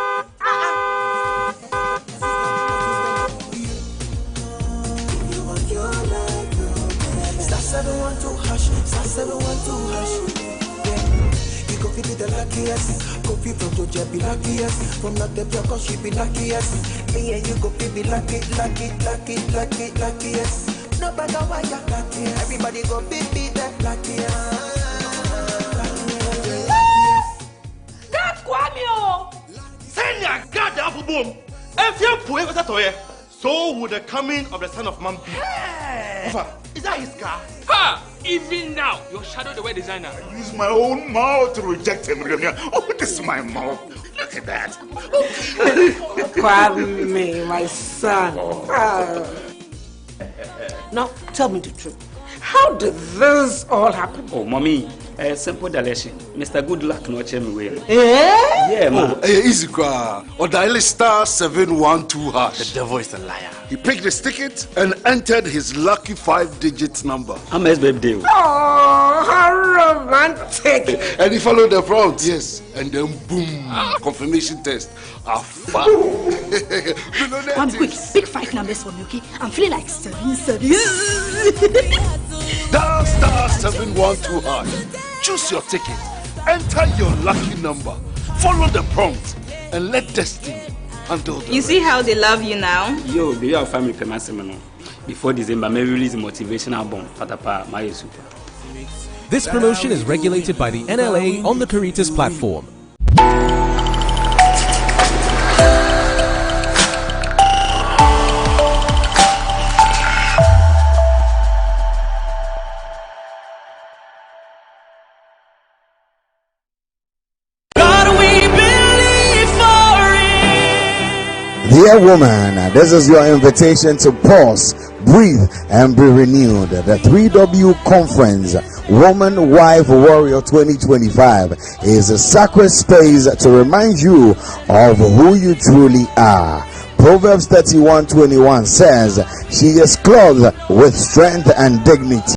[SPEAKER 28] Star 712 hash, star 712 hash. You go feel the luckiest. Coffee from Georgia be luckiest. From Natepia, cause she be luckiest. Me and you go be lucky, luckiest. No matter why you're luckiest. Everybody go be the luckiest.
[SPEAKER 6] That's Kwame!
[SPEAKER 26] Send your God the apple boom. If you put it with so would the coming of the Son of Man be.
[SPEAKER 29] Hey!
[SPEAKER 26] Is that his car?
[SPEAKER 29] Ha! Even now, your shadow the way designer.
[SPEAKER 26] I use my own mouth to reject him. Oh, this is my mouth. Look at that.
[SPEAKER 27] Kwame, my son. Now, tell me the truth. How did this all happen?
[SPEAKER 30] Oh, Mommy, Simple Daleshi. Mr. Good Luck no check me way.
[SPEAKER 13] Yeah,
[SPEAKER 30] man.
[SPEAKER 13] Easy cry. Or dial star 712 hash.
[SPEAKER 26] The devil is a liar.
[SPEAKER 13] He picked his ticket and entered his lucky 5-digit number.
[SPEAKER 30] How much baby?
[SPEAKER 13] Oh, how romantic! And he followed the prompt, yes. And then boom, confirmation test.
[SPEAKER 6] One quick, pick 5 numbers for me, okay? I'm feeling like 7.
[SPEAKER 13] Dial star 712 hash. Choose your ticket. Enter your lucky number. Follow the prompt and let destiny handle the
[SPEAKER 25] You see how they love you now?
[SPEAKER 30] Yo, do you have family payment? Before December, may release a motivational bomb. Patapa, my super.
[SPEAKER 32] This promotion is regulated by the NLA on the Caritas platform.
[SPEAKER 12] Dear woman, this is your invitation to pause, breathe, and be renewed. The 3W Conference, Woman, Wife, Warrior 2025 is a sacred space to remind you of who you truly are. Proverbs 31:21 says, "She is clothed with strength and dignity."